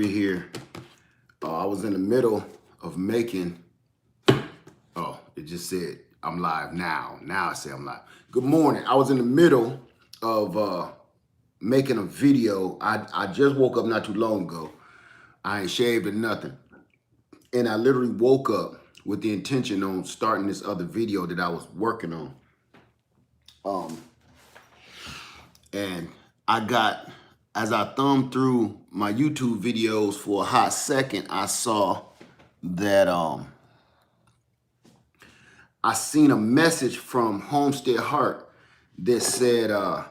Here. I was in the middle of making, it just said I'm live now. Now I say I'm live. Good morning. I was in the middle of making a video. I just woke up not too long ago. I ain't shaved or nothing. And I literally woke up with the intention on starting this other video that I was working on. And as I thumbed through my YouTube videos for a hot second, I saw that I seen a message from Homestead Heart that said, let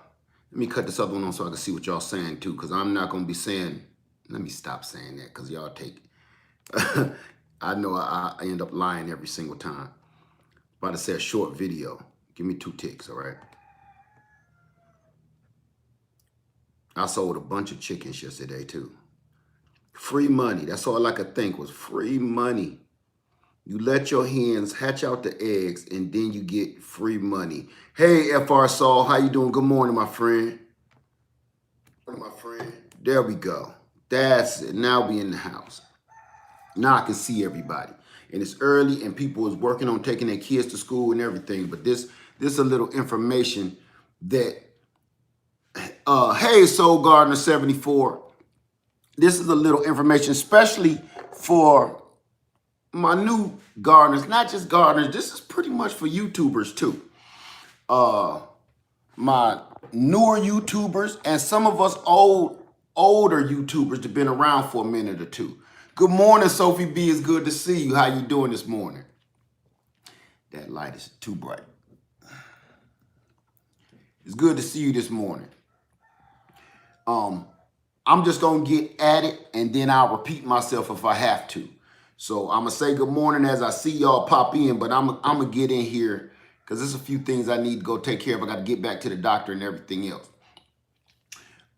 me cut this other one on so I can see what y'all saying too, because I'm not going to be saying, let me stop saying that because y'all take, I know I end up lying every single time. About to say a short video. Give me 2 ticks, all right? I sold a bunch of chickens yesterday too. Free money. That's all I could think was free money. You let your hens hatch out the eggs and then you get free money. Hey, FR Saul, how you doing? Good morning, my friend. There we go. That's it. Now we in the house. Now I can see everybody. And it's early and people is working on taking their kids to school and everything. But this a little information that hey, Soul Gardener 74. This is a little information, especially for my new gardeners, not just gardeners. This is pretty much for YouTubers too. My newer YouTubers and some of us older YouTubers that have been around for a minute or two. Good morning, Sophie B. It's good to see you. How you doing this morning? That light is too bright. It's good to see you this morning. I'm just going to get at it and then I'll repeat myself if I have to. So I'm going to say good morning as I see y'all pop in, but I'm going to get in here because there's a few things I need to go take care of. I got to get back to the doctor and everything else.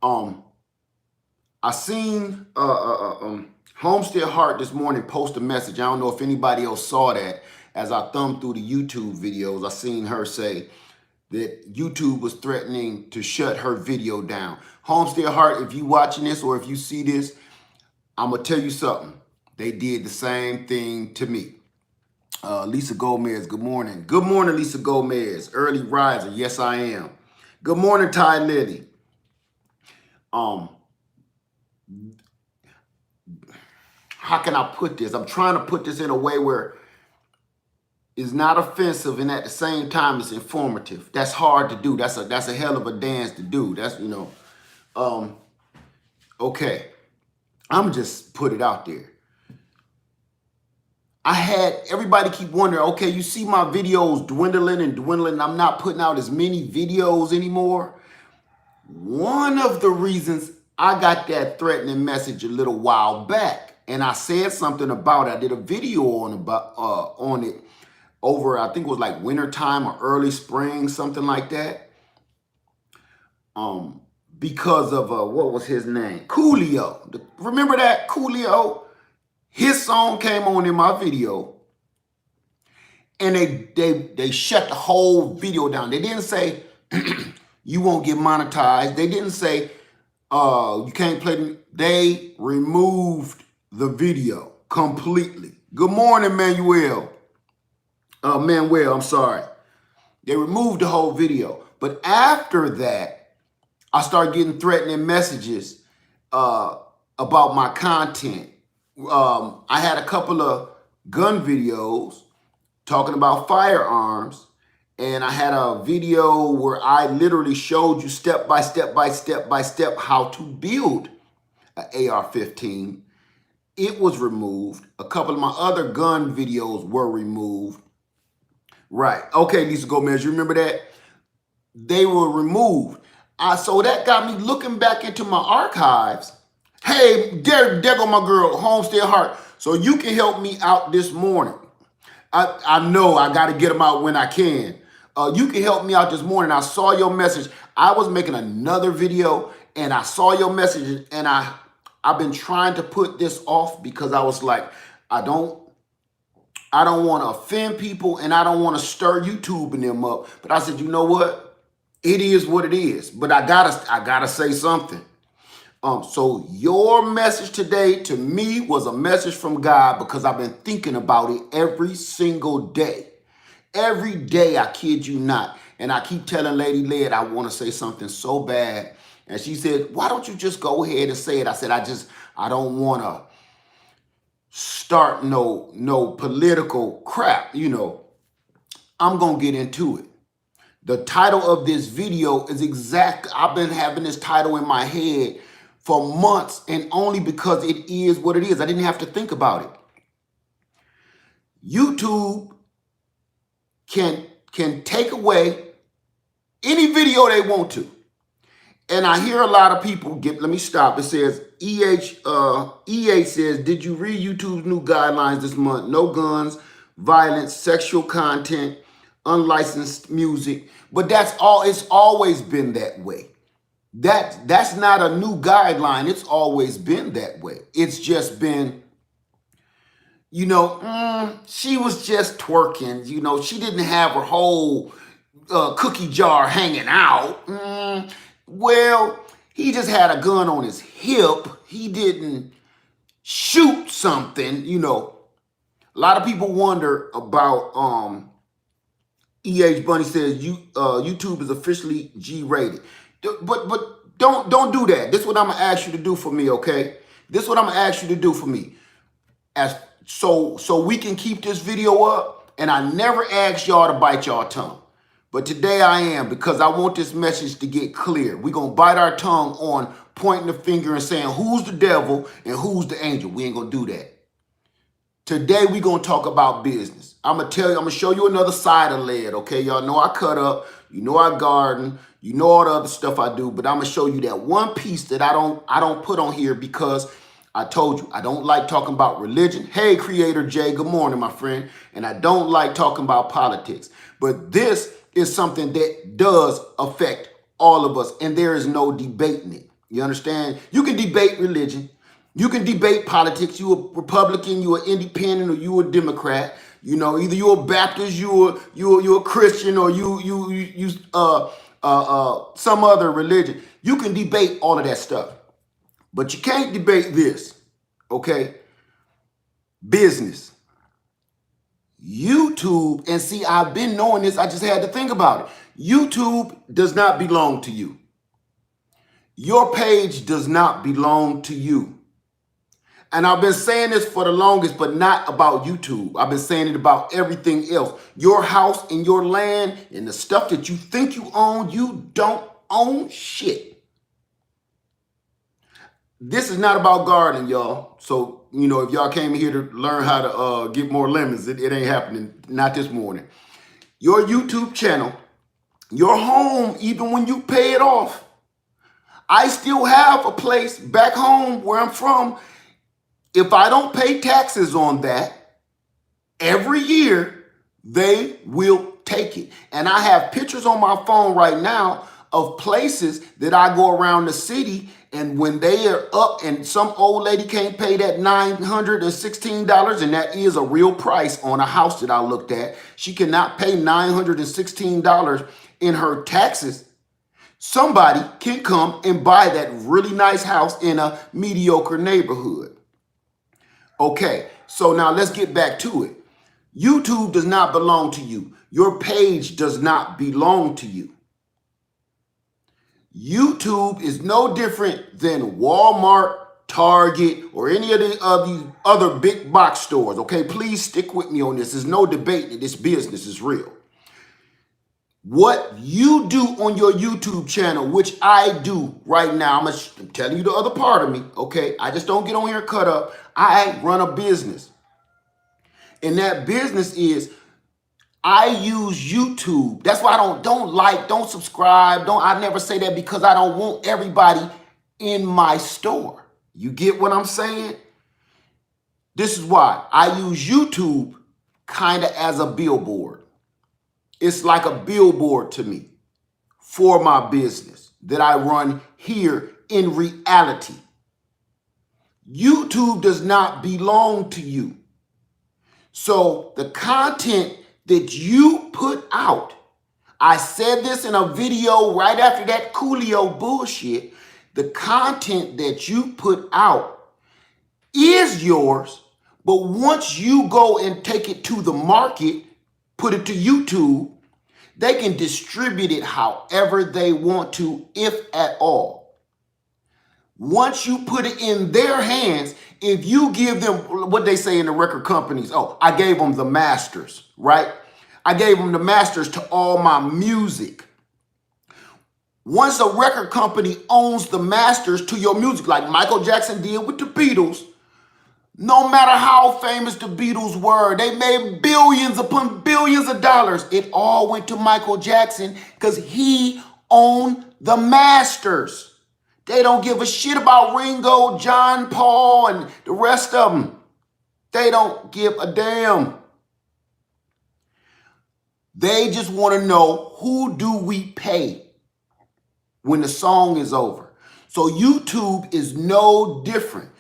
I seen Homestead Heart this morning post a message. I don't know if anybody else saw that. As I thumbed through the YouTube videos, I seen her say that YouTube was threatening to shut her video down. Homestead Heart, if you watching this or if you see this, I'm going to tell you something. They did the same thing to me. Lisa Gomez, good morning. Good morning, Lisa Gomez. Early riser. Yes, I am. Good morning, Ty Lily. How can I put this? I'm trying to put this in a way where it's not offensive and at the same time it's informative. That's hard to do. That's a hell of a dance to do. That's, you know, okay. I'm just put it out there. I had everybody keep wondering, okay, you see my videos dwindling and dwindling. I'm not putting out as many videos anymore. One of the reasons I got that threatening message a little while back, and I said something about it. I did a video on it over, I think it was like winter time or early spring, something like that. Because of what was his name? Coolio. Remember that? Coolio? His song came on in my video and they shut the whole video down. They didn't say you won't get monetized. They didn't say you can't play. They removed the video completely. Good morning, Manuel. Manuel, I'm sorry. They removed the whole video. But after that, I started getting threatening messages about my content. I had a couple of gun videos talking about firearms, and I had a video where I literally showed you step by step how to build an AR-15. It was removed. A couple of my other gun videos were removed. Right. Okay, Lisa Gomez, you remember that? They were removed. So that got me looking back into my archives. Hey, there go my girl, Homestead Heart. So you can help me out this morning. I know I got to get them out when I can. You can help me out this morning. I saw your message. I was making another video and I saw your message and I've been trying to put this off because I was like, I don't want to offend people and I don't want to stir YouTube and them up. But I said, you know what? It is what it is. But I gotta say something. So your message today to me was a message from God because I've been thinking about it every single day. Every day, I kid you not. And I keep telling Lady Led I want to say something so bad. And she said, why don't you just go ahead and say it? I said, I don't want to start no political crap. I'm going to get into it. The title of this video is I've been having this title in my head for months, and only because it is what it is. I didn't have to think about it. YouTube can take away any video they want to. And I hear a lot of people let me stop. It says, EA says, did you read YouTube's new guidelines this month? No guns, violence, sexual content, unlicensed music. But it's always been that way. That's not a new guideline. It's always been that way. It's just been, she was just twerking. She didn't have her whole cookie jar hanging out. Well, he just had a gun on his hip. He didn't shoot something. A lot of people wonder about EH Bunny says YouTube is officially G-rated. But don't do that. This is what I'm gonna ask you to do for me, okay? This is what I'm gonna ask you to do for me. So we can keep this video up, and I never asked y'all to bite y'all tongue. But today I am, because I want this message to get clear. We're gonna bite our tongue on pointing the finger and saying who's the devil and who's the angel. We ain't gonna do that. Today we're gonna talk about business. I'm gonna show you another side of Led, okay? Y'all know I cut up, I garden, all the other stuff I do, but I'm gonna show you that one piece that I don't put on here because I told you I don't like talking about religion. Hey, Creator Jay, good morning, my friend. And I don't like talking about politics. But this is something that does affect all of us, and there is no debating it. You understand? You can debate religion. You can debate politics. You a Republican, you an independent, or you a Democrat. Either you a Baptist, you a Christian, or you some other religion. You can debate all of that stuff, but you can't debate this. Okay? Business. YouTube, and see, I've been knowing this. I just had to think about it. YouTube does not belong to you. Your page does not belong to you. And I've been saying this for the longest, but not about YouTube. I've been saying it about everything else. Your house and your land and the stuff that you think you own, you don't own shit. This is not about gardening, y'all. So, if y'all came here to learn how to get more lemons, it ain't happening. Not this morning. Your YouTube channel, your home, even when you pay it off. I still have a place back home where I'm from. If I don't pay taxes on that, every year, they will take it. And I have pictures on my phone right now of places that I go around the city, and when they are up and some old lady can't pay that $916, and that is a real price on a house that I looked at. She cannot pay $916 in her taxes. Somebody can come and buy that really nice house in a mediocre neighborhood. Okay, so now let's get back to it. YouTube does not belong to you. Your page does not belong to you. YouTube is no different than Walmart, Target, or any of the other big box stores. Okay, please stick with me on this. There's no debate that this business is real. What you do on your YouTube channel, which I do right now, I'm telling you the other part of me, okay? I just don't get on here and cut up. I run a business. And that business is I use YouTube. That's why I don't subscribe. I never say that because I don't want everybody in my store. You get what I'm saying? This is why I use YouTube kind of as a billboard. It's like a billboard to me for my business that I run here in reality. YouTube does not belong to you. So the content that you put out, I said this in a video right after that Coolio bullshit, The content that you put out is yours, but once you go and take it to the market, put it to YouTube, they can distribute it however they want to, if at all. Once you put it in their hands, if you give them what they say in the record companies, oh, I gave them the masters, right? I gave them the masters to all my music. Once a record company owns the masters to your music, like Michael Jackson did with the Beatles, no matter how famous the Beatles were, they made billions upon billions of dollars. It all went to Michael Jackson because he owned the masters. They don't give a shit about Ringo, John Paul, and the rest of them. They don't give a damn. They just want to know, who do we pay when the song is over? So YouTube is no different.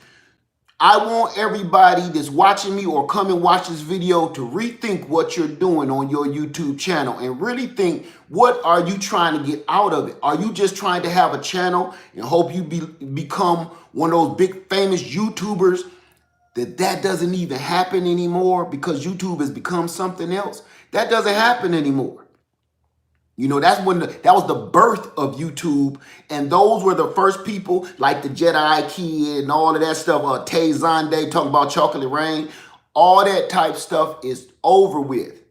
I want everybody that's watching me or come and watch this video to rethink what you're doing on your YouTube channel and really think, what are you trying to get out of it? Are you just trying to have a channel and hope you become one of those big famous YouTubers? That doesn't even happen anymore because YouTube has become something else. That doesn't happen anymore. You know, that was the birth of YouTube, and those were the first people like the Jedi Kid and all of that stuff. Tay Zonday talking about Chocolate Rain. All that type stuff is over with.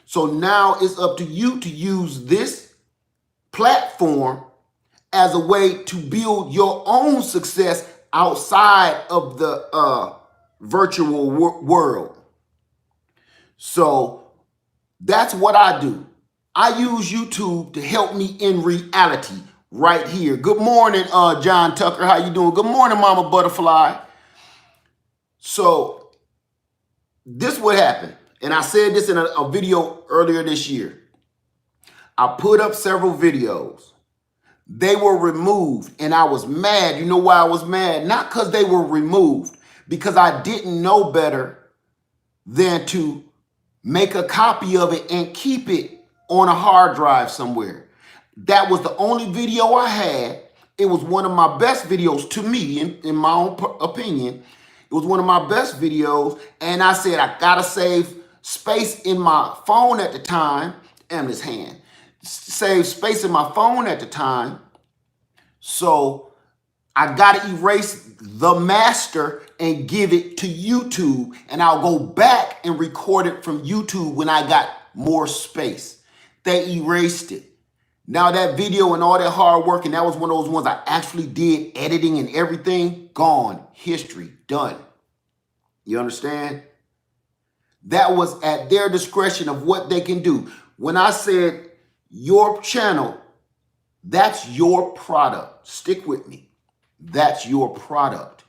So now it's up to you to use this platform as a way to build your own success outside of the virtual world. So that's what I do. I use YouTube to help me in reality right here. Good morning, John Tucker. How you doing? Good morning, Mama Butterfly. So this what happened. And I said this in a video earlier this year. I put up several videos. They were removed and I was mad. You know why I was mad? Not because they were removed, because I didn't know better than to make a copy of it and keep it on a hard drive somewhere. That was the only video I had. It was one of my best videos to me, in my own opinion. It was one of my best videos. And I said, I gotta save space in my phone at the time. Emily's hand. Save space in my phone at the time. So I gotta erase the master and give it to YouTube. And I'll go back and record it from YouTube when I got more space. They erased it. Now that video and all that hard work, and that was one of those ones I actually did editing and everything, gone. History, done. You understand? That was at their discretion of what they can do. When I said your channel, that's your product. Stick with me. That's your product.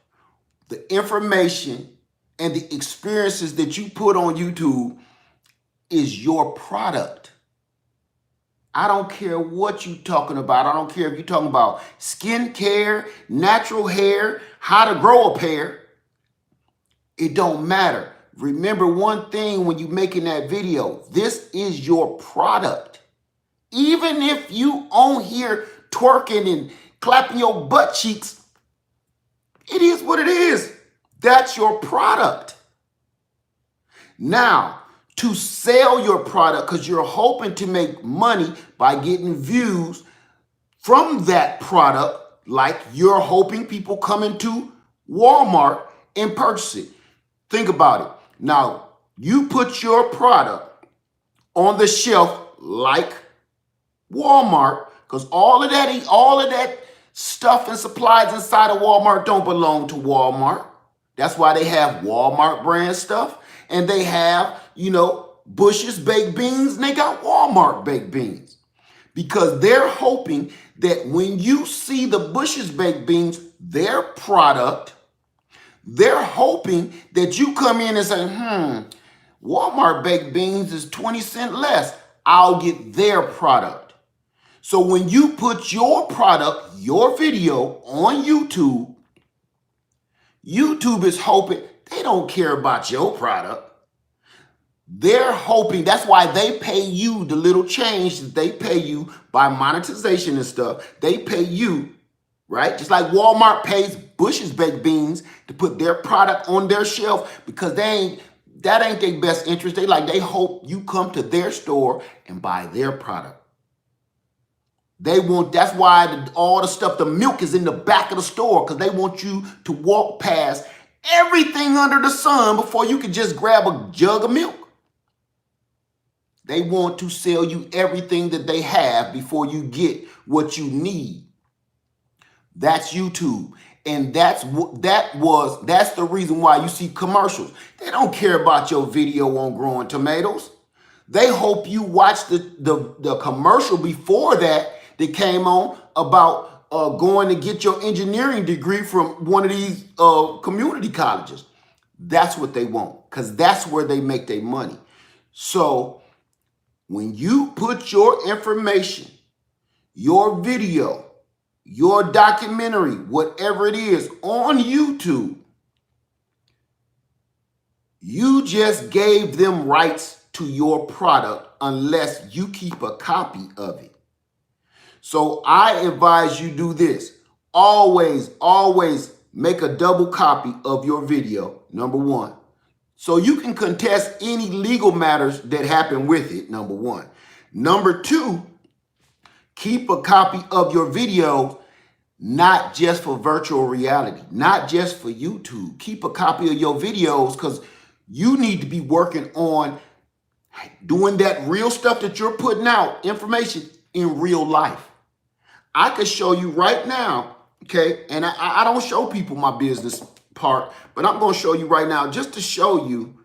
The information and the experiences that you put on YouTube is your product. I don't care what you're talking about. I don't care if you're talking about skincare, natural hair, how to grow a pair. It don't matter. Remember one thing when you're making that video. This is your product. Even if you on here twerking and clapping your butt cheeks, it is what it is. That's your product. Now, to sell your product, because you're hoping to make money by getting views from that product, like you're hoping people come into Walmart and purchase it. Think about it. Now, you put your product on the shelf like Walmart, because all of that stuff and supplies inside of Walmart don't belong to Walmart. That's why they have Walmart brand stuff. And they have, Bush's baked beans, and they got Walmart baked beans. Because they're hoping that when you see the Bush's baked beans, their product, they're hoping that you come in and say, Walmart baked beans is 20 cents less. I'll get their product. So when you put your product, your video on YouTube, YouTube is hoping they don't care about your product. They're hoping, that's why they pay you the little change that they pay you by monetization and stuff. They pay you right? Just like Walmart pays Bush's Baked Beans to put their product on their shelf because that ain't their best interest. They hope you come to their store and buy their product. That's why all the stuff, the milk is in the back of the store because they want you to walk past everything under the sun before you can just grab a jug of milk. They want to sell you everything that they have before you get what you need. That's YouTube. And that's the reason why you see commercials. They don't care about your video on growing tomatoes. They hope you watch the commercial before that came on about going to get your engineering degree from one of these community colleges. That's what they want because that's where they make their money. So when you put your information, your video, your documentary, whatever it is, on YouTube, you just gave them rights to your product unless you keep a copy of it. So I advise you do this. Always make a double copy of your video, number one. So you can contest any legal matters that happen with it, number one. Number two, keep a copy of your video, not just for virtual reality, not just for YouTube. Keep a copy of your videos because you need to be working on doing that real stuff that you're putting out, information in real life. I could show you right now, okay, and I don't show people my business part, but I'm going to show you right now just to show you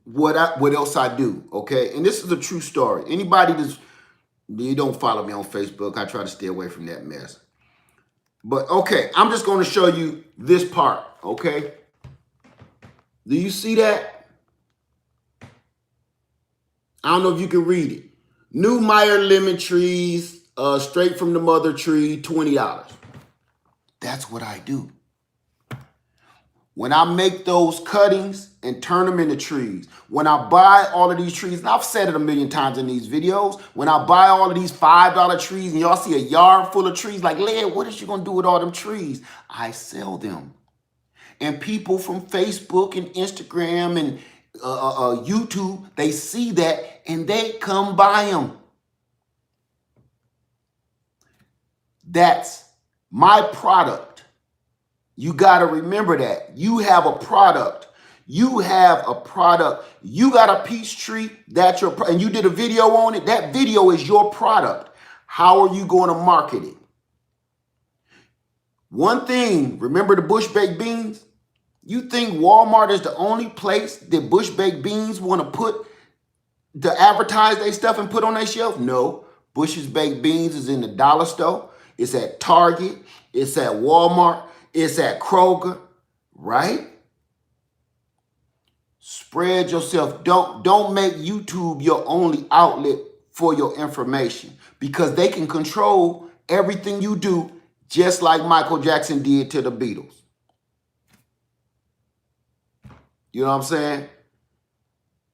what else I do, okay? And this is a true story. Anybody you don't follow me on Facebook, I try to stay away from that mess. But okay, I'm just going to show you this part, okay? Do you see that? I don't know if you can read it. New Meyer lemon trees, straight from the mother tree, $20. That's what I do. When I make those cuttings and turn them into trees, when I buy all of these trees, and I've said it a million times in these videos, when I buy all of these $5 trees and y'all see a yard full of trees, like, Led, what is you gonna do with all them trees? I sell them. And people from Facebook and Instagram and YouTube, they see that and they come buy them. That's my product. You got to remember that. You have a product. You have a product. You got a peach tree, that's your and you did a video on it. That video is your product. How are you going to market it? One thing, remember the Bush Baked Beans? You think Walmart is the only place that Bush Baked Beans want to advertise their stuff and put on their shelf? No. Bush's Baked Beans is in the dollar store. It's at Target. It's at Walmart. It's at Kroger, right? Spread yourself. Don't make YouTube your only outlet for your information because they can control everything you do just like Michael Jackson did to the Beatles. You know what I'm saying?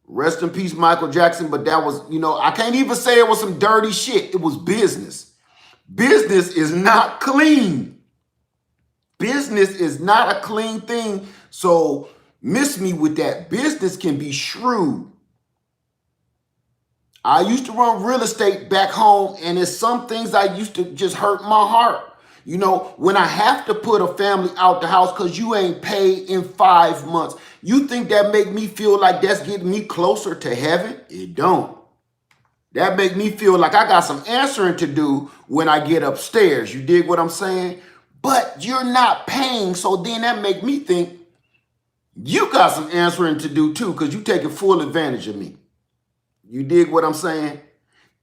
Rest in peace, Michael Jackson, but that was, I can't even say it was some dirty shit. It was business. Business is not clean. Business is not a clean thing. So miss me with that. Business can be shrewd. I used to run real estate back home, and there's some things I used to just hurt my heart. When I have to put a family out the house because you ain't paid in 5 months, you think that make me feel like that's getting me closer to heaven? It don't. That make me feel like I got some answering to do when I get upstairs. You dig what I'm saying? But you're not paying, so then that make me think you got some answering to do too because you taking full advantage of me. You dig what I'm saying?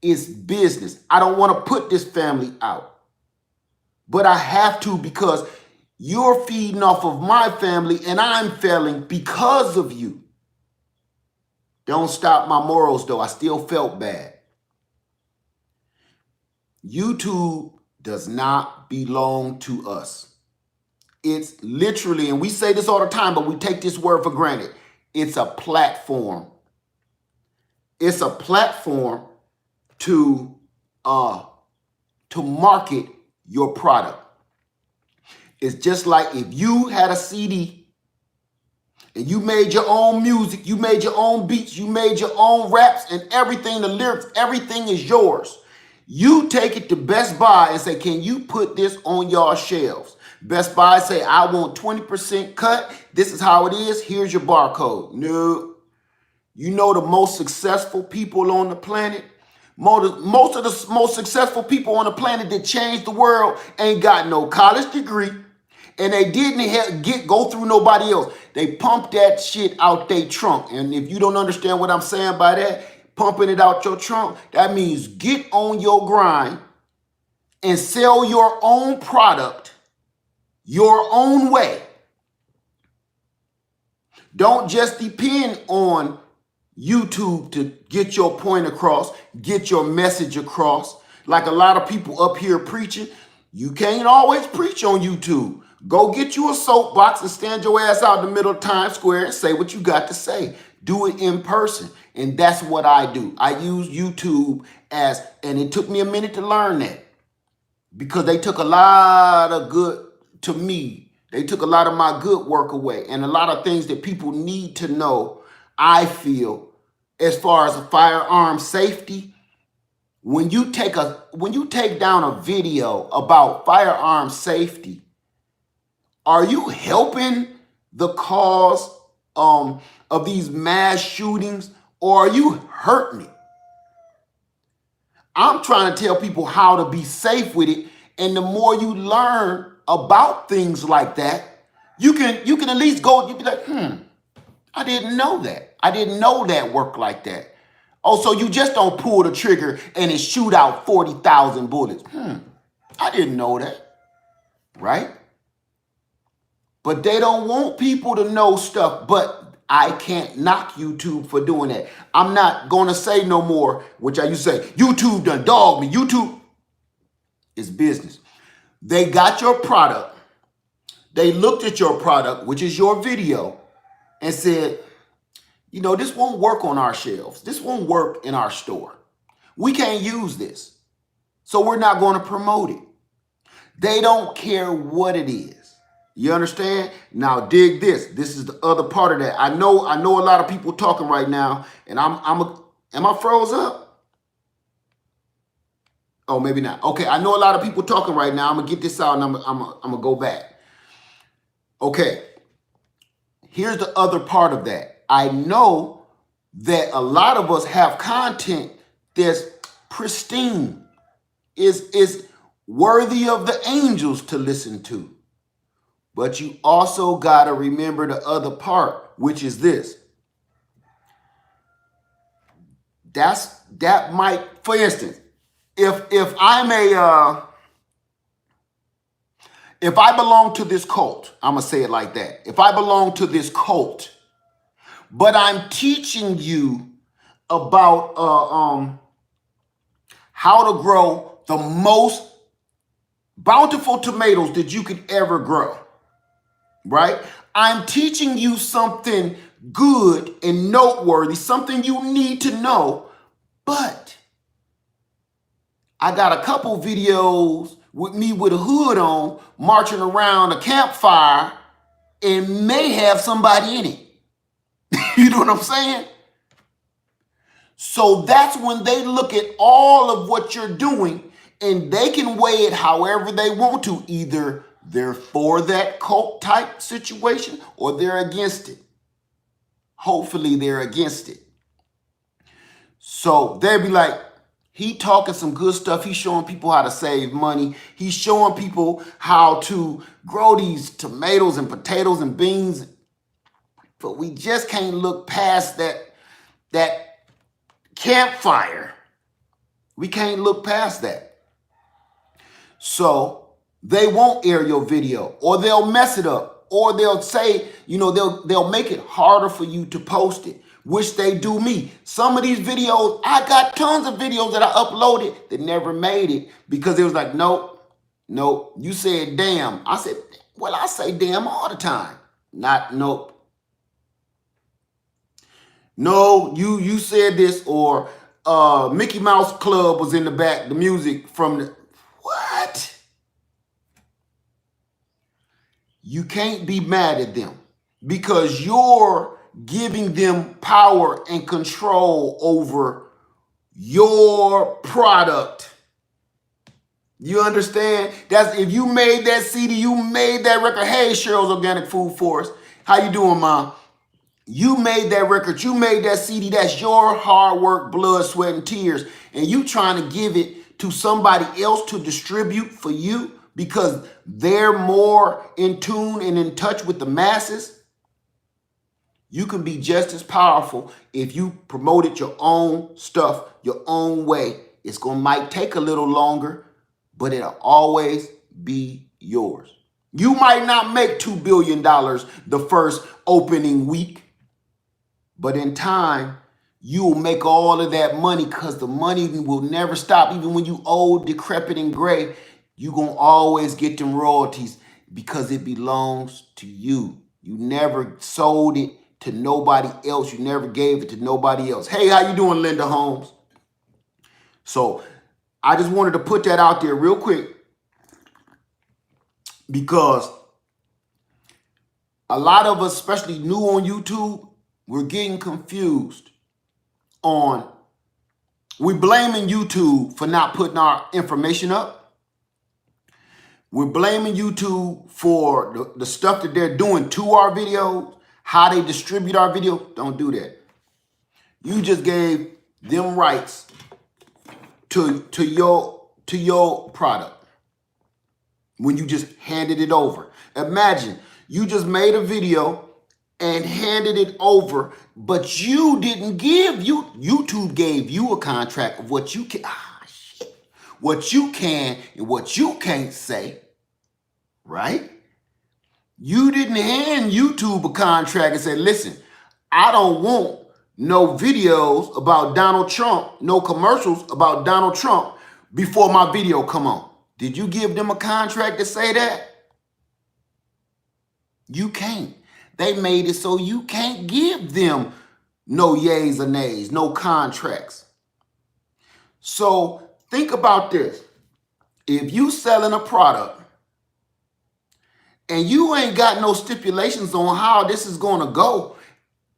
It's business. I don't want to put this family out. But I have to because you're feeding off of my family and I'm failing because of you. Don't stop my morals though. I still felt bad. YouTube does not belong to us. It's literally, and we say this all the time, but we take this word for granted. It's a platform. It's a platform to market your product. It's just like if you had a CD and you made your own music, you made your own beats, you made your own raps and everything, the lyrics, everything is yours. You take it to Best Buy and say, can you put this on your shelves? Best Buy say, I want 20% cut. This is how it is. Here's your barcode. No. You know the most successful people on the planet? Most of the most successful people on the planet that changed the world ain't got no college degree. And they didn't go through nobody else. They pumped that shit out their trunk. And if you don't understand what I'm saying by that, pumping it out your trunk, that means get on your grind and sell your own product your own way. Don't just depend on YouTube to get your point across, get your message across. Like a lot of people up here preaching, you can't always preach on YouTube. Go get you a soapbox and stand your ass out in the middle of Times Square and say what you got to say. Do it in person. And that's what I do. I use YouTube and it took me a minute to learn that because they took a lot of good to me. They took a lot of my good work away and a lot of things that people need to know, I feel, as far as a firearm safety. When you take down a video about firearm safety, are you helping the cause of these mass shootings, or are you hurting it? I'm trying to tell people how to be safe with it, and the more you learn about things like that, you can at least go. You be like, I didn't know that. I didn't know that worked like that. Oh, so you just don't pull the trigger and it shoot out 40,000 bullets. I didn't know that, right? But they don't want people to know stuff, but I can't knock YouTube for doing that. I'm not going to say no more, which I used to say, YouTube done dog me. YouTube is business. They got your product. They looked at your product, which is your video, and said, you know, this won't work on our shelves. This won't work in our store. We can't use this. So we're not going to promote it. They don't care what it is. You understand? Now dig this. This is the other part of that. I know a lot of people talking right now, and am I froze up? Oh, maybe not. Okay, I know a lot of people talking right now. I'm gonna get this out and I'm gonna go back. Okay. Here's the other part of that. I know that a lot of us have content that's pristine, is worthy of the angels to listen to. But you also got to remember the other part, which is this. That might, for instance, if I belong to this cult, I'm gonna say it like that. If I belong to this cult, but I'm teaching you about how to grow the most bountiful tomatoes that you could ever grow, right? I'm teaching you something good and noteworthy, something you need to know, but I got a couple videos with me with a hood on, marching around a campfire, and may have somebody in it. You know what I'm saying? So that's when they look at all of what you're doing and they can weigh it however they want to. Either they're for that cult type situation or they're against it. Hopefully they're against it. So they'll be like, he talking some good stuff. He's showing people how to save money. He's showing people how to grow these tomatoes and potatoes and beans. But we just can't look past that campfire. We can't look past that. So they won't air your video, or they'll mess it up, or they'll say, you know, they'll make it harder for you to post it, which they do me. Some of these videos, I got tons of videos that I uploaded that never made it because it was like, nope, you said damn. I said, well, I say damn all the time. Nope. No, you said this, or Mickey Mouse Club was in the back, the music from the, what? You can't be mad at them because you're giving them power and control over your product. You understand? That's if you made that CD, you made that record. Hey, Cheryl's Organic Food Forest. How you doing, Mom? You made that record, you made that CD, that's your hard work, blood, sweat, and tears. And you trying to give it to somebody else to distribute for you because they're more in tune and in touch with the masses. You can be just as powerful if you promoted your own stuff, your own way. It's going to might take a little longer, but it'll always be yours. You might not make $2 billion the first opening week, but in time, you'll make all of that money because the money will never stop. Even when you old, decrepit, and gray, you're going to always get them royalties because it belongs to you. You never sold it to nobody else. You never gave it to nobody else. Hey, how you doing, Linda Holmes? So I just wanted to put that out there real quick because a lot of us, especially new on YouTube, we're getting confused on, we're blaming YouTube for not putting our information up. We're blaming YouTube for the stuff that they're doing to our videos, how they distribute our video. Don't do that. You just gave them rights to your product when you just handed it over. Imagine you just made a video and handed it over, but you didn't give YouTube gave you a contract of what you can, what you can and what you can't say, right? You didn't hand YouTube a contract and say, listen, I don't want no videos about Donald Trump, no commercials about Donald Trump before my video come on. Did you give them a contract to say that? You can't. They made it so you can't give them no yays or nays, no contracts. So think about this. If you selling a product and you ain't got no stipulations on how this is going to go,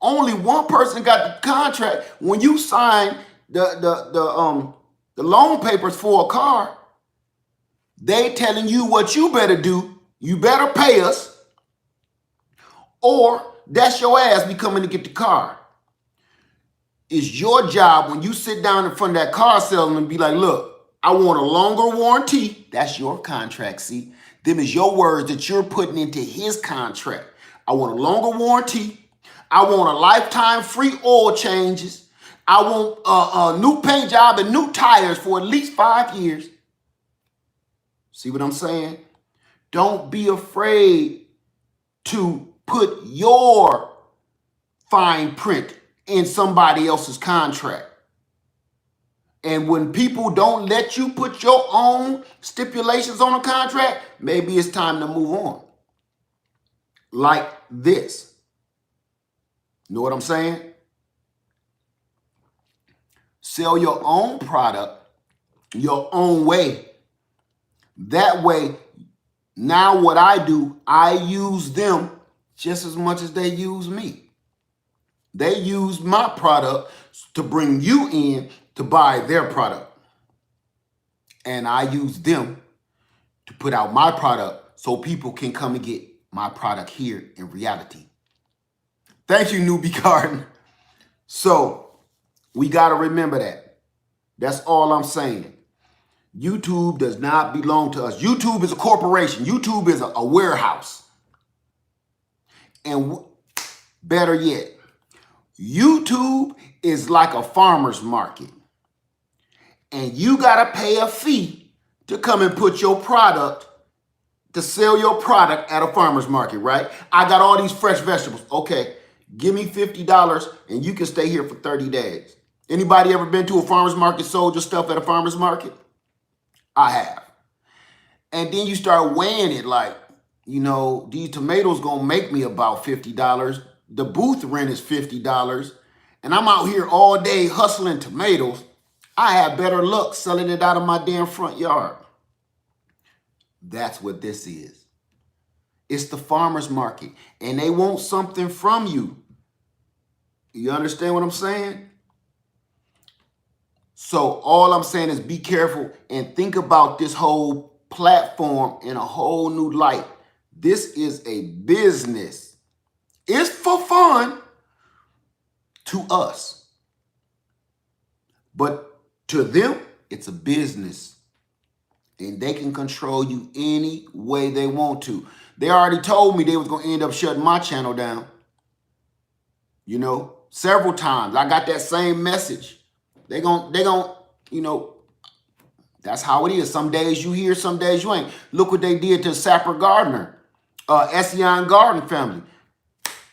only one person got the contract. When you sign the loan papers for a car, they telling you what you better do. You better pay us, or that's your ass be coming to get the car. It's your job when you sit down in front of that car salesman and be like, look, I want a longer warranty. That's your contract, see? Them is your words that you're putting into his contract. I want a longer warranty. I want a lifetime free oil changes. I want a new paint job and new tires for at least 5 years. See what I'm saying? Don't be afraid to put your fine print in somebody else's contract. And when people don't let you put your own stipulations on a contract, maybe it's time to move on. Like this. Know what I'm saying? Sell your own product your own way. That way, now what I do, I use them just as much as they use me. They use my product to bring you in to buy their product. And I use them to put out my product so people can come and get my product here in reality. Thank you, Newbie Garden. So we got to remember that. That's all I'm saying. YouTube does not belong to us. YouTube is a corporation. YouTube is a warehouse. And better yet, YouTube is like a farmer's market. And you got to pay a fee to come and put your product, to sell your product at a farmer's market, right? I got all these fresh vegetables. Okay, give me $50 and you can stay here for 30 days. Anybody ever been to a farmer's market, sold your stuff at a farmer's market? I have. And then you start weighing it like, you know, these tomatoes gonna make me about $50. The booth rent is $50. And I'm out here all day hustling tomatoes. I have better luck selling it out of my damn front yard. That's what this is. It's the farmer's market, and they want something from you. You understand what I'm saying? So all I'm saying is be careful and think about this whole platform in a whole new light. This is a business. It's for fun to us, but to them, it's a business. And they can control you any way they want to. They already told me they was going to end up shutting my channel down. You know, several times. I got that same message. They gon', you know, that's how it is. Some days you hear, some days you ain't. Look what they did to Sapper Gardner, Essian Garden family.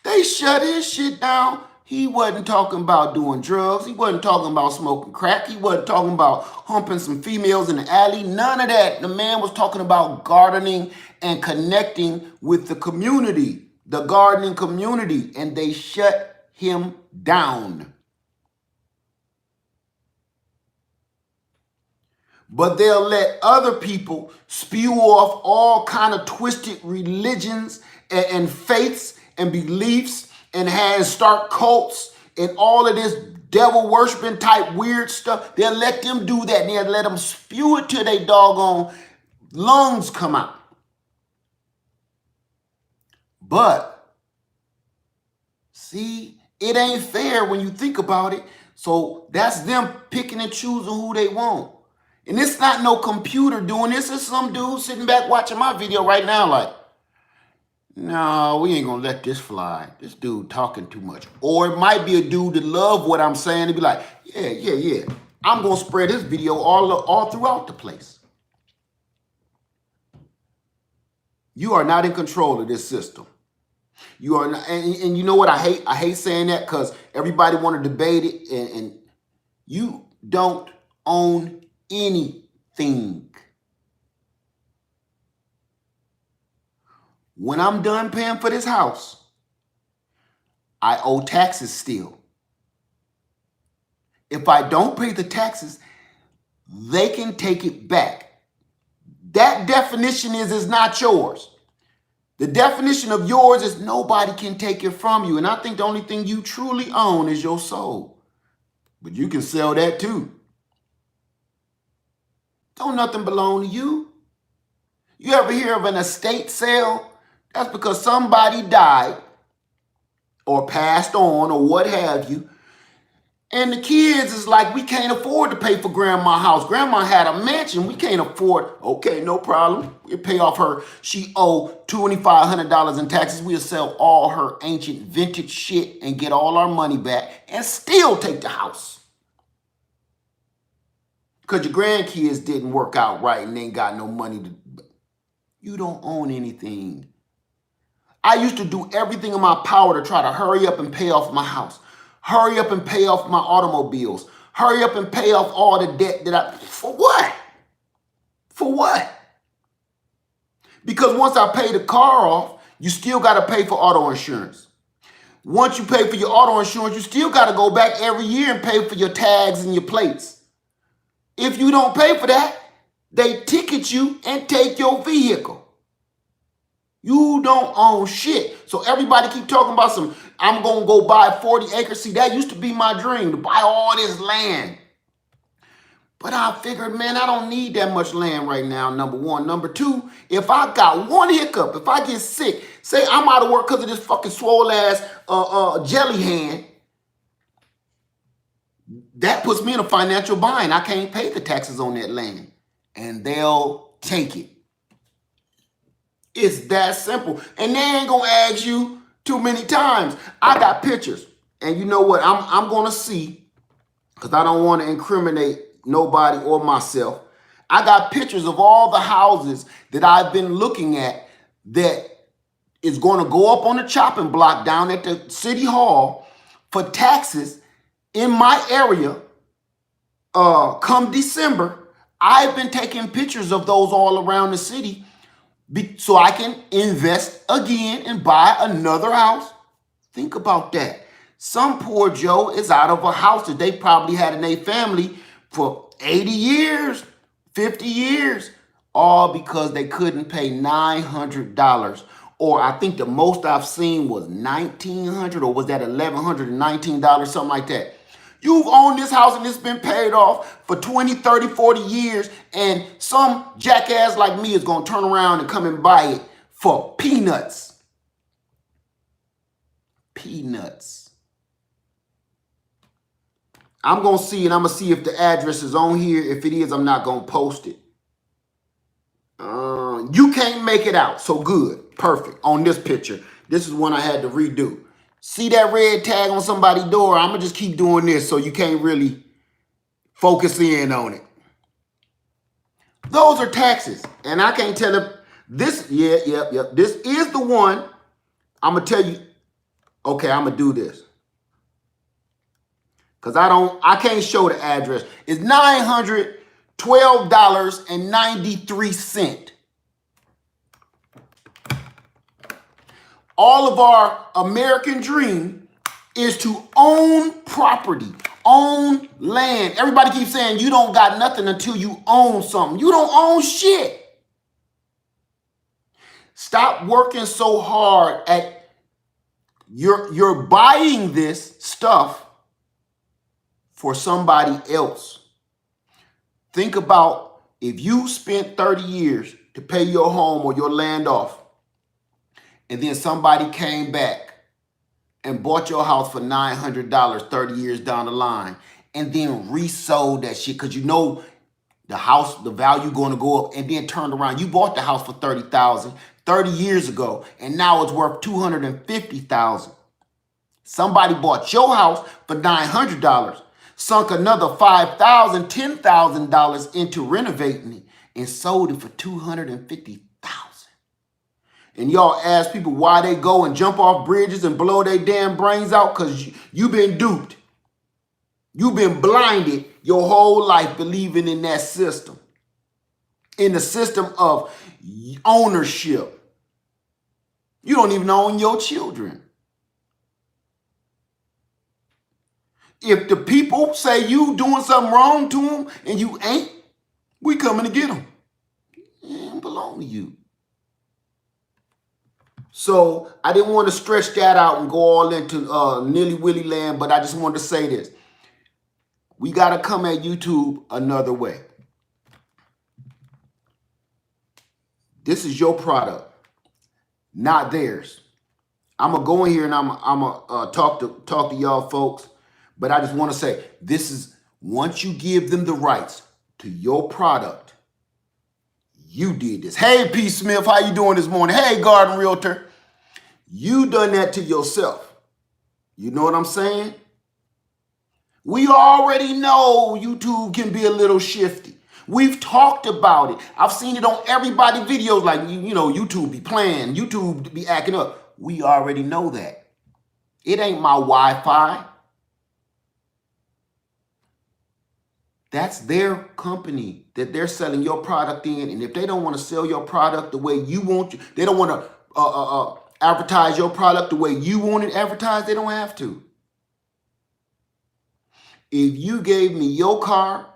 They shut his shit down. He wasn't talking about doing drugs. He wasn't talking about smoking crack. He wasn't talking about humping some females in the alley. None of that. The man was talking about gardening and connecting with the community, the gardening community, and they shut him down. But they'll let other people spew off all kind of twisted religions and faiths and beliefs and start cults and all of this devil worshiping type weird stuff. They'll let them do that, and they'll let them spew it till they doggone lungs come out. But see, it ain't fair when you think about it. So that's them picking and choosing who they want. And it's not no computer doing this. It's some dude sitting back watching my video right now like, no, we ain't gonna let this fly. This dude talking too much. Or it might be a dude that love what I'm saying and be like, yeah. I'm gonna spread this video all throughout the place. You are not in control of this system. You are not, and you know what I hate? I hate saying that because everybody want to debate it, and you don't own anything. When I'm done paying for this house, I owe taxes still. If I don't pay the taxes, they can take it back. That definition is not yours. The definition of yours is nobody can take it from you. And I think the only thing you truly own is your soul. But you can sell that too. Don't nothing belong to you. You ever hear of an estate sale? That's because somebody died or passed on or what have you. And the kids is like, we can't afford to pay for grandma's house. Grandma had a mansion. We can't afford. Okay, no problem. We'll pay off her. She owed $2,500 in taxes. We'll sell all her ancient vintage shit and get all our money back and still take the house. Because your grandkids didn't work out right and they ain't got no money to. You don't own anything. I used to do everything in my power to try to hurry up and pay off my house. Hurry up and pay off my automobiles. Hurry up and pay off all the debt that for what? For what? Because once I pay the car off, you still got to pay for auto insurance. Once you pay for your auto insurance, you still got to go back every year and pay for your tags and your plates. If you don't pay for that, they ticket you and take your vehicle. You don't own shit. So everybody keep talking about I'm going to go buy 40 acres. See, that used to be my dream, to buy all this land. But I figured, man, I don't need that much land right now, number one. Number two, if I got one hiccup, if I get sick, say I'm out of work because of this fucking swole ass jelly hand, that puts me in a financial bind. I can't pay the taxes on that land. And they'll take it. It's that simple. And they ain't gonna ask you too many times. I got pictures. And you know what? I'm gonna see, because I don't want to incriminate nobody or myself. I got pictures of all the houses that I've been looking at that is going to go up on the chopping block down at the city hall for taxes in my area come December. I've been taking pictures of those all around the city so I can invest again and buy another house. Think about that. Some poor Joe is out of a house that they probably had in their family for 80 years, 50 years, all because they couldn't pay $900. Or I think the most I've seen was $1,900, or was that $1,119, something like that. You've owned this house and it's been paid off for 20, 30, 40 years, and some jackass like me is going to turn around and come and buy it for peanuts. Peanuts. I'm going to see, and I'm going to see if the address is on here. If it is, I'm not going to post it. You can't make it out. So good. Perfect. On this picture. This is one I had to redo. See that red tag on somebody's door? I'm going to just keep doing this so you can't really focus in on it. Those are taxes. And I can't tell if this, this is the one. I'm going to tell you, okay, I'm going to do this. Because I can't show the address. It's $912.93. All of our American dream is to own property, own land. Everybody keeps saying you don't got nothing until you own something. You don't own shit. Stop working so hard at you're buying this stuff for somebody else. Think about if you spent 30 years to pay your home or your land off, and then somebody came back and bought your house for $900 30 years down the line, and then resold that shit because you know the house, the value going to go up, and then turned around. You bought the house for $30,000 30 years ago, and now it's worth $250,000. Somebody bought your house for $900, sunk another $5,000, $10,000 into renovating it, and sold it for $250,000. And y'all ask people why they go and jump off bridges and blow their damn brains out, because you've been duped. You've been blinded your whole life believing in that system. In the system of ownership. You don't even own your children. If the people say you doing something wrong to them and you ain't, we coming to get them. It don't belong to you. So I didn't want to stretch that out and go all into nilly-willy land, but I just wanted to say this. We got to come at YouTube another way. This is your product, not theirs. I'm going to go in here and I'm going to talk to y'all folks, but I just want to say, this is, once you give them the rights to your product, you did this. Hey, P. Smith, how you doing this morning? Hey, Garden Realtor. You done that to yourself. You know what I'm saying? We already know YouTube can be a little shifty. We've talked about it. I've seen it on everybody's videos, like, you know, YouTube be playing, YouTube be acting up. We already know that. It ain't my Wi-Fi. That's their company that they're selling your product in. And if they don't want to sell your product the way you want, they don't want to advertise your product the way you want it advertised, they don't have to. If you gave me your car,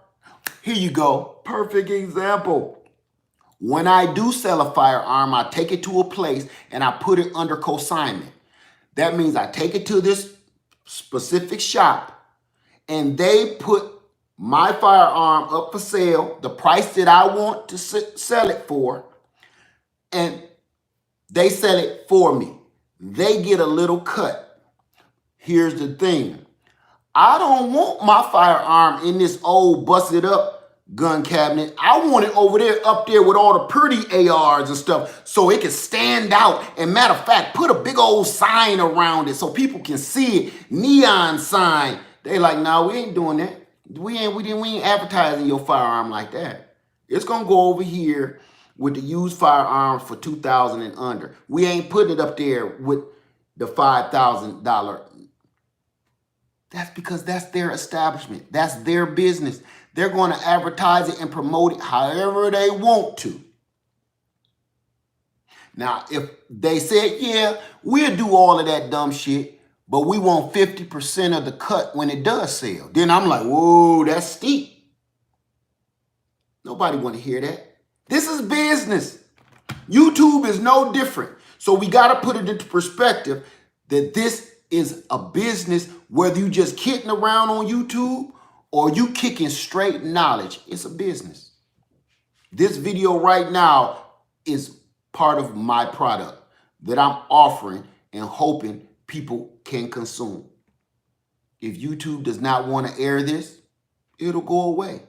here you go. Perfect example. When I do sell a firearm, I take it to a place and I put it under consignment. That means I take it to this specific shop and they put my firearm up for sale, the price that I want to sell it for, and they sell it for me. They get a little cut. Here's the thing. I don't want my firearm in this old busted up gun cabinet. I want it over there, up there with all the pretty ARs and stuff so it can stand out. And matter of fact, put a big old sign around it so people can see it. Neon sign. They like, nah, we ain't doing that. We ain't advertising your firearm like that. It's gonna go over here with the used firearm for $2,000 and under. We ain't putting it up there with the $5,000. That's because that's their establishment. That's their business. They're going to advertise it and promote it however they want to. Now, if they said, yeah, we'll do all of that dumb shit, but we want 50% of the cut when it does sell, then I'm like, whoa, that's steep. Nobody want to hear that. This is business. YouTube is no different. So we got to put it into perspective that this is a business, whether you just kidding around on YouTube or you kicking straight knowledge. It's a business. This video right now is part of my product that I'm offering and hoping people can consume. If YouTube does not want to air this, it'll go away.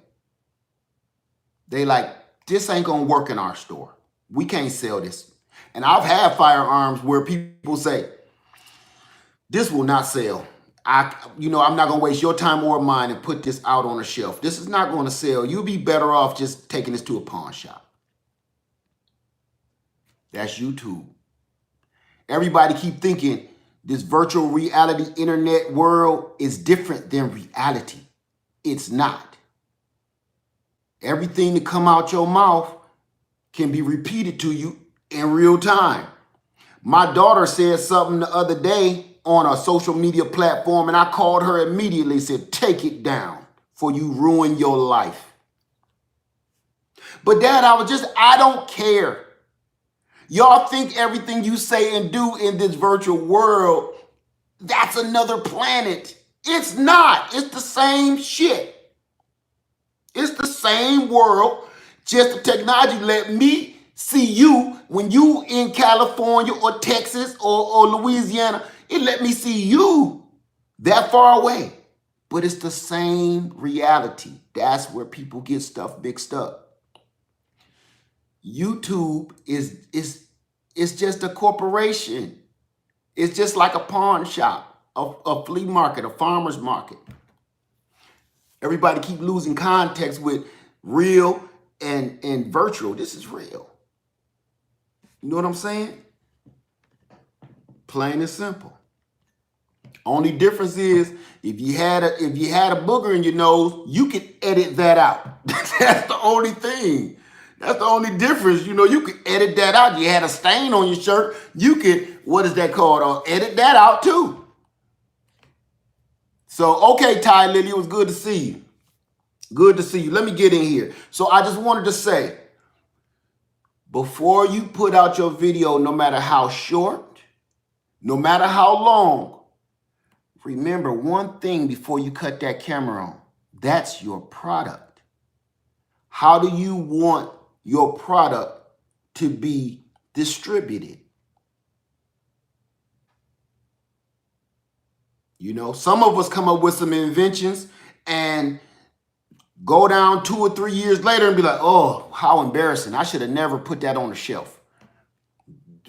They like, this ain't going to work in our store. We can't sell this. And I've had firearms where people say, this will not sell. I'm not going to waste your time or mine and put this out on a shelf. This is not going to sell. You'll be better off just taking this to a pawn shop. That's YouTube. Everybody keep thinking this virtual reality internet world is different than reality. It's not. Everything that come out your mouth can be repeated to you in real time. My daughter said something the other day on a social media platform, and I called her immediately and said, take it down for you ruin your life. But Dad, I don't care. Y'all think everything you say and do in this virtual world, that's another planet. It's not. It's the same shit. It's the same world. Just the technology let me see you when you in California or Texas or Louisiana. It let me see you that far away. But it's the same reality. That's where people get stuff mixed up. YouTube is just a corporation. It's just like a pawn shop, a flea market, a farmer's market. Everybody keep losing context with real and virtual. This is real. You know what I'm saying? Plain and simple. Only difference is if you had a booger in your nose, you can edit that out. That's the only thing. That's the only difference. You can edit that out. You had a stain on your shirt, you can, what is that called? Edit that out too. So, okay, Ty Lily, it was good to see you. Good to see you. Let me get in here. So I just wanted to say, before you put out your video, no matter how short, no matter how long, remember one thing before you cut that camera on. That's your product. How do you want your product to be distributed? Some of us come up with some inventions and go down 2 or 3 years later and be like, oh, how embarrassing. I should have never put that on the shelf.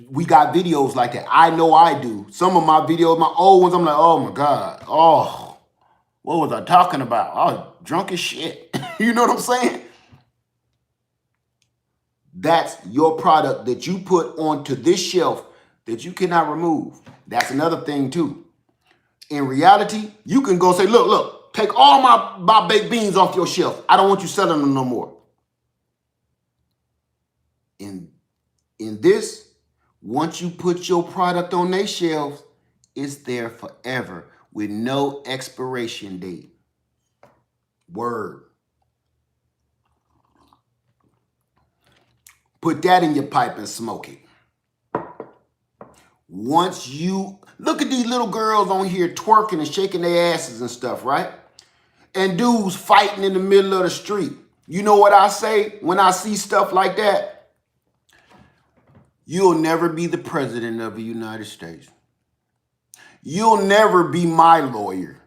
We got videos like that. I know I do. Some of my videos, my old ones, I'm like, oh my God. Oh, what was I talking about? I was drunk as shit. You know what I'm saying? That's your product that you put onto this shelf that you cannot remove. That's another thing too. In reality, you can go say, look, take all my baked beans off your shelf. I don't want you selling them no more. In this, once you put your product on their shelves, it's there forever with no expiration date. Word. Put that in your pipe and smoke it. Once you look at these little girls on here twerking and shaking their asses and stuff, right? And dudes fighting in the middle of the street. You know what I say when I see stuff like that? You'll never be the president of the United States. You'll never be my lawyer.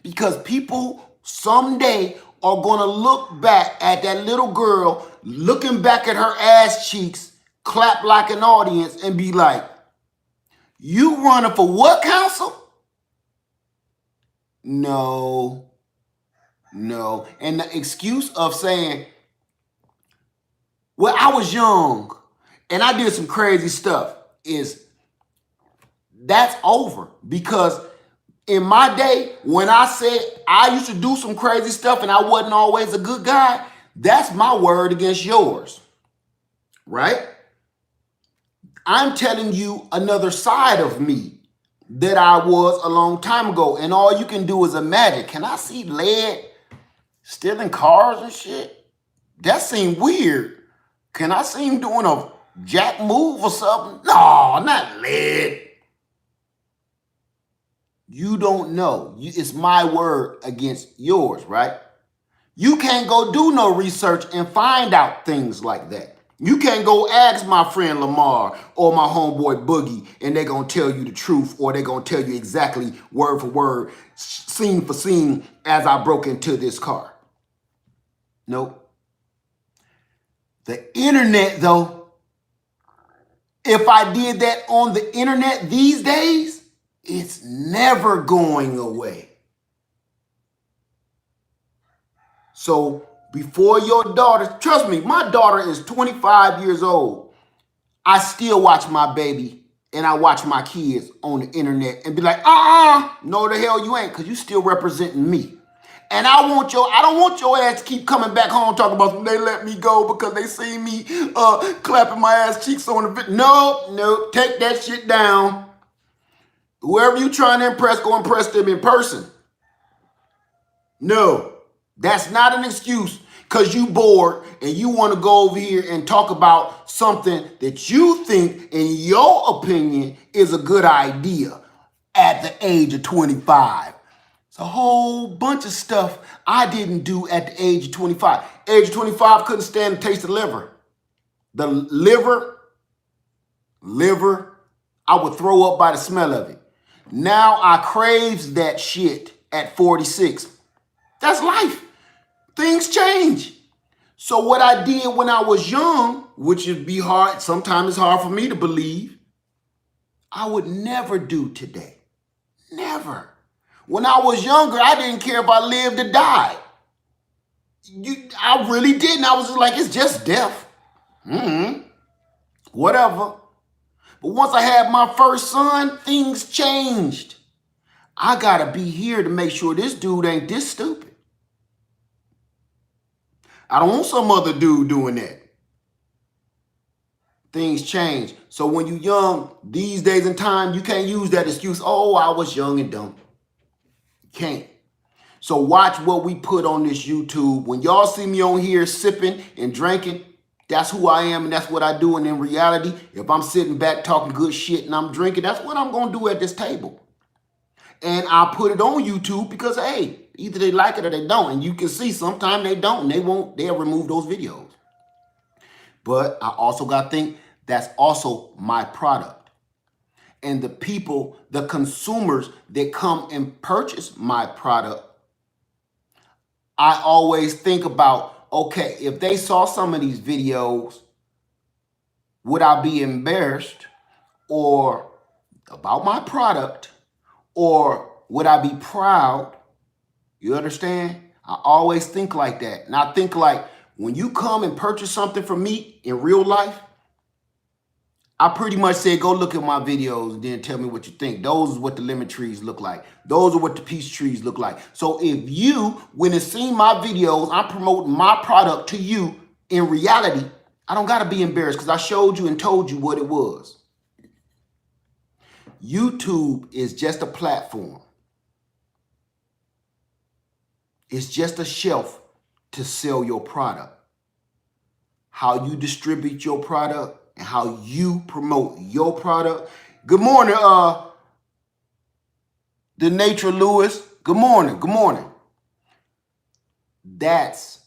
Because people someday are going to look back at that little girl, looking back at her ass cheeks, clap like an audience, and be like, you running for what council? No. And the excuse of saying, well, I was young and I did some crazy stuff that's over. Because in my day, when I said I used to do some crazy stuff and I wasn't always a good guy, that's my word against yours, right? I'm telling you another side of me that I was a long time ago. And all you can do is imagine. Can I see lead stealing cars and shit? That seemed weird. Can I see him doing a jack move or something? No, not lead. You don't know. It's my word against yours, right? You can't go do no research and find out things like that. You can't go ask my friend Lamar or my homeboy Boogie and they're going to tell you the truth, or they're going to tell you exactly word for word, scene for scene as I broke into this car. Nope. The internet, though, if I did that on the internet these days, it's never going away. So before your daughter, trust me, my daughter is 25 years old. I still watch my baby and I watch my kids on the internet and be like, no the hell you ain't, because you still representing me. And I don't want your ass to keep coming back home talking about they let me go because they see me clapping my ass cheeks on the video. No, take that shit down. Whoever you trying to impress, go impress them in person. No, that's not an excuse because you bored and you want to go over here and talk about something that you think, in your opinion, is a good idea at the age of 25. It's a whole bunch of stuff I didn't do at the age of 25. Age of 25, couldn't stand the taste of liver. The liver, I would throw up by the smell of it. Now I craves that shit at 46. That's life. Things change. So what I did when I was young, which would be hard, sometimes it's hard for me to believe, I would never do today. Never. When I was younger, I didn't care if I lived or died. I really didn't. I was just like, it's just death. Whatever. But once I had my first son, things changed. I gotta be here to make sure this dude ain't this stupid. I don't want some other dude doing that. Things change. So when you young, these days and time, you can't use that excuse, oh, I was young and dumb. You can't. So watch what we put on this YouTube. When y'all see me on here sipping and drinking, that's who I am and that's what I do. And in reality, if I'm sitting back talking good shit and I'm drinking, that's what I'm going to do at this table. And I put it on YouTube because, hey, either they like it or they don't. And you can see sometimes they don't and they'll remove those videos. But I also got to think that's also my product. And the people, the consumers that come and purchase my product, I always think about, okay, if they saw some of these videos, would I be embarrassed or about my product, or would I be proud? You understand? I always think like that. And I think like when you come and purchase something from me in real life, I pretty much say, go look at my videos and then tell me what you think. Those are what the lemon trees look like. Those are what the peach trees look like. So if you, when it's seen my videos, I'm promoting my product to you in reality, I don't got to be embarrassed because I showed you and told you what it was. YouTube is just a platform. It's just a shelf to sell your product. How you distribute your product and how you promote your product. Good morning, the Nature Lewis. Good morning. Good morning. That's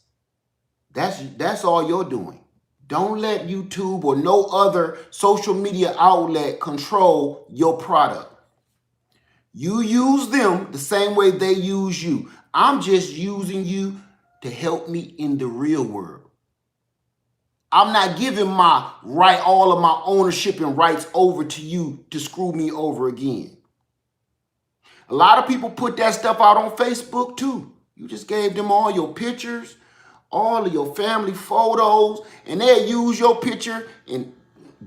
all you're doing. Don't let YouTube or no other social media outlet control your product. You use them the same way they use you. I'm just using you to help me in the real world. I'm not giving all of my ownership and rights over to you to screw me over again. A lot of people put that stuff out on Facebook too. You just gave them all your pictures, all of your family photos, and they'll use your picture and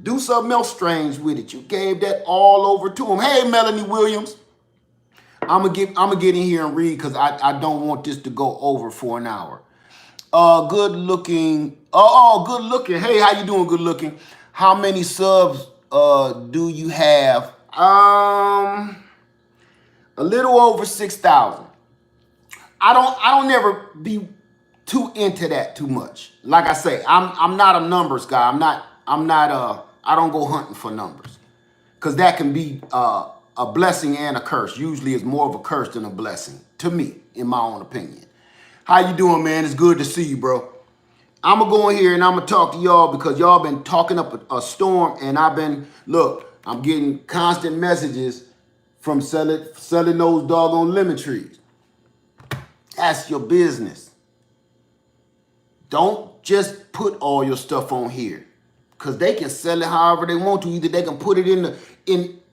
do something else strange with it. You gave that all over to them. Hey, Melanie Williams. I'm gonna get in here and read because I don't want this to go over for an hour. Good looking. Good looking. Hey, how you doing, good looking? How many subs do you have? A little over 6,000. I don't never be too into that too much. Like I say, I'm not a numbers guy. I don't go hunting for numbers. Because that can be a blessing and a curse. Usually it's more of a curse than a blessing, to me, in my own opinion. How you doing, man? It's good to see you, bro. I'm going to go in here and I'm going to talk to y'all because y'all been talking up a storm, and I'm getting constant messages from selling those doggone lemon trees. That's your business. Don't just put all your stuff on here, because they can sell it however they want to. Either they can put it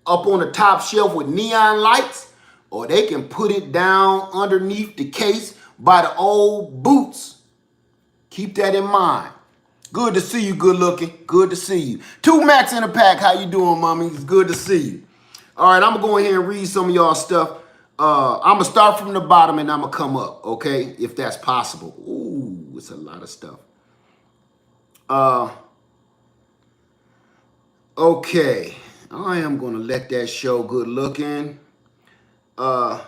up on the top shelf with neon lights, or they can put it down underneath the case by the old boots. Keep that in mind. Good to see you, good looking. Good to see you. 2 Max in the pack. How you doing, mommy? It's good to see you. All right, I'm going to go ahead and read some of y'all stuff. I'm going to start from the bottom and I'm going to come up, okay? If that's possible. Ooh, it's a lot of stuff. Okay. I am going to let that show good looking. I'm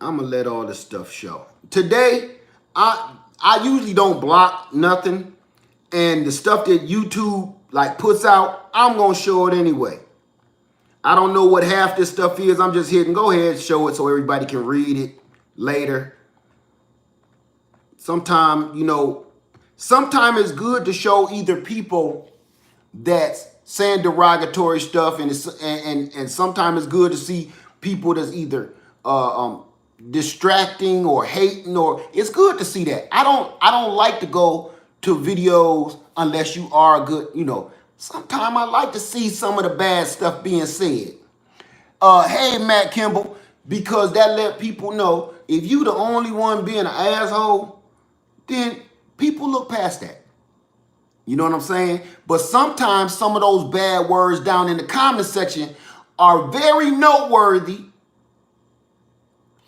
going to let all this stuff show. Today, I usually don't block nothing. And the stuff that YouTube puts out, I'm going to show it anyway. I don't know what half this stuff is. I'm just hitting go ahead, show it so everybody can read it later. Sometimes it's good to show either people that's saying derogatory stuff, and sometimes it's good to see people that's either distracting or hating, or it's good to see that. I don't like to go to videos unless you are good, Sometimes I like to see some of the bad stuff being said. Hey, Matt Campbell, because that let people know if you the only one being an asshole, then people look past that. You know what I'm saying? But sometimes some of those bad words down in the comment section are very noteworthy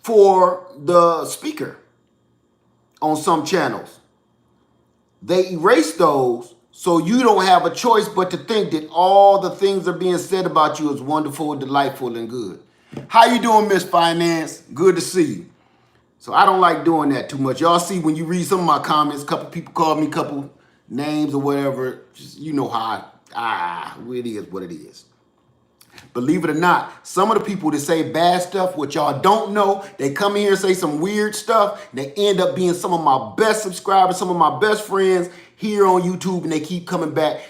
for the speaker on some channels. They erase those, so you don't have a choice but to think that all the things that are being said about you is wonderful, delightful, and good. How you doing, Miss Finance? Good to see you. So I don't like doing that too much. Y'all see when you read some of my comments, a couple people call me a couple names or whatever. Just, you know how it is what it is. Believe it or not, some of the people that say bad stuff, what y'all don't know, they come in here and say some weird stuff. They end up being some of my best subscribers, some of my best friends here on YouTube, and they keep coming back.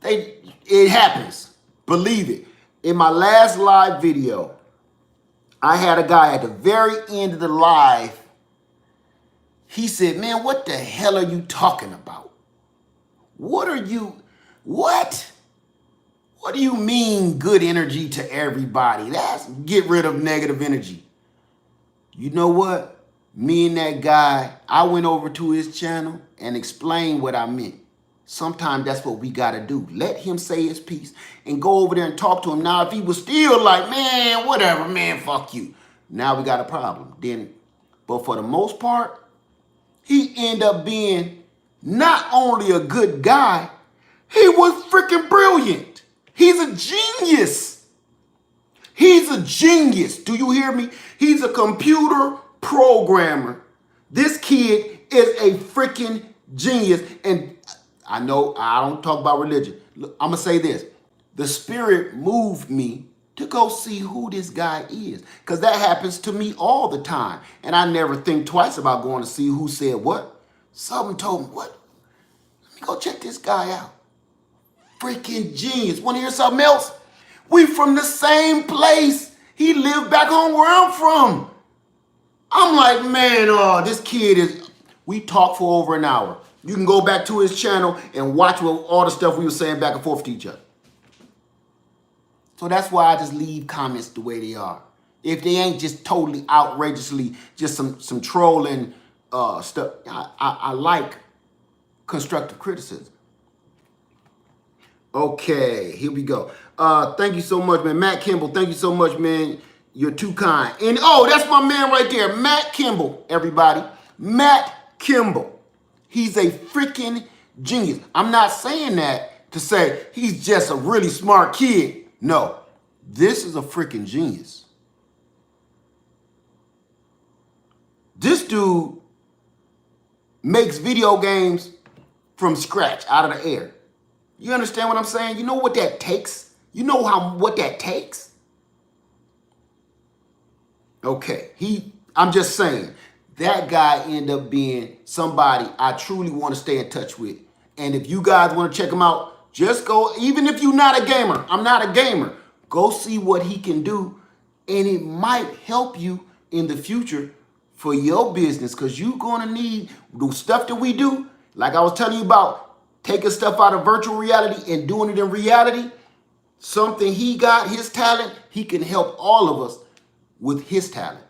It happens. Believe it. In my last live video, I had a guy at the very end of the live. He said, man, what the hell are you talking about? What do you mean good energy to everybody? That's get rid of negative energy. You know what? Me and that guy, I went over to his channel and explained what I meant. Sometimes that's what we got to do. Let him say his piece and go over there and talk to him. Now, if he was still like, man, whatever, man, fuck you. Now we got a problem. But for the most part, he ended up being not only a good guy, he was freaking brilliant. He's a genius. He's a genius. Do you hear me? He's a computer programmer. This kid is a freaking genius. And I know I don't talk about religion. Look, I'm going to say this. The spirit moved me to go see who this guy is. Because that happens to me all the time. And I never think twice about going to see who said what. Something told me, what? Let me go check this guy out. Freaking genius. Want to hear something else? We from the same place. He lived back home where I'm from. I'm like, man, this kid is... We talked for over an hour. You can go back to his channel and watch all the stuff we were saying back and forth to each other. So that's why I just leave comments the way they are. If they ain't just totally outrageously, just some trolling stuff. I like constructive criticism. Okay, here we go. Thank you so much, man. Matt Campbell, thank you so much, man. You're too kind. And that's my man right there, Matt Campbell, everybody. Matt Campbell. He's a freaking genius. I'm not saying that to say he's just a really smart kid. No, this is a freaking genius. This dude makes video games from scratch, out of the air. You understand what I'm saying? You know what that takes? You know what that takes? Okay, I'm just saying, that guy ended up being somebody I truly want to stay in touch with. And if you guys want to check him out, just go, even if you're not a gamer, I'm not a gamer, go see what he can do. And it might help you in the future for your business, because you're going to need the stuff that we do. Like I was telling you about, taking stuff out of virtual reality and doing it in reality. Something he got, his talent, he can help all of us with his talent.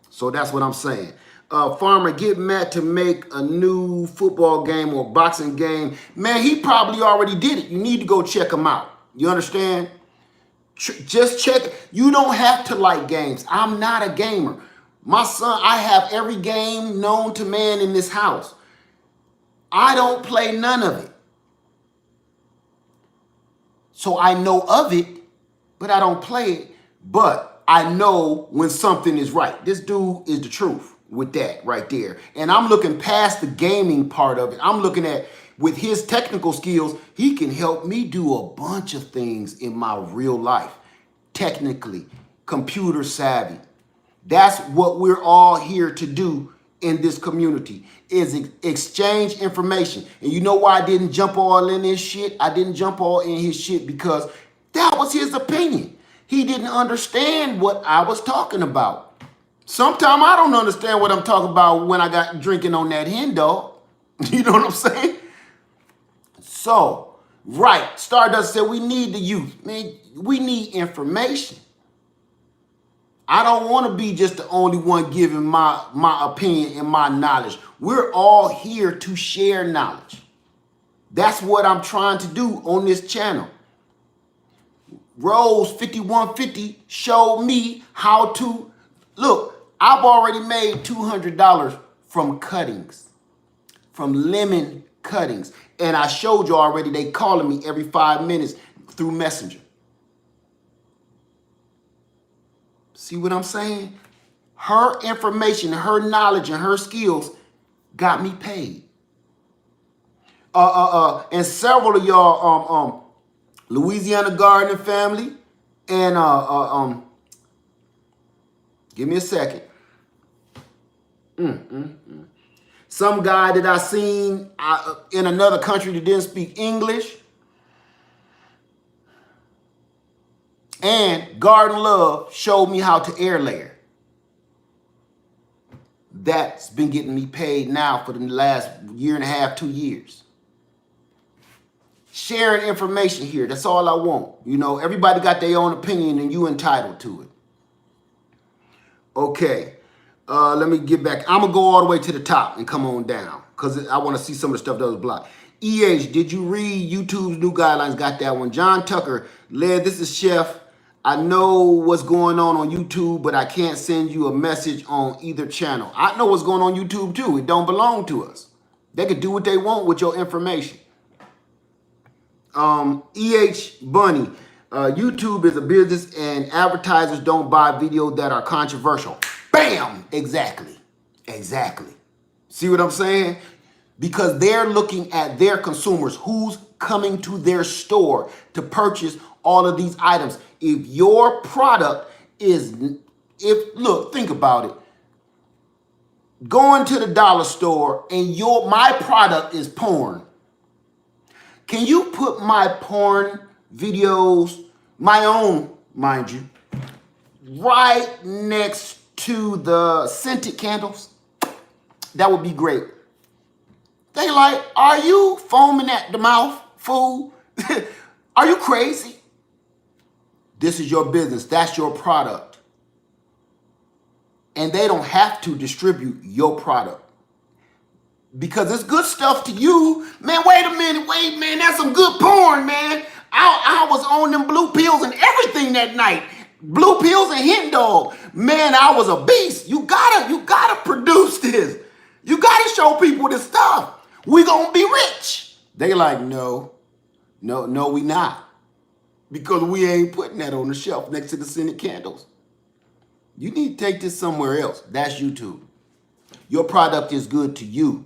So that's what I'm saying. Farmer, get Matt to make a new football game or boxing game. Man, he probably already did it. You need to go check him out. You understand? Just check. You don't have to like games. I'm not a gamer. My son, I have every game known to man in this house. I don't play none of it. So I know of it, but I don't play it. But I know when something is right. This dude is the truth with that right there. And I'm looking past the gaming part of it. I'm looking at, with his technical skills, he can help me do a bunch of things in my real life. Technically, computer savvy. That's what we're all here to do in this community, is exchange information. And you know why I didn't jump all in this shit? I didn't jump all in his shit because that was his opinion. He didn't understand what I was talking about. Sometimes I don't understand what I'm talking about when I got drinking on that hen dog. You know what I'm saying? So, right, Stardust said we need the youth. Man, we need information. I don't want to be just the only one giving my opinion and my knowledge. We're all here to share knowledge. That's what I'm trying to do on this channel. Rose 5150 showed me how to, look, I've already made $200 from cuttings, from lemon cuttings. And I showed you already, they calling me every 5 minutes through Messenger. See what I'm saying? Her information, her knowledge, and her skills got me paid. And several of y'all, Louisiana Gardening family, and give me a second. Some guy that I seen in another country that didn't speak English. And Garden Love showed me how to air layer. That's been getting me paid now for the last year and a half, 2 years. Sharing information here, that's all I want. You know, everybody got their own opinion and you entitled to it. Okay, let me get back. I'm going to go all the way to the top and come on down because I want to see some of the stuff that was blocked. EH, did you read YouTube's new guidelines? Got that one. John Tucker, led, this is Chef. I know what's going on YouTube, but I can't send you a message on either channel. I know what's going on YouTube too. It don't belong to us. They can do what they want with your information. EH Bunny, YouTube is a business and advertisers don't buy videos that are controversial. Bam! Exactly. Exactly. See what I'm saying? Because they're looking at their consumers, who's coming to their store to purchase all of these items. If your product is, look, think about it. Going to the dollar store and my product is porn. Can you put my porn videos, my own, mind you, right next to the scented candles? That would be great. They like, are you foaming at the mouth, fool? Are you crazy? This is your business. That's your product. And they don't have to distribute your product. Because it's good stuff to you. Man, wait a minute. Wait, man, that's some good porn, man. I was on them blue pills and everything that night. Blue pills and hen dog. Man, I was a beast. You gotta produce this. You gotta show people this stuff. We gonna be rich. They like, no, we not. Because we ain't putting that on the shelf next to the scented candles. You need to take this somewhere else. That's YouTube. your product is good to you.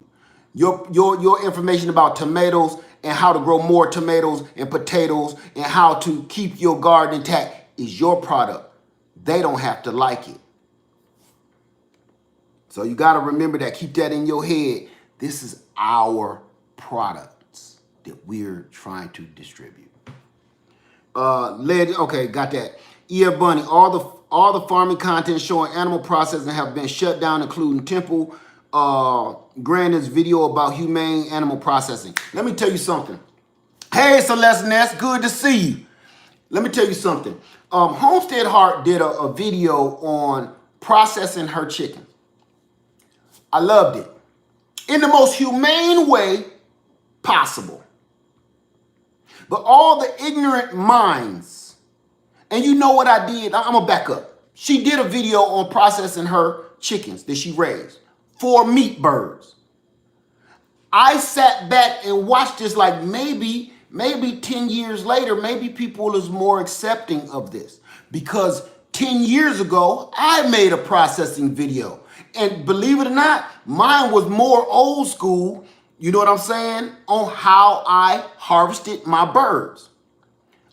Your information about tomatoes and how to grow more tomatoes and potatoes and how to keep your garden intact is your product. They don't have to like it. So you got to remember that. Keep that in your head. This is our products that we're trying to distribute. Okay, got that. Ear Bunny, all the farming content showing animal processing have been shut down, including Temple Grandin's video about humane animal processing. Let me tell you something. Hey, Celeste Ness, good to see you. Let me tell you something. Homestead Heart did a video on processing her chicken. I loved it. In the most humane way possible. But all the ignorant minds, and you know what I did? I'm going to back up. She did a video on processing her chickens that she raised for meat birds. I sat back and watched this like maybe 10 years later, maybe people is more accepting of this. Because 10 years ago, I made a processing video. And believe it or not, mine was more old school, you know what I'm saying, on how I harvested my birds.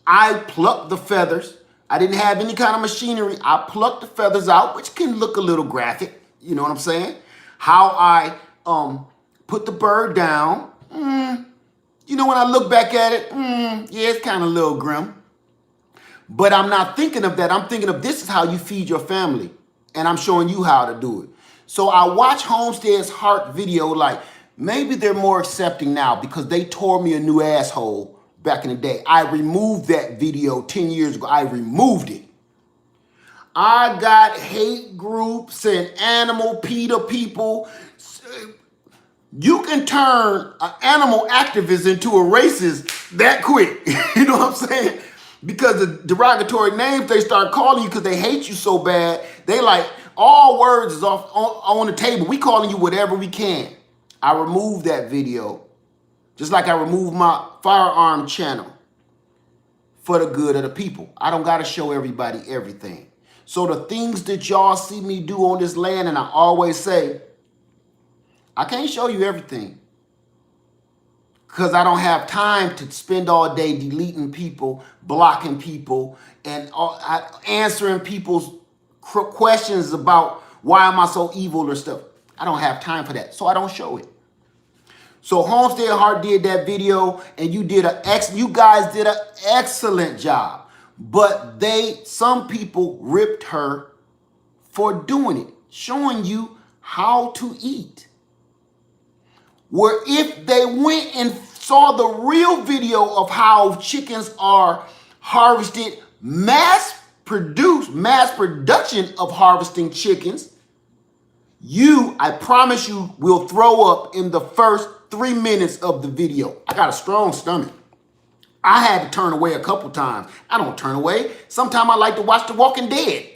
I plucked the feathers. I didn't have any kind of machinery. I plucked the feathers out, which can look a little graphic, you know what I'm saying? How I put the bird down. You know, when I look back at it, yeah, it's kind of a little grim. But I'm not thinking of that. I'm thinking of this is how you feed your family. And I'm showing you how to do it. So I watch Homestead's Heart video like, maybe they're more accepting now because they tore me a new asshole back in the day. I removed that video 10 years ago. I removed it. I got hate groups and animal PETA people. You can turn an animal activist into a racist that quick. You know what I'm saying? Because the derogatory names they start calling you because they hate you so bad. They like, all words is off on the table. We calling you whatever we can. I removed that video. Just like I removed my firearm channel for the good of the people. I don't got to show everybody everything. So the things that y'all see me do on this land, and I always say, I can't show you everything because I don't have time to spend all day deleting people, blocking people, and answering people's questions about why am I so evil or stuff. I don't have time for that, so I don't show it. So Homestead Heart did that video, and you guys did an excellent job. But some people ripped her for doing it, showing you how to eat. Where if they went and saw the real video of how chickens are harvested, mass production of harvesting chickens, I promise you, will throw up in the first 3 minutes of the video. I got a strong stomach. I had to turn away a couple times. I don't turn away. Sometimes I like to watch The Walking Dead.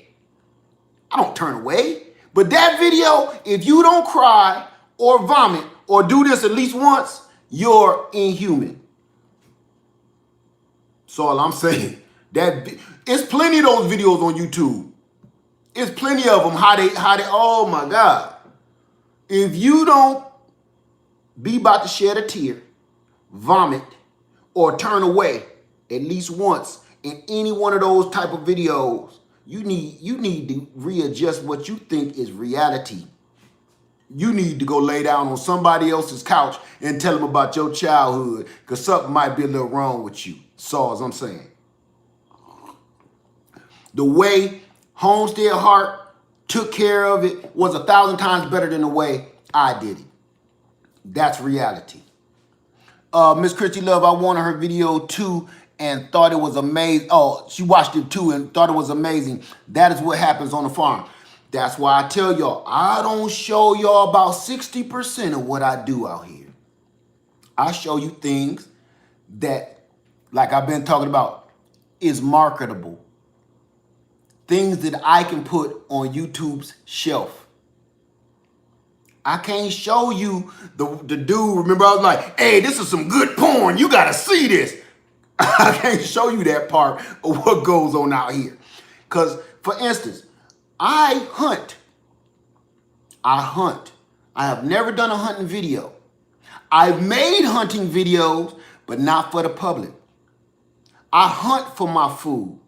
I don't turn away. But that video, if you don't cry or vomit or do this at least once, you're inhuman. That's all I'm saying. It's plenty of those videos on YouTube. It's plenty of them. How they, oh my God. If you don't be about to shed a tear, vomit, or turn away at least once in any one of those type of videos, you need to readjust what you think is reality. You need to go lay down on somebody else's couch and tell them about your childhood because something might be a little wrong with you. That's all I'm saying. The way Homestead Heart took care of it was 1,000 times better than the way I did it. That's reality. Miss Christy Love, I wanted her video too and thought it was amazing. Oh, she watched it too and thought it was amazing. That is what happens on the farm. That's why I tell y'all, I don't show y'all about 60% of what I do out here. I show you things that, like I've been talking about, is marketable. Things that I can put on YouTube's shelf. I can't show you the dude. Remember, I was like, hey, this is some good porn. You got to see this. I can't show you that part of what goes on out here. Because, for instance, I hunt I have never done a hunting video. I've made hunting videos, but not for the public. I hunt for my food.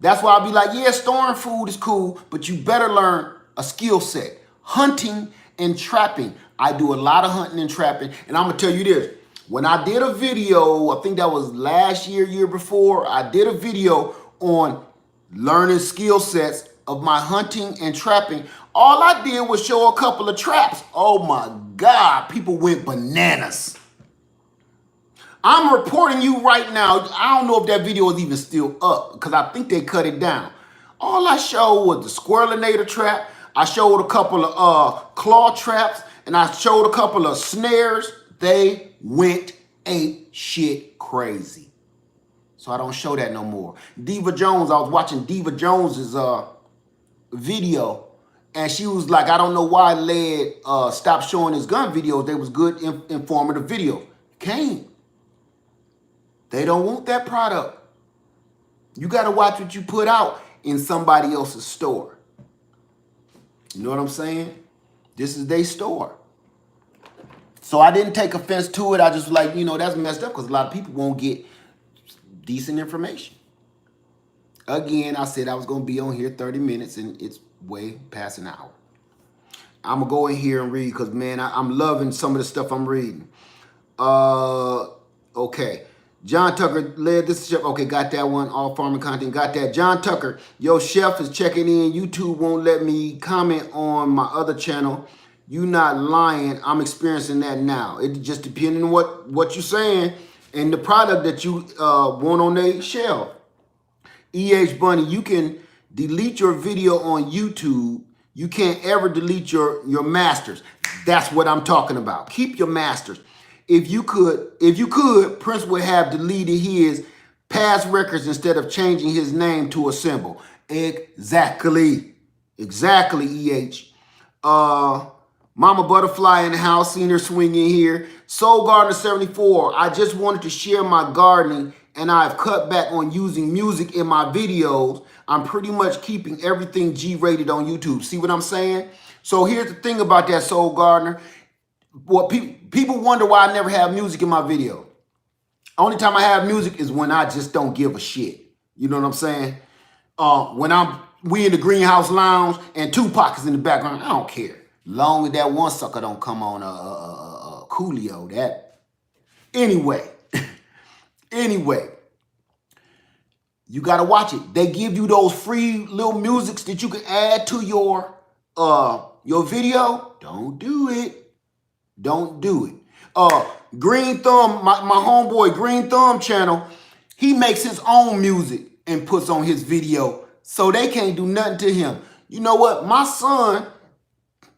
That's why I'll be like, yeah, storing food is cool, but you better learn a skill set. Hunting and trapping. I do a lot of hunting and trapping. And I'm going to tell you this. When I did a video, I think that was last year, year before, I did a video on learning skill sets of my hunting and trapping. All I did was show a couple of traps. Oh my God, people went bananas. I'm reporting you right now. I don't know if that video is even still up because I think they cut it down. All I showed was the squirrelinator trap. I showed a couple of claw traps, and I showed a couple of snares. They went ape shit crazy. So I don't show that no more. Diva Jones, I was watching Diva Jones's video, and she was like, I don't know why Led stopped showing his gun videos. They was good, informative videos. Can't. They don't want that product. You got to watch what you put out in somebody else's store. You know what I'm saying? This is their store. So I didn't take offense to it. I just was like, you know, that's messed up because a lot of people won't get decent information. Again, I said I was going to be on here 30 minutes, and it's way past an hour. I'm going to go in here and read because, man, I'm loving some of the stuff I'm reading. Okay. John Tucker led this chef. Okay, got that one. All farming content. Got that. John Tucker, yo, chef is checking in. YouTube won't let me comment on my other channel. You not lying. I'm experiencing that now. It just depending on what you're saying and the product that you want on their shelf. EH Bunny, you can delete your video on YouTube. You can't ever delete your masters. That's what I'm talking about. Keep your masters. If you could, Prince would have deleted his past records instead of changing his name to a symbol. Exactly, EH. Mama Butterfly in the house, seen her swinging here. Soul Gardener 74, I just wanted to share my gardening, and I've cut back on using music in my videos. I'm pretty much keeping everything G-rated on YouTube. See what I'm saying? So here's the thing about that, Soul Gardener. What people wonder why I never have music in my video. Only time I have music is when I just don't give a shit. You know what I'm saying? When we in the greenhouse lounge and Tupac is in the background, I don't care. Long as that one sucker don't come on Coolio. That anyway. Anyway, you gotta watch it. They give you those free little musics that you can add to your video. Don't do it. Don't do it. Green Thumb, my homeboy Green Thumb channel, he makes his own music and puts on his video, so they can't do nothing to him. You know what? My son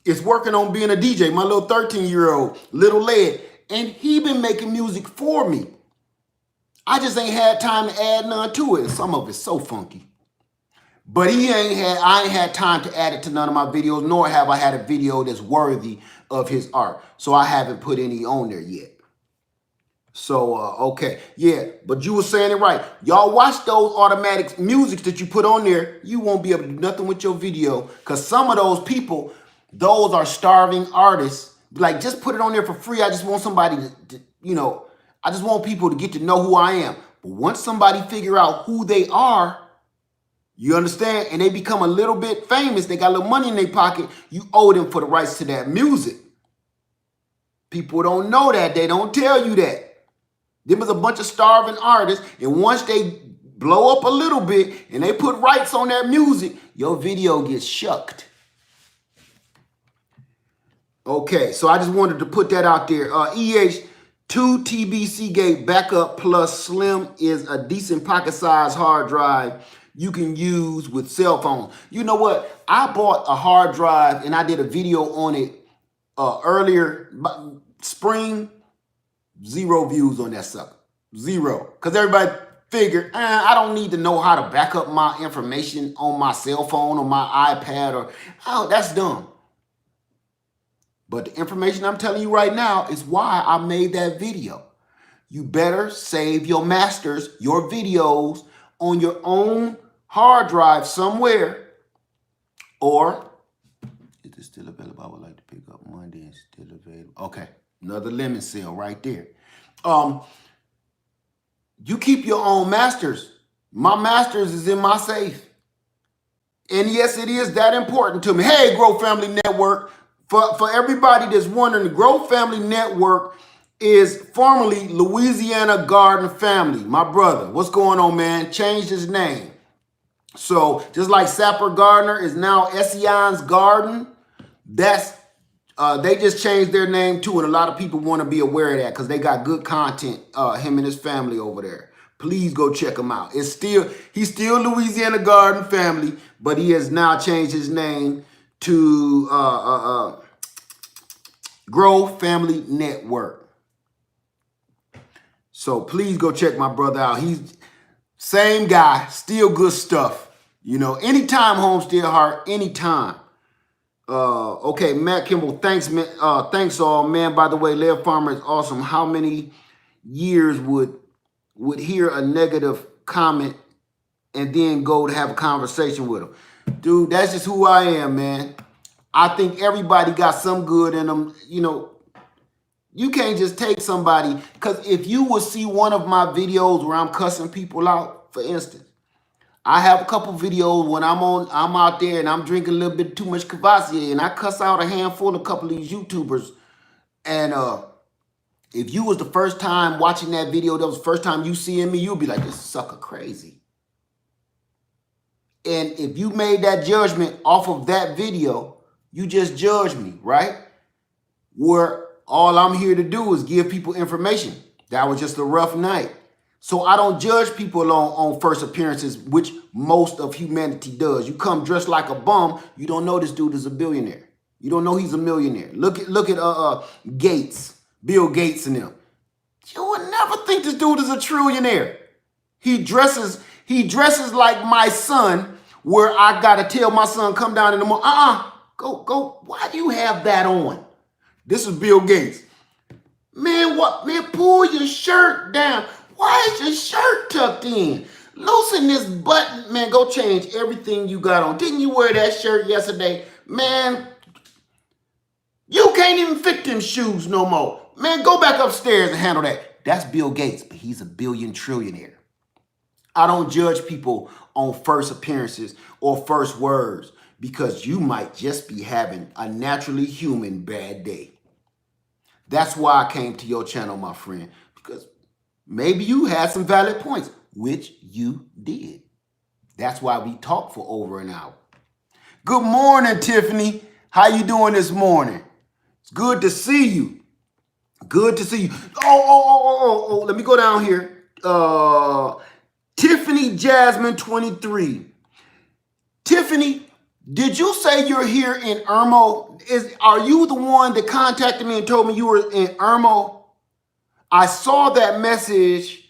is working on being a DJ, my little 13-year-old, Little Led, and he been making music for me. I just ain't had time to add none to it. Some of it's so funky. But I ain't had time to add it to none of my videos, nor have I had a video that's worthy of his art. So I haven't put any on there yet. So, okay. Yeah, but you were saying it right. Y'all watch those automatic musics that you put on there. You won't be able to do nothing with your video because some of those people, those are starving artists. Like, just put it on there for free. I just want somebody to you know, I just want people to get to know who I am. But once somebody figure out who they are, you understand? And they become a little bit famous. They got a little money in their pocket. You owe them for the rights to that music. People don't know that. They don't tell you that. There was a bunch of starving artists. And once they blow up a little bit and they put rights on that music, your video gets shucked. Okay, so I just wanted to put that out there. EH, 2 TB Seagate backup plus slim is a decent pocket-sized hard drive you can use with cell phones. You know what? I bought a hard drive and I did a video on it earlier spring. 0 views on that sucker. 0. Because everybody figured, I don't need to know how to back up my information on my cell phone or my iPad or, oh, that's dumb. But the information I'm telling you right now is why I made that video. You better save your masters, your videos on your own hard drive somewhere, or this still available? I would like to pick up Monday and still available. Okay, another lemon sale right there. You keep your own masters. My masters is in my safe. And yes, it is that important to me. Hey, Grow Family Network. For everybody that's wondering, the Grow Family Network is formerly Louisiana Garden Family. My brother, what's going on, man? Changed his name. So just like Sapper Gardner is now Ession's Garden, that's they just changed their name too, and a lot of people want to be aware of that because they got good content. Him and his family over there. Please go check him out. He's still Louisiana Garden Family, but he has now changed his name to Grow Family Network. So please go check my brother out. He's same guy, still good stuff. You know, anytime Homestead Heart, anytime. Okay, Matt Campbell, thanks, man. Thanks all, man. By the way, Laird Farmer is awesome. How many years would hear a negative comment and then go to have a conversation with them? Dude, that's just who I am, man. I think everybody got some good in them. You know, you can't just take somebody, because if you will see one of my videos where I'm cussing people out, for instance, I have a couple videos when I'm out there and I'm drinking a little bit too much Cavassier and I cuss out a handful of a couple of these YouTubers. And if you was the first time watching that video, that was the first time you seeing me, you'll be like, this sucker crazy. And if you made that judgment off of that video, you just judged me, right? Where all I'm here to do is give people information. That was just a rough night. So I don't judge people on first appearances, which most of humanity does. You come dressed like a bum, you don't know this dude is a billionaire. You don't know he's a millionaire. Look at Gates, Bill Gates and them. You would never think this dude is a trillionaire. He dresses like my son, where I gotta tell my son, come down in the morning. Go. Why do you have that on? This is Bill Gates. Man, what? Man, pull your shirt down. Why is your shirt tucked in? Loosen this button. Man, go change everything you got on. Didn't you wear that shirt yesterday? Man, you can't even fit them shoes no more. Man, go back upstairs and handle that. That's Bill Gates, but he's a billion trillionaire. I don't judge people on first appearances or first words, because you might just be having a naturally human bad day. That's why I came to your channel, my friend, because maybe you had some valid points, which you did. That's why we talked for over an hour. Good morning, Tiffany. How you doing this morning? It's good to see you. Good to see you. Oh, let me go down here. Tiffany Jasmine 23. Tiffany, did you say you're here in Irmo? Are you the one that contacted me and told me you were in Irmo? I saw that message.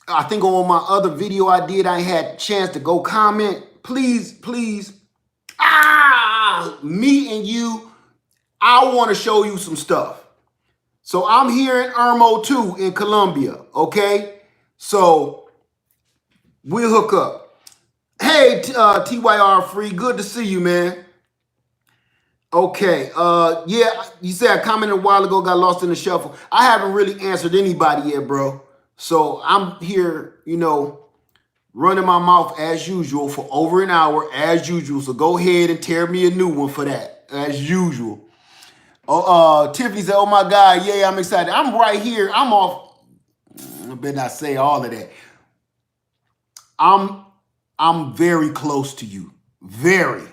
I think on my other video I did, I had a chance to go comment. Please. Me and you, I want to show you some stuff. So I'm here in Irmo too, in Colombia, okay? So we'll hook up. Hey, TYR Free, good to see you, man. Okay, yeah, you said I commented a while ago, got lost in the shuffle. I haven't really answered anybody yet, bro. So I'm here, you know, running my mouth as usual for over an hour, as usual. So go ahead and tear me a new one for that, as usual. Tiffany said, oh my God, yeah, I'm excited. I'm right here. I'm off. I better not say all of that. I'm very close to you. Very.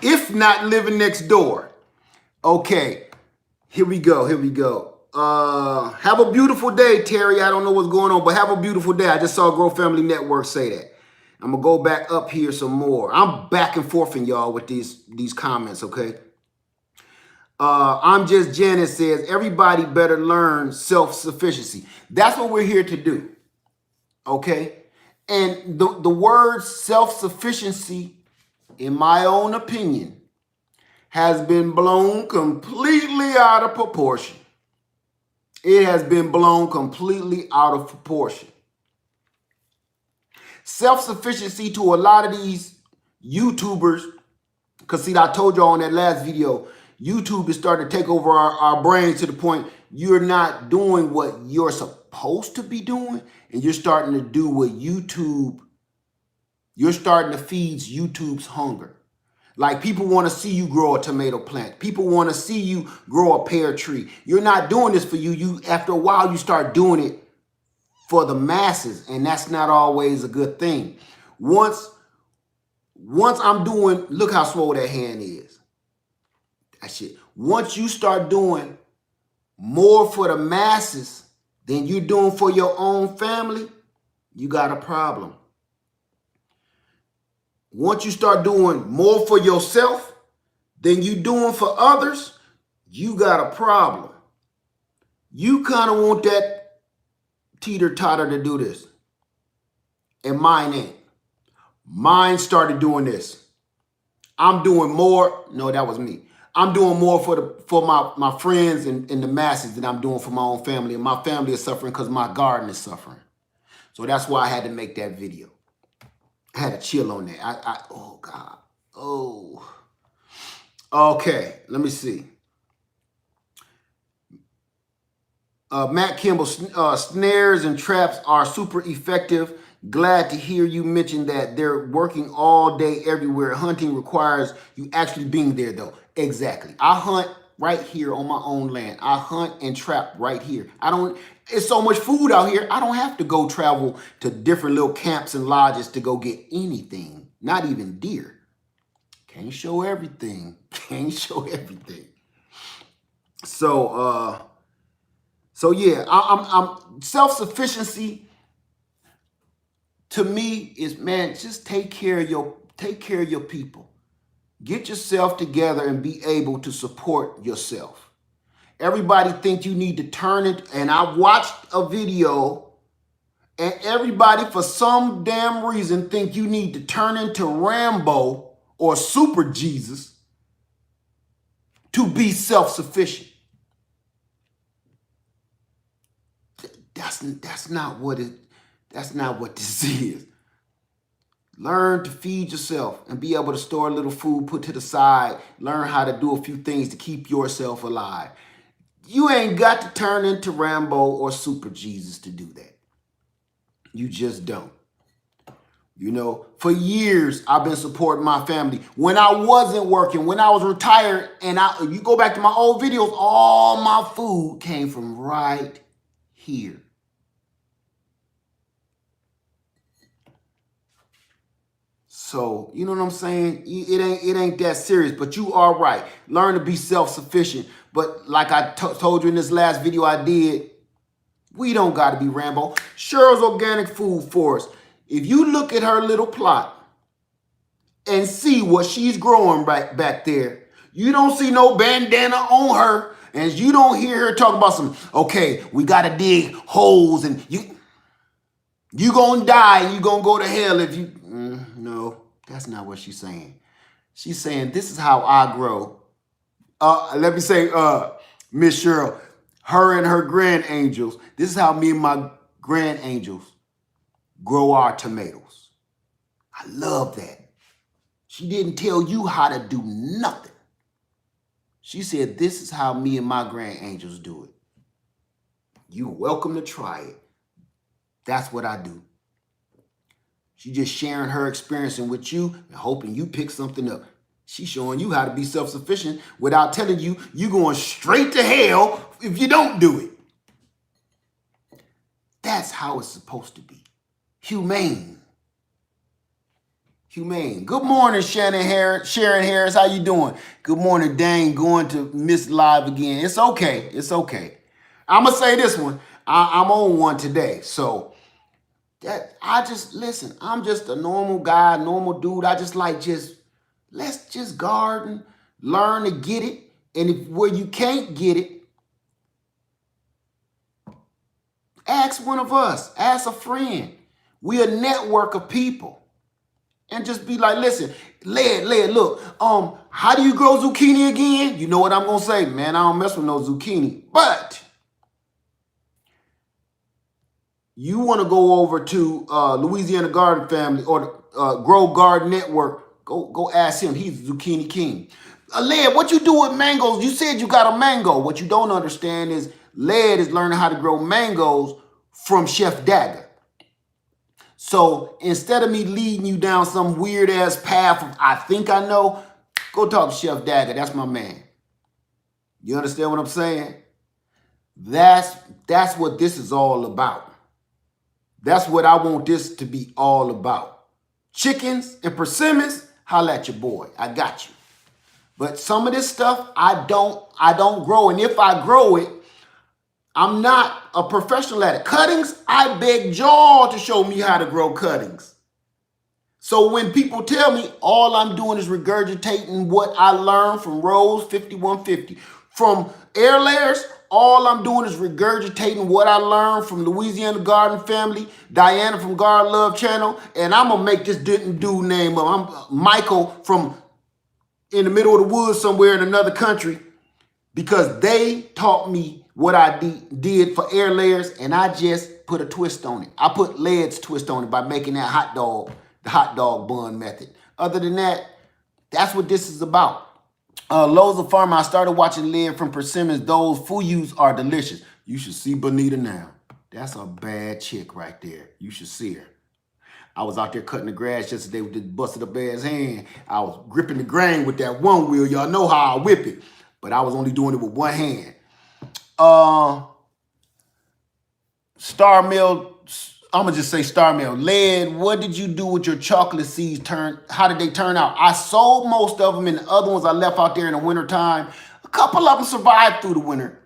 If not living next door. Okay. Here we go. Have a beautiful day, Terry. I don't know what's going on, but have a beautiful day. I just saw Grow Family Network say that. I'm going to go back up here some more. I'm back and forth in y'all with these comments, okay? I'm just Janet says, everybody better learn self-sufficiency. That's what we're here to do, okay? And the word self-sufficiency, in my own opinion, has been blown completely out of proportion. It has been blown completely out of proportion. Self-sufficiency to a lot of these YouTubers Because see, I told y'all on that last video, YouTube is starting to take over our brains to the point you're not doing what you're supposed to be doing, and you're starting to do what you're starting to feed YouTube's hunger. Like people want to see you grow a tomato plant. People want to see you grow a pear tree. You're not doing this for you. After a while, you start doing it for the masses, and that's not always a good thing. Once I'm doing, look how swole that hand is. That shit. Once you start doing more for the masses than you're doing for your own family, you got a problem. Once you start doing more for yourself than you doing for others, you got a problem. You kind of want that teeter-totter to do this. And mine ain't. Mine started doing this. I'm doing more. No, that was me. I'm doing more for my friends and the masses than I'm doing for my own family. And my family is suffering because my garden is suffering. So that's why I had to make that video. I had to chill on that. Oh, God. Oh. Okay, let me see. Matt Campbell, snares and traps are super effective. Glad to hear you mention that. They're working all day everywhere. Hunting requires you actually being there, though. Exactly. I hunt right here on my own land. I hunt and trap right here. It's so much food out here, I don't have to go travel to different little camps and lodges to go get anything. Not even deer. Can't show everything. Can't show everything. So yeah, I'm self-sufficiency to me is, man, just take care of your people. Get yourself together and be able to support yourself. Everybody think you need to turn it, and I watched a video, and everybody for some damn reason think you need to turn into Rambo or Super Jesus to be self-sufficient. That's not what this is. Learn to feed yourself and be able to store a little food, put to the side. Learn how to do a few things to keep yourself alive. You ain't got to turn into Rambo or Super Jesus to do that. You just don't. You know, for years, I've been supporting my family. When I wasn't working, when I was retired, and you go back to my old videos, all my food came from right here. So, you know what I'm saying? It ain't that serious, but you are right. Learn to be self-sufficient. But like I told you in this last video I did, we don't got to be Rambo. Cheryl's Organic Food Forest. If you look at her little plot and see what she's growing back there, you don't see no bandana on her, and you don't hear her talk about okay, we got to dig holes, and you going to die, and you going to go to hell if you... No, that's not what she's saying. She's saying, this is how I grow. Let me say, Miss Cheryl, her and her grand angels, this is how me and my grand angels grow our tomatoes. I love that. She didn't tell you how to do nothing. She said, this is how me and my grand angels do it. You're welcome to try it. That's what I do. She's just sharing her experience with you and hoping you pick something up. She's showing you how to be self-sufficient without telling you you're going straight to hell if you don't do it. That's how it's supposed to be. Humane. Humane. Good morning, Sharon Harris. How you doing? Good morning, Dane. Going to miss live again. It's okay. It's okay. I'm going to say this one. I'm on one today. So listen, I'm just a normal guy, normal dude. I just let's just garden, learn to get it. And where you can't get it, ask one of us, ask a friend. We a network of people. And just be like, listen, Led, look, how do you grow zucchini again? You know what I'm going to say, man, I don't mess with no zucchini. But you want to go over to Louisiana Garden Family or Grow Garden Network, Go ask him. He's the zucchini king. Led, what you do with mangoes? You said you got a mango. What you don't understand is Led is learning how to grow mangoes from Chef Dagger. So instead of me leading you down some weird ass path of I think I know, go talk to Chef Dagger. That's my man. You understand what I'm saying? That's what this is all about. That's what I want this to be all about. Chickens and persimmons, holla at your boy. I got you. But some of this stuff I don't grow. And if I grow it, I'm not a professional at it. Cuttings, I beg y'all to show me how to grow cuttings. So when people tell me all I'm doing is regurgitating what I learned from Rose 5150, from air layers, all I'm doing is regurgitating what I learned from Louisiana Garden Family, Diana from Garden Love Channel, and I'm gonna make this dude name up. I'm Michael from in the middle of the woods somewhere in another country, because they taught me what I did for air layers, and I just put a twist on it. I put Led's twist on it by making that hot dog, the hot dog bun method. Other than that, that's what this is about. Lowe's a farmer. I started watching Led from Persimmons. Those fuyus are delicious. You should see Bonita now. That's a bad chick right there. You should see her. I was out there cutting the grass yesterday with this busted up ass hand. I was gripping the grain with that one wheel. Y'all know how I whip it. But I was only doing it with one hand. Star Mill, I'm gonna just say Star Mill. Led, what did you do with your chocolate seeds? How did they turn out? I sold most of them, and the other ones I left out there in the wintertime. A couple of them survived through the winter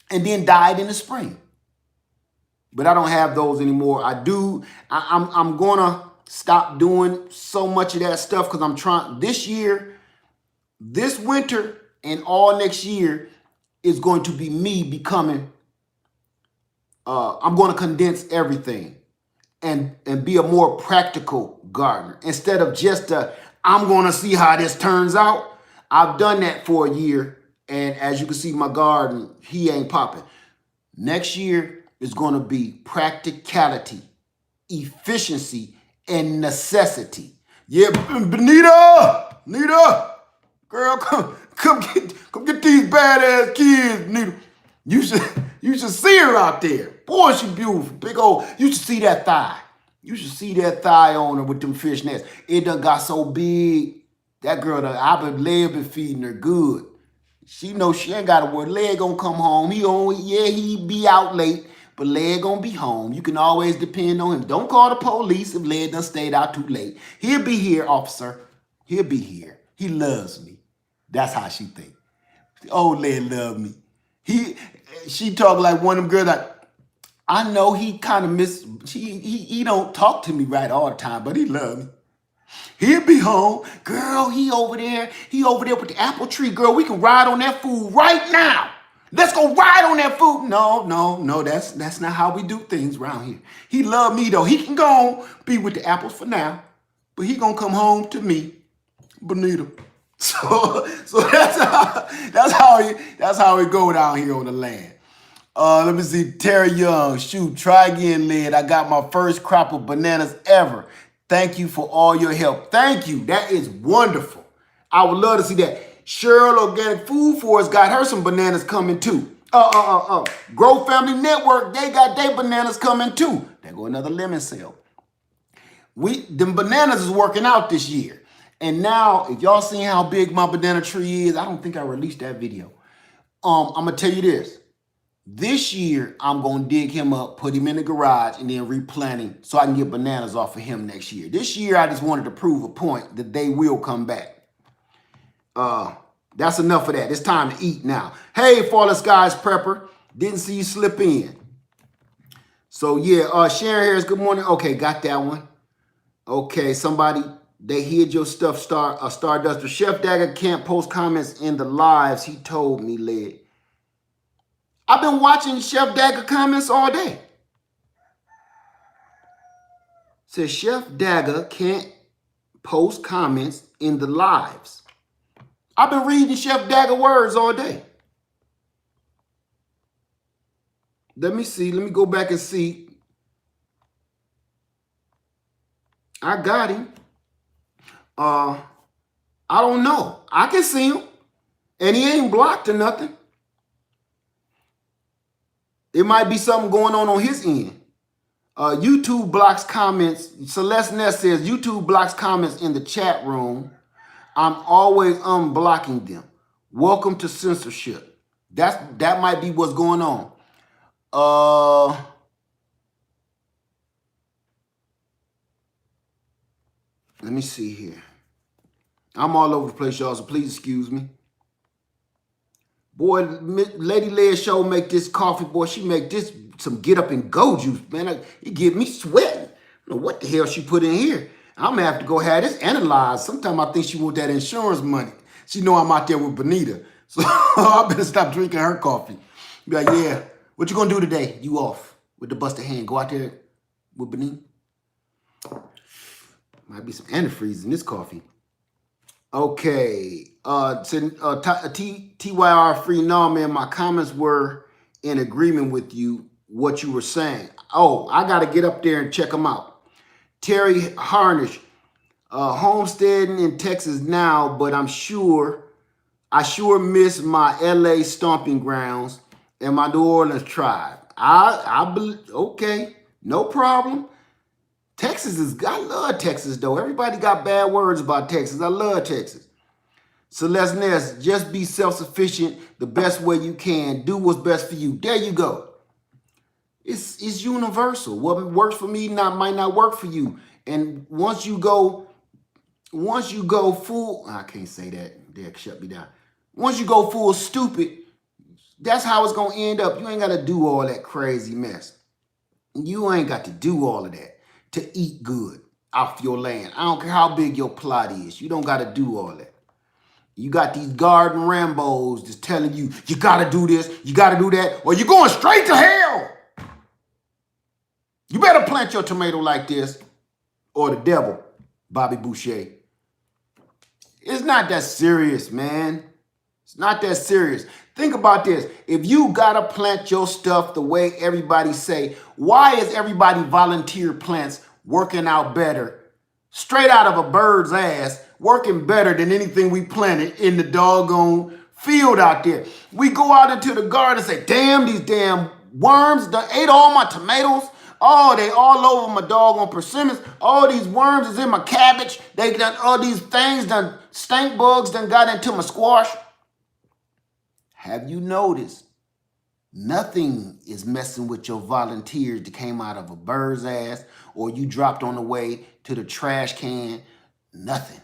and then died in the spring. But I don't have those anymore. I'm gonna stop doing so much of that stuff because I'm trying this year, this winter, and all next year is going to be me becoming, I'm going to condense everything and be a more practical gardener. Instead of just I'm going to see how this turns out. I've done that for a year, and as you can see, my garden, he ain't popping. Next year is going to be practicality, efficiency, and necessity. Yeah, Benita, girl, come get these badass kids, Benita. You should see her out there. Boy, she beautiful. Big old, you should see that thigh. You should see that thigh on her with them fishnets. It done got so big. That girl, Leg been feeding her good. She knows she ain't got to work. Leg gonna come home. He be out late, but Leg gonna be home. You can always depend on him. Don't call the police if Leg done stayed out too late. He'll be here, officer. He'll be here. He loves me. That's how she think. Oh, Leg love me. She talk like one of them girls that I know he kind of he don't talk to me right all the time, but he love me. He'll be home. Girl, he over there with the apple tree. Girl, we can ride on that food right now. Let's go ride on that food. No, that's not how we do things around here. He love me though. He can go on, be with the apples for now, but he gonna come home to me, Bonita. So that's how it go down here on the land. Let me see. Terry Young, shoot, try again, Led. I got my first crop of bananas ever. Thank you for all your help. Thank you. That is wonderful. I would love to see that. Cheryl Organic Food Forest got her some bananas coming too. Grow Family Network, they got their bananas coming too. There go another lemon sale. Them bananas is working out this year. And now, if y'all seen how big my banana tree is, I don't think I released that video. I'm gonna tell you this. This year, I'm going to dig him up, put him in the garage, and then replant him so I can get bananas off of him next year. This year, I just wanted to prove a point that they will come back. That's enough of that. It's time to eat now. Hey, Fallen Skies Prepper. Didn't see you slip in. So, yeah, Sharon Harris, good morning. Okay, got that one. Okay, somebody, they hid your stuff, Stardust. Chef Dagger can't post comments in the lives, he told me, Led. I've been watching Chef Dagger comments all day. Says Chef Dagger can't post comments in the lives. I've been reading Chef Dagger words all day. Let me see. Let me go back and see. I got him. I don't know. I can see him. And he ain't blocked or nothing. It might be something going on his end. YouTube blocks comments. Celeste Ness says, YouTube blocks comments in the chat room. I'm always unblocking them. Welcome to censorship. That might be what's going on. Let me see here. I'm all over the place, y'all, so please excuse me. Boy, Lady Leia Show make this coffee, boy. She make this some get up and go juice, man. It get me sweating. I don't know what the hell she put in here. I'm gonna have to go have this analyzed. Sometimes I think she want that insurance money. She know I'm out there with Benita. So I better stop drinking her coffee. Be like, yeah, what you gonna do today? You off with the busted hand. Go out there with Benita. Might be some antifreeze in this coffee. Okay. TYR free. No, man, my comments were in agreement with you, what you were saying. Oh, I got to get up there and check them out. Terry Harnish, homesteading in Texas now, but I sure miss my LA stomping grounds and my New Orleans tribe. I believe, okay, no problem. I love Texas though. Everybody got bad words about Texas. I love Texas. Celeste Ness, just be self-sufficient the best way you can. Do what's best for you. There you go. It's universal. What works for me might not work for you. And once you go full, I can't say that. They'll shut me down. Once you go full stupid, that's how it's gonna end up. You ain't gotta do all that crazy mess. You ain't got to do all of that to eat good off your land. I don't care how big your plot is. You don't gotta do all that. You got these garden Rambos just telling you, you got to do this, you got to do that, or you're going straight to hell. You better plant your tomato like this, or the devil, Bobby Boucher. It's not that serious, man. It's not that serious. Think about this. If you got to plant your stuff the way everybody say, why is everybody volunteer plants working out better, straight out of a bird's ass, working better than anything we planted in the doggone field out there? We go out into the garden and say, damn, these damn worms done ate all my tomatoes. Oh, they all over my doggone persimmons. All these worms is in my cabbage. They done all these things done, stink bugs done got into my squash. Have you noticed nothing is messing with your volunteers that came out of a bird's ass or you dropped on the way to the trash can? Nothing.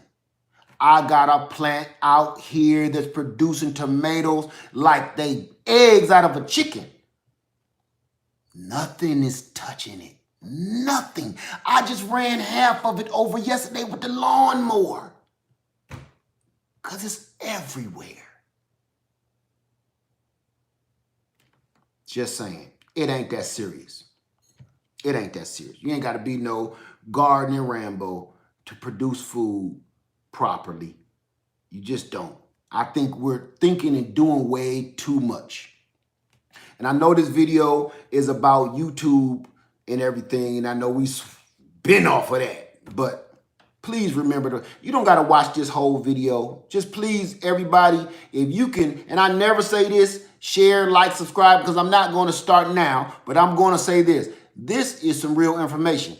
I got a plant out here that's producing tomatoes like they eggs out of a chicken. Nothing is touching it. Nothing. I just ran half of it over yesterday with the lawnmower. Because it's everywhere. Just saying. It ain't that serious. It ain't that serious. You ain't got to be no gardening Rambo to produce food properly. You just don't. I think we're thinking and doing way too much. And I know this video is about YouTube and everything, and I know we've been off of that. But please remember, you don't got to watch this whole video. Just please, everybody, if you can, and I never say this, share, like, subscribe, because I'm not going to start now, but I'm going to say this. This is some real information.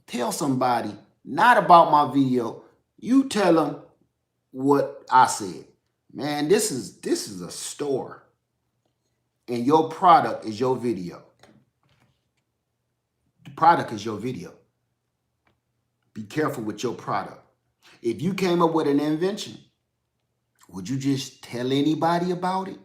Tell somebody, not about my video. You tell them what I said. Man, this is a store. And your product is your video. The product is your video. Be careful with your product. If you came up with an invention, would you just tell anybody about it?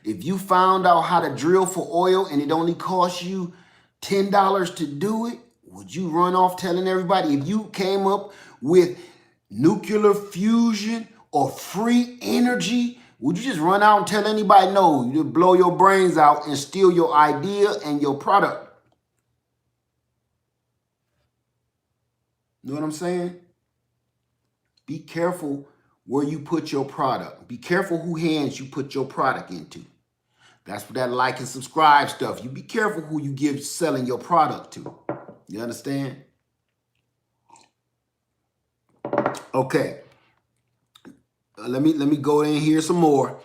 If you found out how to drill for oil and it only cost you $10 to do it, would you run off telling everybody? If you came up with nuclear fusion or free energy, would you just run out and tell anybody? No, you just blow your brains out and steal your idea and your product. You know what I'm saying? Be careful where you put your product. Be careful who hands you put your product into. That's what that like and subscribe stuff. You be careful who you give selling your product to. You understand? Okay. let me go in here some more.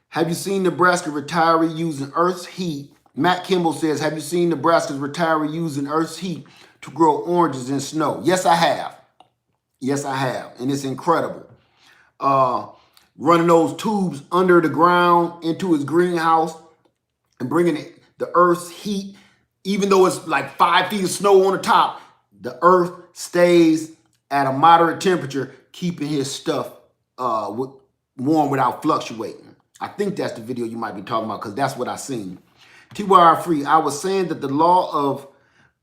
Have you seen Nebraska retiree using Earth's heat? Matt Campbell says, have you seen Nebraska's retiree using Earth's heat to grow oranges in snow? Yes, I have. Yes, I have. And it's incredible. Running those tubes under the ground into his greenhouse and bringing the Earth's heat, even though it's like 5 feet of snow on the top, the Earth stays at a moderate temperature, keeping his stuff warm without fluctuating. I think that's the video you might be talking about because that's what I seen. TYR Free, I was saying that the law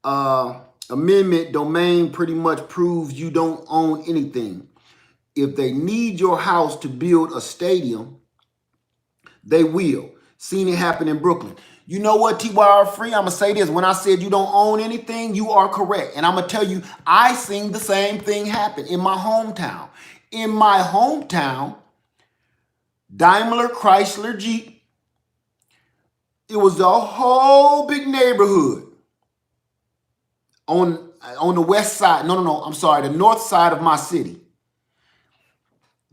of amendment domain pretty much proves you don't own anything. If they need your house to build a stadium, they will. Seen it happen in Brooklyn. You know what, TYR Free? I'm going to say this. When I said you don't own anything, you are correct. And I'm going to tell you, I seen the same thing happen in my hometown. In my hometown, Daimler, Chrysler, Jeep, it was a whole big neighborhood on the west side. No, I'm sorry, the north side of my city.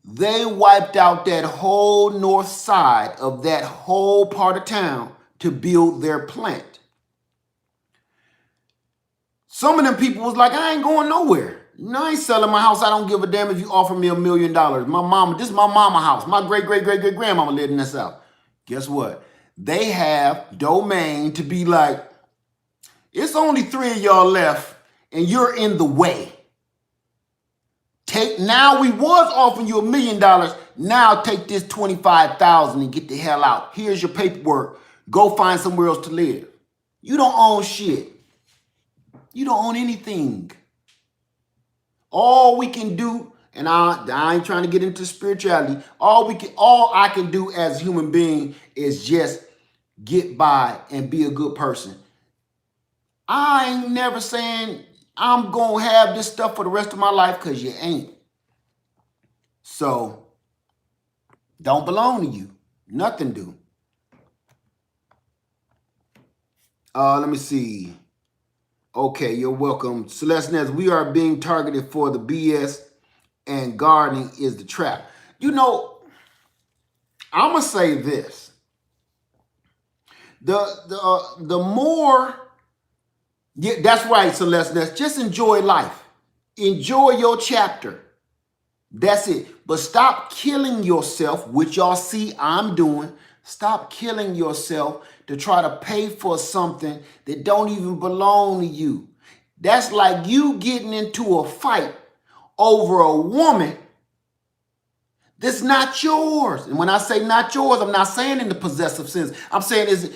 They wiped out that whole north side of that whole part of town to build their plant. Some of them people was like, I ain't going nowhere. No, I ain't selling my house. I don't give a damn if you offer me $1 million. My mama, this is my mama house. My great-great-great-great-grandmama lived in this house. Guess what? They have domain to be like, it's only 3 of y'all left and you're in the way. Now we was offering you $1 million. Now take this $25,000 and get the hell out. Here's your paperwork. Go find somewhere else to live. You don't own shit. You don't own anything. All we can do, and I ain't trying to get into spirituality. All I can do as a human being is just get by and be a good person. I ain't never saying I'm going to have this stuff for the rest of my life because you ain't. So, don't belong to you. Nothing do. Let me see. Okay, you're welcome. Celeste Nez, we are being targeted for the BS and gardening is the trap. You know, I'm going to say this. The more... Yeah, that's right, Celeste Nez. Just enjoy life. Enjoy your chapter. That's it. But stop killing yourself, which y'all see I'm doing. Stop killing yourself to try to pay for something that don't even belong to you. That's like you getting into a fight over a woman that's not yours. And when I say not yours, I'm not saying in the possessive sense. I'm saying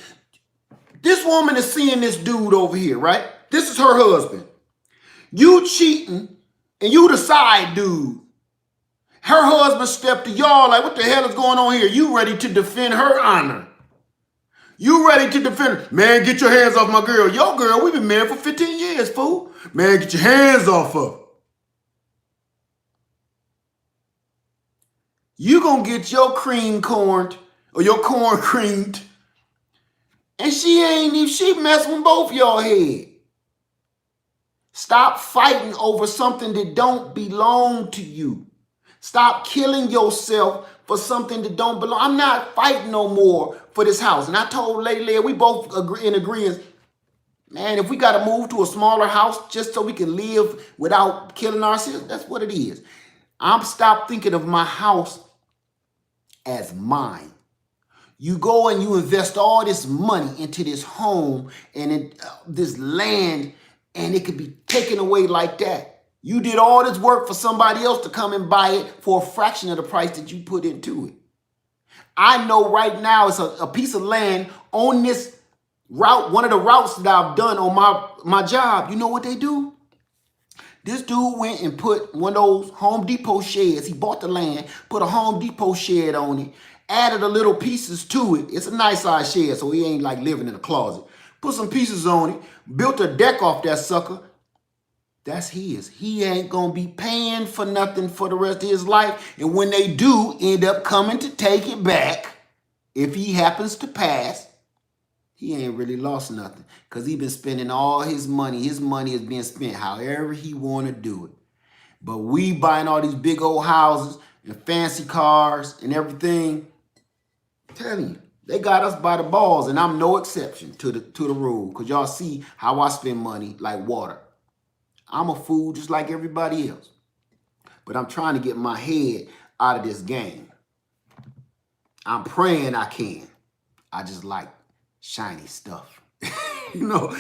this woman is seeing this dude over here, right? This is her husband. You cheating and you the side dude. Her husband stepped to y'all like, what the hell is going on here? You ready to defend her honor. You ready to defend her. Man, get your hands off my girl. Your girl, we've been married for 15 years, fool. Man, get your hands off her. You gonna get your cream corned or your corn creamed. And she messing with both y'all head. Stop fighting over something that don't belong to you. Stop killing yourself for something that don't belong. I'm not fighting no more for this house. And I told Lady, we both agree in agreement. Man, if we got to move to a smaller house just so we can live without killing ourselves, that's what it is. I'm stop thinking of my house as mine. You go and you invest all this money into this home and this land, and it could be taken away like that. You did all this work for somebody else to come and buy it for a fraction of the price that you put into it. I know right now it's a piece of land on this route, one of the routes that I've done on my job. You know what they do? This dude went and put one of those Home Depot sheds. He bought the land, put a Home Depot shed on it, added a little pieces to it. It's a nice size shed, so he ain't like living in a closet. Put some pieces on it, built a deck off that sucker. That's his. He ain't going to be paying for nothing for the rest of his life. And when they do end up coming to take it back, if he happens to pass, he ain't really lost nothing because he been spending all his money. His money is being spent however he want to do it. But we buying all these big old houses, and fancy cars and everything. I'm telling you, they got us by the balls, and I'm no exception to the rule. Because y'all see how I spend money like water. I'm a fool just like everybody else. But I'm trying to get my head out of this game. I'm praying I can. I just like shiny stuff. You know,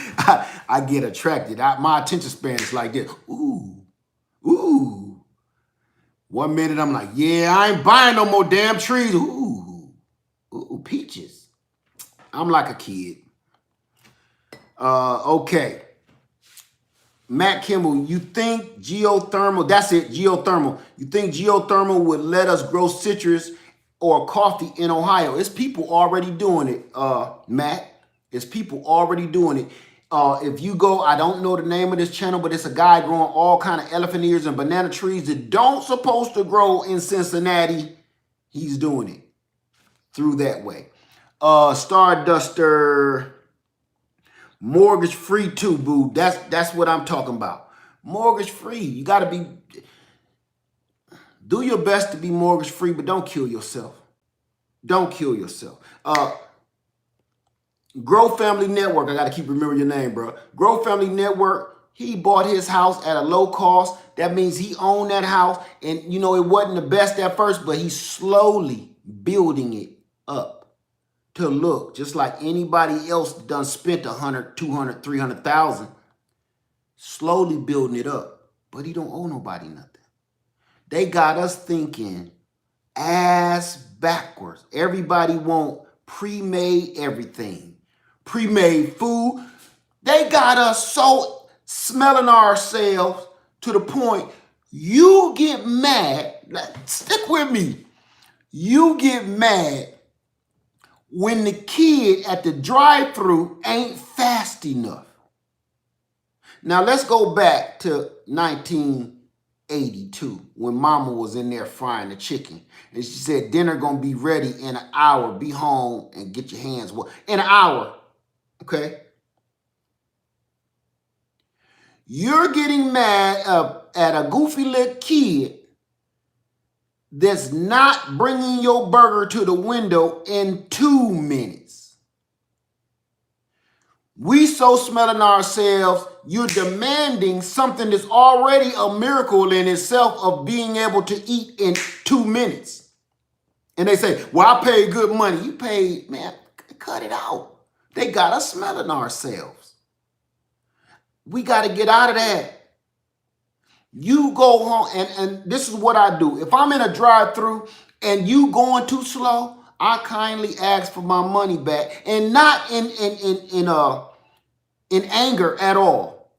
I get attracted. My attention span is like this. Ooh, ooh. 1 minute I'm like, yeah, I ain't buying no more damn trees. Ooh, ooh, peaches. I'm like a kid. Okay. Matt Campbell, you think geothermal, that's it, geothermal. You think geothermal would let us grow citrus or coffee in Ohio? It's people already doing it, Matt. It's people already doing it. If you go, I don't know the name of this channel, but it's a guy growing all kind of elephant ears and banana trees that don't supposed to grow in Cincinnati. He's doing it through that way. Starduster, mortgage free too, boo. That's what I'm talking about. Mortgage free. You got to do your best to be mortgage free, but don't kill yourself. Don't kill yourself. Grow Family Network. I got to keep remembering your name, bro. Grow Family Network. He bought his house at a low cost. That means he owned that house. And, you know, it wasn't the best at first, but he's slowly building it up to look just like anybody else done spent 100, 200, 300,000. Slowly building it up. But he don't owe nobody nothing. They got us thinking ass backwards. Everybody want pre-made everything. Pre-made food. They got us so smelling ourselves to the point you get mad. Stick with me. You get mad when the kid at the drive-thru ain't fast enough. Now let's go back to 1982 when mama was in there frying the chicken. And she said, dinner gonna be ready in an hour. Be home and get your hands washed. In an hour. Okay? You're getting mad at a goofy little kid that's not bringing your burger to the window in 2 minutes. We so smelling ourselves, you're demanding something that's already a miracle in itself of being able to eat in 2 minutes. And they say, well, I paid good money. You paid, man, cut it out. They got us smelling ourselves. We got to get out of that. You go home, and this is what I do. If I'm in a drive-thru and you going too slow, I kindly ask for my money back, and not in anger at all.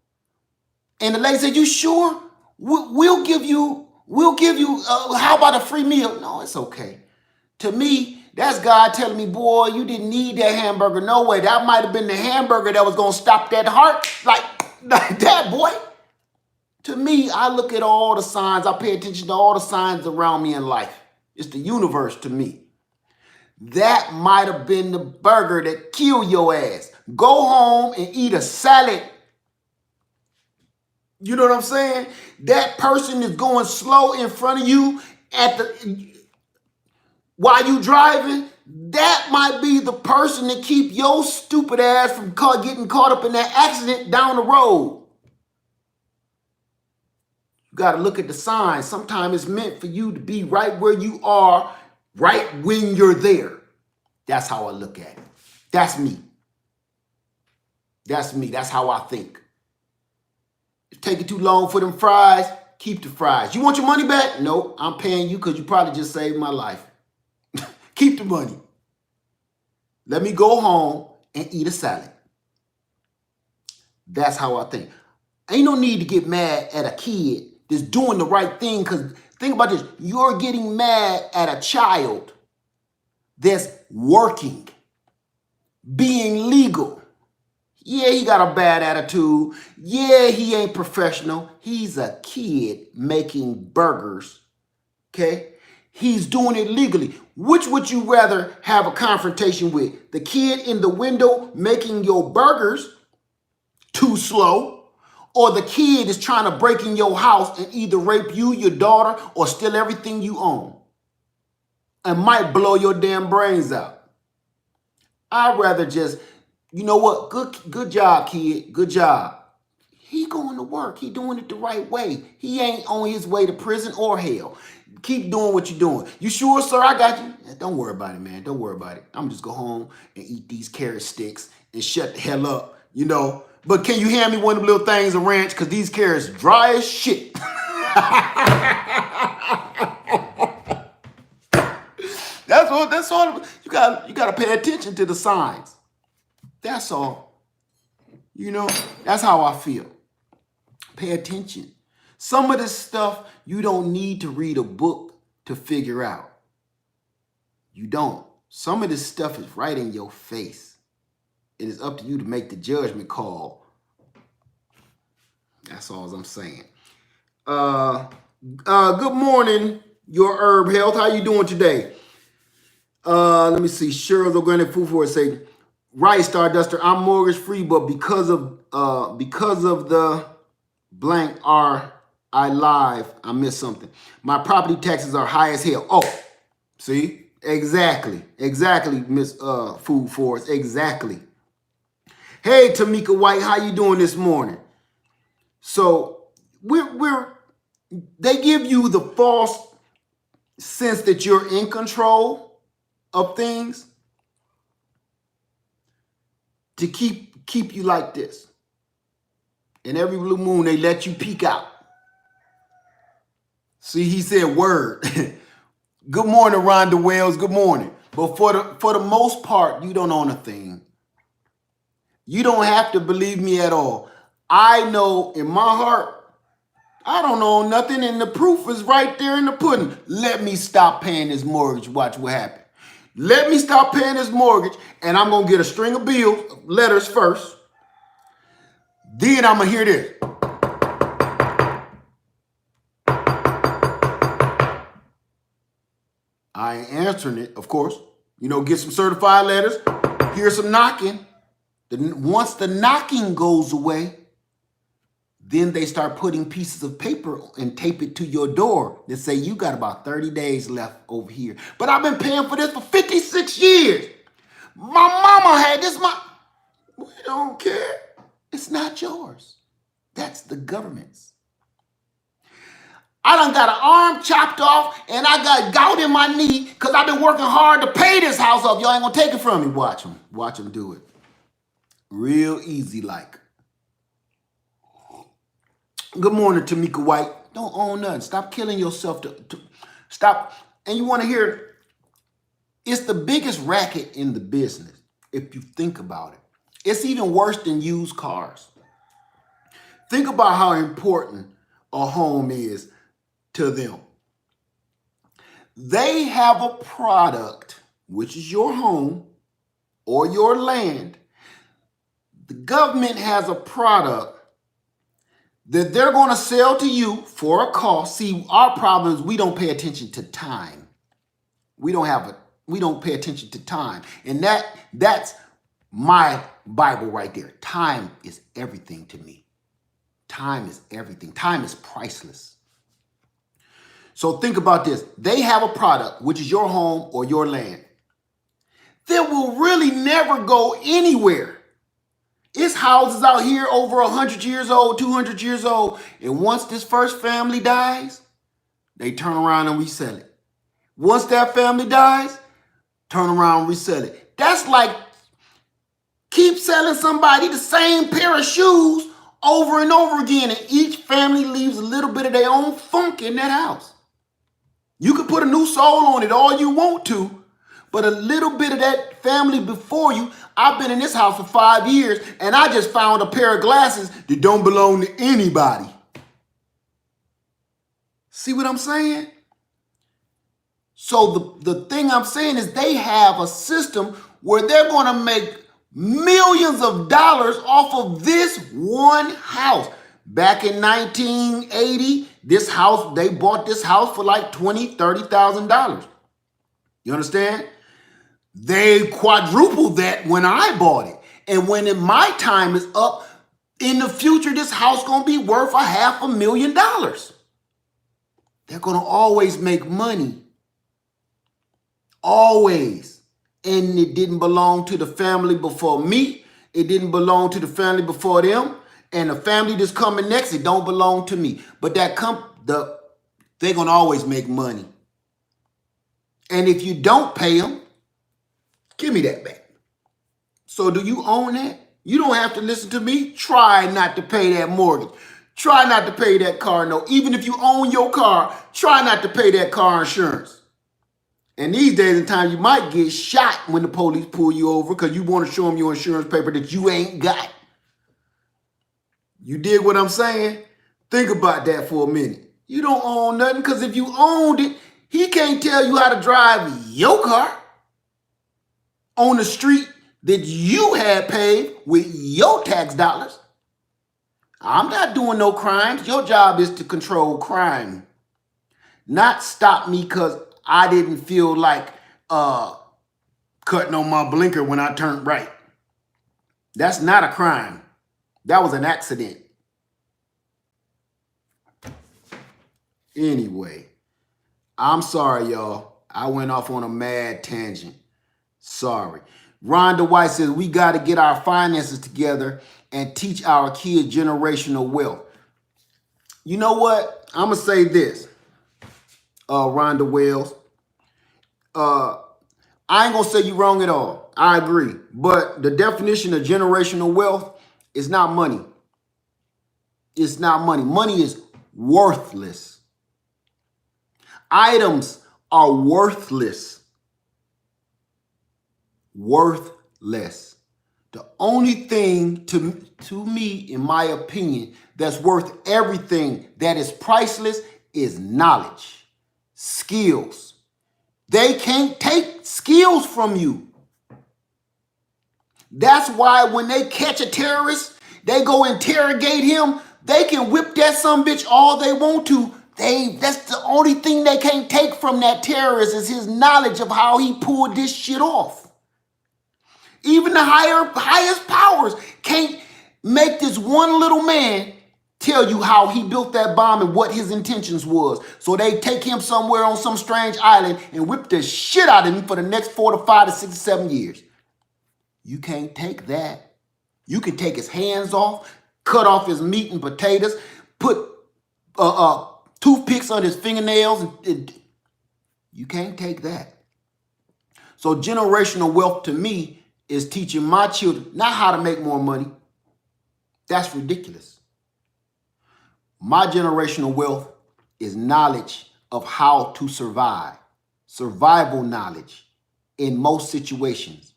And the lady said, you sure? We'll give you, how about a free meal? No, it's okay. To me, that's God telling me, boy, you didn't need that hamburger. No way. That might have been the hamburger that was going to stop that heart. Like that, boy. To me, I look at all the signs. I pay attention to all the signs around me in life. It's the universe to me. That might have been the burger that killed your ass. Go home and eat a salad. You know what I'm saying? That person is going slow in front of you while you driving. That might be the person that keep your stupid ass from getting caught up in that accident down the road. You got to look at the signs. Sometimes it's meant for you to be right where you are, right when you're there. That's how I look at it. That's me. That's me. That's how I think. It's taking too long for them fries. Keep the fries. You want your money back? Nope. I'm paying you because you probably just saved my life. Keep the money. Let me go home and eat a salad. That's how I think. Ain't no need to get mad at a kid that's doing the right thing, because think about this. You're getting mad at a child that's working, being legal. Yeah, he got a bad attitude. Yeah, he ain't professional. He's a kid making burgers, okay? He's doing it legally. Which would you rather have a confrontation with? The kid in the window making your burgers too slow, or the kid is trying to break in your house and either rape you, your daughter, or steal everything you own and might blow your damn brains out. I'd rather just, you know what? Good job, kid. Good job. He going to work. He doing it the right way. He ain't on his way to prison or hell. Keep doing what you're doing. You sure, sir? I got you. Don't worry about it, man. Don't worry about it. I'm just go home and eat these carrot sticks and shut the hell up, you know. But can you hand me one of the little things of ranch? Because these carrots dry as shit. That's all. You gotta pay attention to the signs. That's all. You know, that's how I feel. Pay attention. Some of this stuff you don't need to read a book to figure out. You don't. Some of this stuff is right in your face. It is up to you to make the judgment call. That's all I'm saying. Good morning, your herb health. How you doing today? Let me see. Cheryl's organic food for it say, right, Starduster, I'm mortgage free, but because of the blank are I live, I missed something. My property taxes are high as hell. Oh, see? Exactly, Miss Food Forest. Exactly. Hey, Tamika White, how you doing this morning? So they give you the false sense that you're in control of things to keep you like this. And every blue moon, they let you peek out. See, he said word. Good morning, Rhonda Wells. Good morning. But for the most part, you don't own a thing. You don't have to believe me at all. I know in my heart, I don't own nothing, and the proof is right there in the pudding. Let me stop paying this mortgage. Watch what happens. Let me stop paying this mortgage, and I'm going to get a string of bills, letters first. Then I'm going to hear this. I ain't answering it, of course. You know, get some certified letters. Hear some knocking. Once the knocking goes away, then they start putting pieces of paper and tape it to your door that say you got about 30 days left over here. But I've been paying for this for 56 years. My mama had this. We don't care. It's not yours. That's the government's. I done got an arm chopped off and I got gout in my knee because I've been working hard to pay this house off. Y'all ain't gonna take it from me. Watch them. Watch them do it. Real easy like. Good morning, Tamika White. Don't own nothing. Stop killing yourself. Stop. And you want to hear, it's the biggest racket in the business, if you think about it. It's even worse than used cars. Think about how important a home is to them. They have a product, which is your home or your land. The government has a product that they're going to sell to you for a cost. See, our problem is we don't pay attention to time. We don't pay attention to time. And that's my Bible right there. Time is everything to me. Time is everything. Time is priceless. So think about this. They have a product, which is your home or your land, that will really never go anywhere. It's houses out here over 100 years old, 200 years old. And once this first family dies, they turn around and resell it. Once that family dies, turn around and resell it. That's like keep selling somebody the same pair of shoes over and over again. And each family leaves a little bit of their own funk in that house. You could put a new soul on it all you want to, but a little bit of that family before you. I've been in this house for 5 years, and I just found a pair of glasses that don't belong to anybody. See what I'm saying? So the thing I'm saying is they have a system where they're going to make millions of dollars off of this one house. Back in 1980, they bought this house for like $20,000, $30,000. You understand? They quadrupled that when I bought it. And when my time is up, In the future, this house gonna be worth $500,000. They're gonna always make money. Always. And it didn't belong to the family before me. It didn't belong to the family before them. And the family that's coming next, it don't belong to me. But they're gonna always make money. And if you don't pay them, give me that back. So do you own that? You don't have to listen to me. Try not to pay that mortgage. Try not to pay that car note. Even if you own your car, try not to pay that car insurance. And these days and times, you might get shot when the police pull you over because you want to show them your insurance paper that you ain't got. You dig what I'm saying? Think about that for a minute. You don't own nothing because if you owned it, he can't tell you how to drive your car on the street that you had paid with your tax dollars. I'm not doing no crimes. Your job is to control crime, not stop me because I didn't feel like cutting on my blinker when I turned right. That's not a crime. That was an accident. Anyway, I'm sorry, y'all. I went off on a mad tangent. Sorry. Rhonda White says, we got to get our finances together and teach our kids generational wealth. You know what? I'm going to say this, Rhonda Wells. I ain't going to say you wrong at all. I agree. But the definition of generational wealth is not money. It's not money. Money is worthless. Items are worthless. Worthless. The only thing to me, in my opinion, that's worth everything, that is priceless, is knowledge, skills. They can't take skills from you. That's why when they catch a terrorist, they go interrogate him. They can whip that sumbitch all they want to. That's the only thing they can't take from that terrorist is his knowledge of how he pulled this shit off. Even the highest powers can't make this one little man tell you how he built that bomb and what his intentions was. So they take him somewhere on some strange island and whip the shit out of him for the next 4 to 5 to 6 to 7 years. You can't take that. You can take his hands off, cut off his meat and potatoes, put toothpicks on his fingernails. And you can't take that. So generational wealth to me is teaching my children not how to make more money. That's ridiculous. My generational wealth is knowledge of how to survive. Survival knowledge in most situations.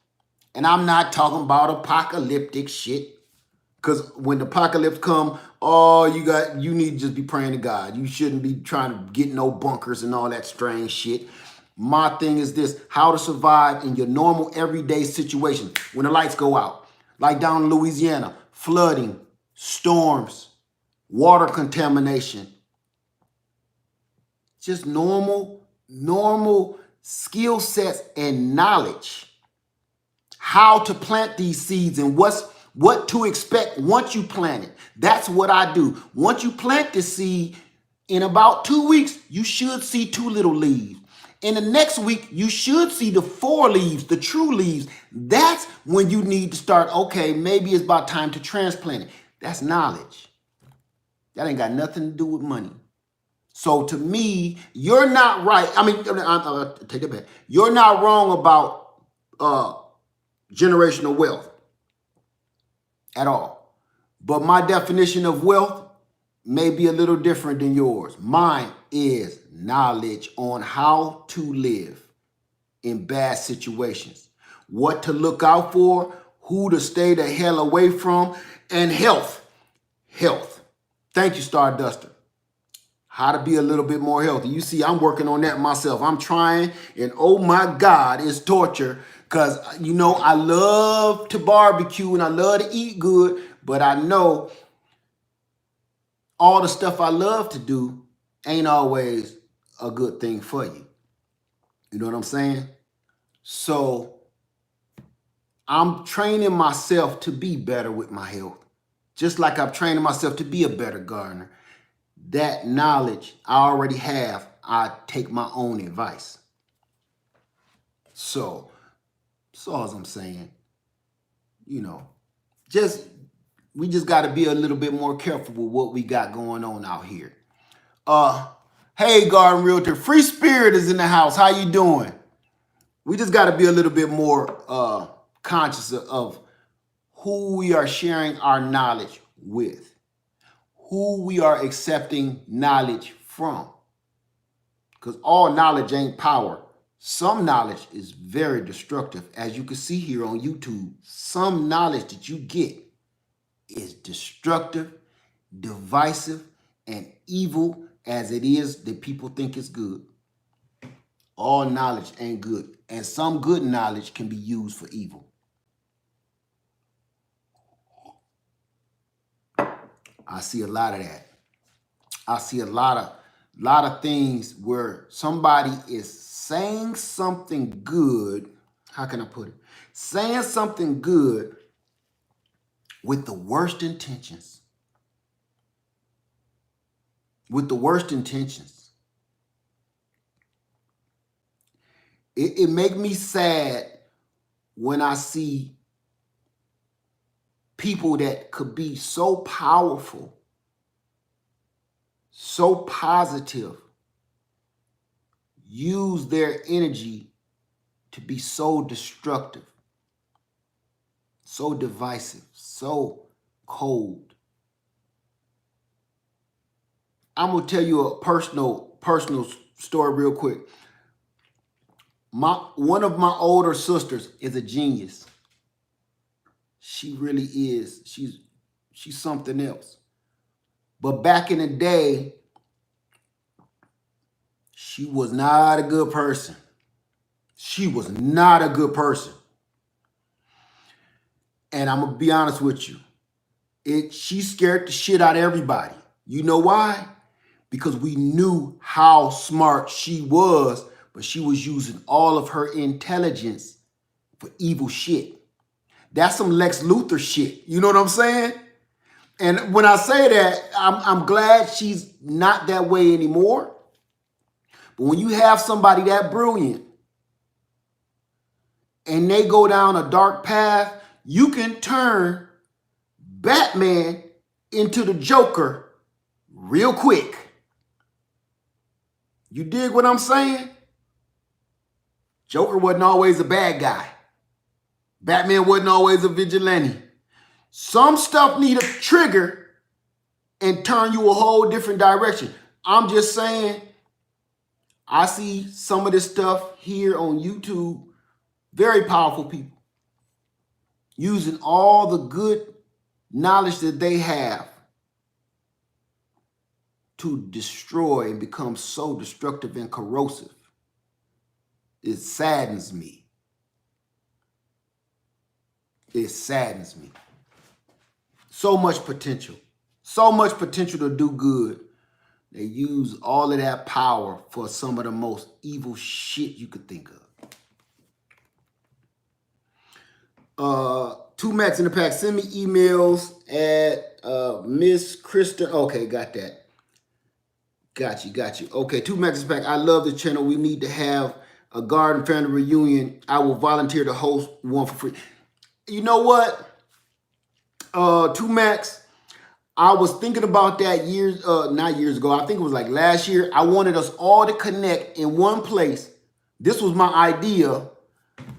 And I'm not talking about apocalyptic shit. Because when the apocalypse come, you need to just be praying to God. You shouldn't be trying to get no bunkers and all that strange shit. My thing is this, how to survive in your normal everyday situation when the lights go out. Like down in Louisiana, flooding, storms, water contamination. Just normal skill sets and knowledge. How to plant these seeds and what to expect once you plant it. That's what I do. Once you plant the seed, in about 2 weeks, you should see 2 little leaves. In the next week, you should see the 4 leaves, the true leaves. That's when you need to start, okay, maybe it's about time to transplant it. That's knowledge. That ain't got nothing to do with money. So to me, you're not right. I mean, take it back. You're not wrong about generational wealth at all. But my definition of wealth may be a little different than yours. Mine is knowledge on how to live in bad situations, what to look out for, who to stay the hell away from, and health. Thank you, Starduster. How to be a little bit more healthy. You see, I'm working on that myself. I'm trying, and oh my God, it's torture because, I love to barbecue and I love to eat good, but I know all the stuff I love to do ain't always a good thing for you. You know what I'm saying? So I'm training myself to be better with my health. Just like I'm training myself to be a better gardener. That knowledge I already have. I take my own advice. So, that's all I'm saying. You know, we just got to be a little bit more careful with what we got going on out here. Hey, Garden Realtor, Free Spirit is in the house. How you doing? We just got to be a little bit more conscious of who we are sharing our knowledge with, who we are accepting knowledge from. Because all knowledge ain't power. Some knowledge is very destructive. As you can see here on YouTube, some knowledge that you get is destructive, divisive, and evil as it is that people think it's good. All knowledge ain't good. And some good knowledge can be used for evil. I see a lot of that. I see a lot of things where somebody is saying something good. How can I put it? Saying something good with the worst intentions. With the worst intentions. It makes me sad when I see people that could be so powerful, so positive, use their energy to be so destructive, so divisive, so cold. I'm gonna tell you a personal story real quick. One of my older sisters is a genius. She really is. She's something else. But back in the day, she was not a good person. She was not a good person. And I'm gonna be honest with you. She scared the shit out of everybody. You know why? Because we knew how smart she was, but she was using all of her intelligence for evil shit. That's some Lex Luthor shit. You know what I'm saying? And when I say that, I'm glad she's not that way anymore. But when you have somebody that brilliant and they go down a dark path, you can turn Batman into the Joker real quick. You dig what I'm saying? Joker wasn't always a bad guy. Batman wasn't always a vigilante. Some stuff need a trigger and turn you a whole different direction. I'm just saying, I see some of this stuff here on YouTube, very powerful people, using all the good knowledge that they have to destroy and become so destructive and corrosive. It saddens me. It saddens me. So much potential to do good. They use all of that power for some of the most evil shit you could think of. 2 Max in the pack. Send me emails at Miss Kristen. Okay, got that. Got you. Okay, 2 Max in the pack. I love the channel. We need to have a garden family reunion. I will volunteer to host one for free. You know what? 2 Max, I was thinking about that not years ago. I think it was like last year. I wanted us all to connect in one place. This was my idea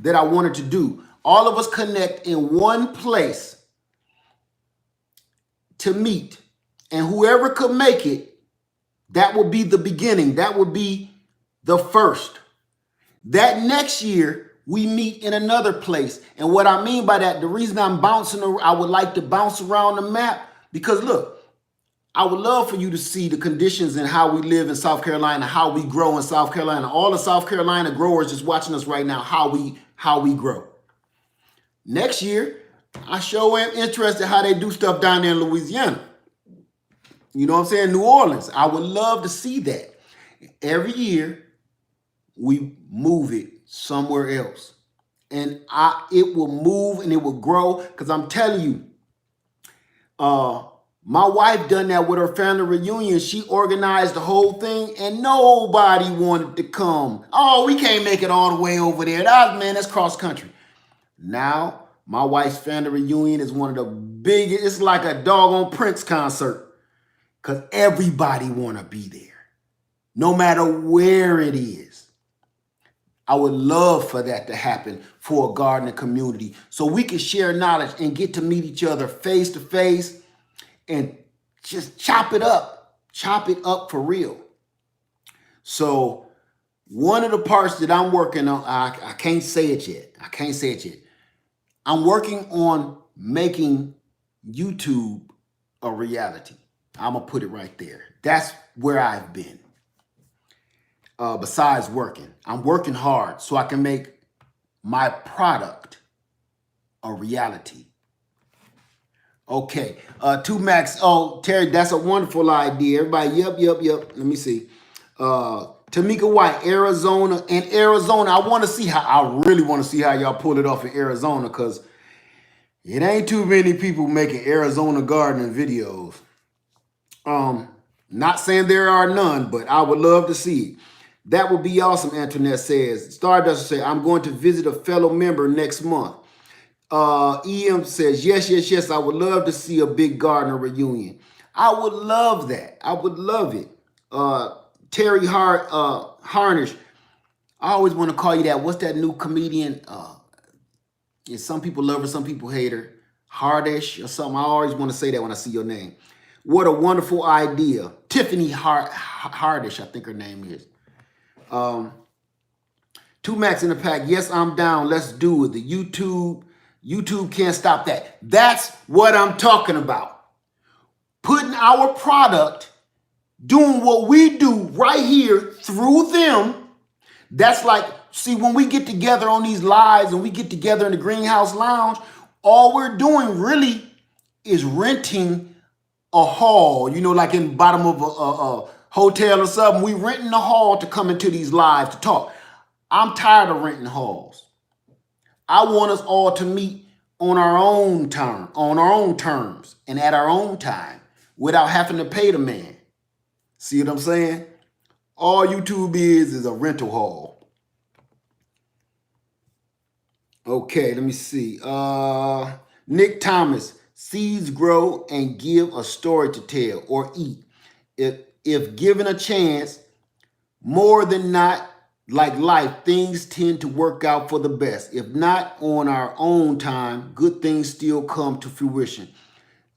that I wanted to do. All of us connect in one place to meet. And whoever could make it, that would be the beginning. That would be the first. That next year, we meet in another place. And what I mean by that, the reason I would like to bounce around the map, because look, I would love for you to see the conditions and how we live in South Carolina, how we grow in South Carolina. All the South Carolina growers just watching us right now, how we grow. Next year, I sure am interested how they do stuff down there in Louisiana. You know what I'm saying? New Orleans. I would love to see that. Every year, we move it somewhere else. And it will move and it will grow. Because I'm telling you, Uh, my wife done that with her family reunion. She organized the whole thing and nobody wanted to come. Oh, we can't make it all the way over there. That's cross country. Now, my wife's family reunion is one of the biggest, it's like a doggone Prince concert because everybody want to be there, no matter where it is. I would love for that to happen for a gardening community so we can share knowledge and get to meet each other face to face and just chop it up for real. So one of the parts that I'm working on, I can't say it yet. I'm working on making YouTube a reality. I'm going to put it right there. That's where I've been. Besides working, I'm working hard so I can make my product a reality. Okay. 2Max. Oh, Terry, that's a wonderful idea. Everybody, yep. Let me see. Tamika White, Arizona. I really want to see how y'all pull it off in Arizona because it ain't too many people making Arizona gardening videos. Not saying there are none, but I would love to see it. That would be awesome, Antoinette says. Stardust says, I'm going to visit a fellow member next month. EM says, yes. I would love to see a big gardener reunion. I would love that. I would love it. Terry Harnish. I always want to call you that. What's that new comedian? Some people love her, some people hate her. Hardish or something. I always want to say that when I see your name. What a wonderful idea. Tiffany Hardish, I think her name is. 2Max in the pack. Yes, I'm down. Let's do it. The YouTube can't stop that. That's what I'm talking about. Putting our product, doing what we do right here through them. That's like, see, when we get together on these lives and we get together in the Greenhouse Lounge, all we're doing really is renting a hall, like in the bottom of a hotel or something. We renting a hall to come into these lives to talk. I'm tired of renting halls. I want us all to meet on our own terms, and at our own time without having to pay the man. See what I'm saying? All YouTube is a rental hall. Okay, let me see. Nick Thomas, seeds grow and give a story to tell or eat. If given a chance, more than not, like life, things tend to work out for the best. If not on our own time, good things still come to fruition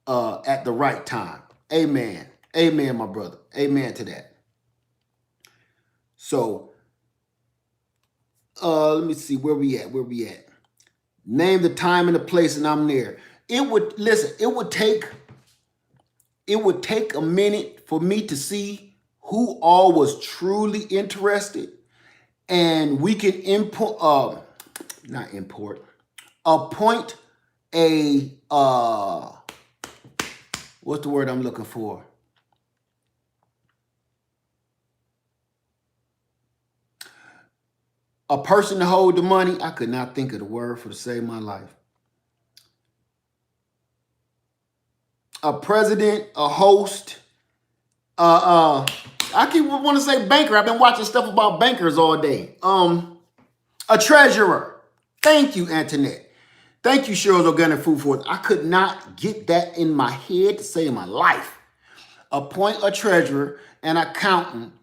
at the right time. Amen. Amen, my brother. Amen to that. So, let me see where we at. Name the time and the place, and I'm there. It would take a minute for me to see who all was truly interested, and we can appoint a what's the word I'm looking for? A person to hold the money. I could not think of the word for to save my life. A president, a host, I keep want to say banker. I've been watching stuff about bankers all day. A treasurer. Thank you, Antoinette. Thank you, Cheryl's Organic Food Force. I could not get that in my head to save my life. Appoint a treasurer, an accountant,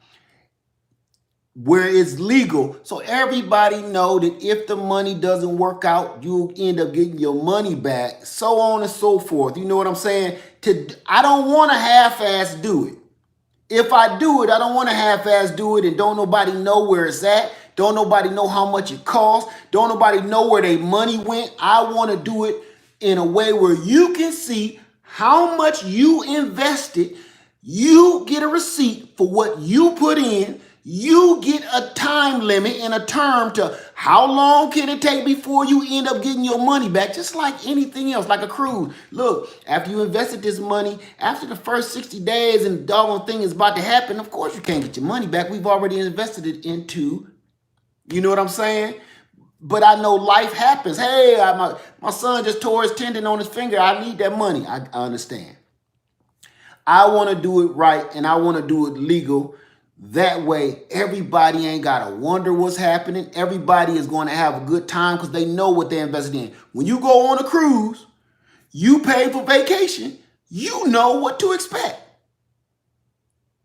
where it's legal, so everybody know that if the money doesn't work out, you'll end up getting your money back, so on and so forth. You know what I'm saying? I don't want to half-ass do it. If I do it, I don't want to half-ass do it and don't nobody know where it's at. Don't nobody know how much it costs. Don't nobody know where their money went. I want to do it in a way where you can see how much you invested. You get a receipt for what you put in. You get a time limit and a term to how long can it take before you end up getting your money back, just like anything else, like a cruise. Look, after you invested this money, after the first 60 days and the doggone thing is about to happen, of course you can't get your money back. We've already invested it into, you know what I'm saying? but I know life happens. Hey, my son just tore his tendon on his finger. I need that money. I understand. I want to do it right, and I want to do it legal. That way, everybody ain't got to wonder what's happening. Everybody is going to have a good time because they know what they invested in. When you go on a cruise, you pay for vacation, you know what to expect.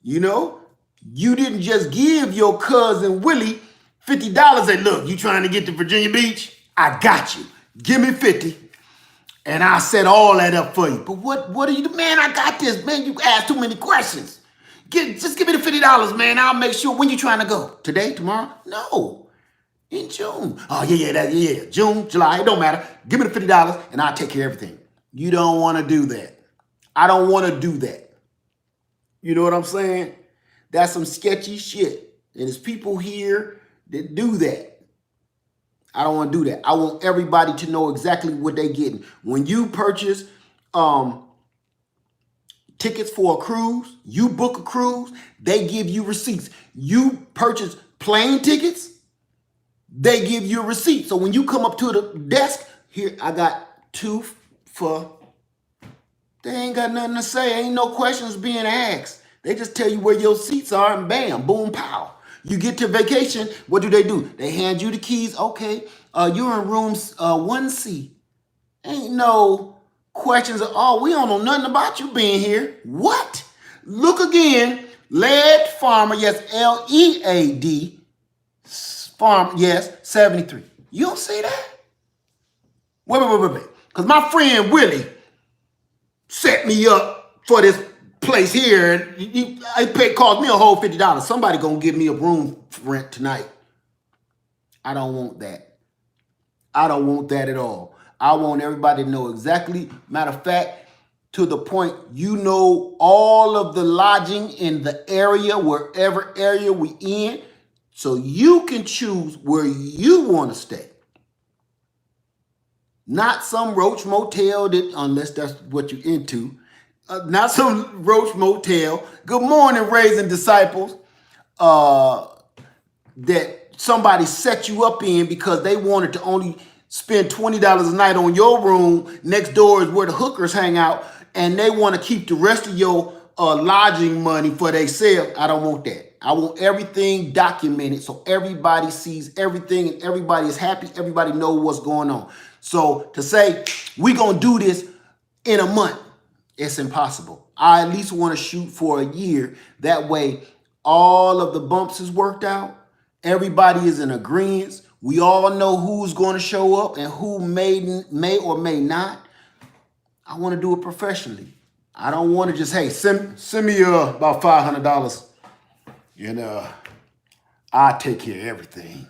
You know, you didn't just give your cousin Willie $50 and look, you trying to get to Virginia Beach? I got you. Give me 50 and I'll set all that up for you. But what are you, man, I got this, man. You asked too many questions. Just give me the $50, man. I'll make sure. When you trying to go? Today, tomorrow? No. In June. Oh, yeah. June, July, it don't matter. Give me the $50 and I'll take care of everything. You don't want to do that. I don't want to do that. You know what I'm saying? That's some sketchy shit. And there's people here that do that. I don't want to do that. I want everybody to know exactly what they're getting. When you purchase tickets for a cruise, you book a cruise, they give you receipts. You purchase plane tickets, they give you a receipt. So when you come up to the desk, here, I got 2 for, they ain't got nothing to say. Ain't no questions being asked. They just tell you where your seats are and bam, boom, pow. You get to vacation, what do? They hand you the keys. Okay, you're in room 1C. Ain't no questions at all. We don't know nothing about you being here. What? Look again. Lead Farmer, yes, Lead Farm, yes, 73. You don't see that? Wait. Because my friend Willie set me up for this place here, and it cost me a whole $50. Somebody gonna give me a room rent tonight. I don't want that. I don't want that at all. I want everybody to know exactly, matter of fact, to the point, you know all of the lodging in the area, wherever area we in, so you can choose where you want to stay. Not some roach motel, that, unless that's what you're into. Not some roach motel. Good morning, raising disciples. That somebody set you up in because they wanted to only spend $20 a night on your room. Next door is where the hookers hang out, and they want to keep the rest of your lodging money for themselves. I don't want that. I want everything documented so everybody sees everything and everybody is happy. Everybody knows what's going on. So to say we're going to do this in a month, it's impossible. I at least want to shoot for a year. That way, all of the bumps is worked out. Everybody is in agreement. We all know who's going to show up and who may or may not. I want to do it professionally. I don't want to just, hey, send me about $500 and I'll take care of everything.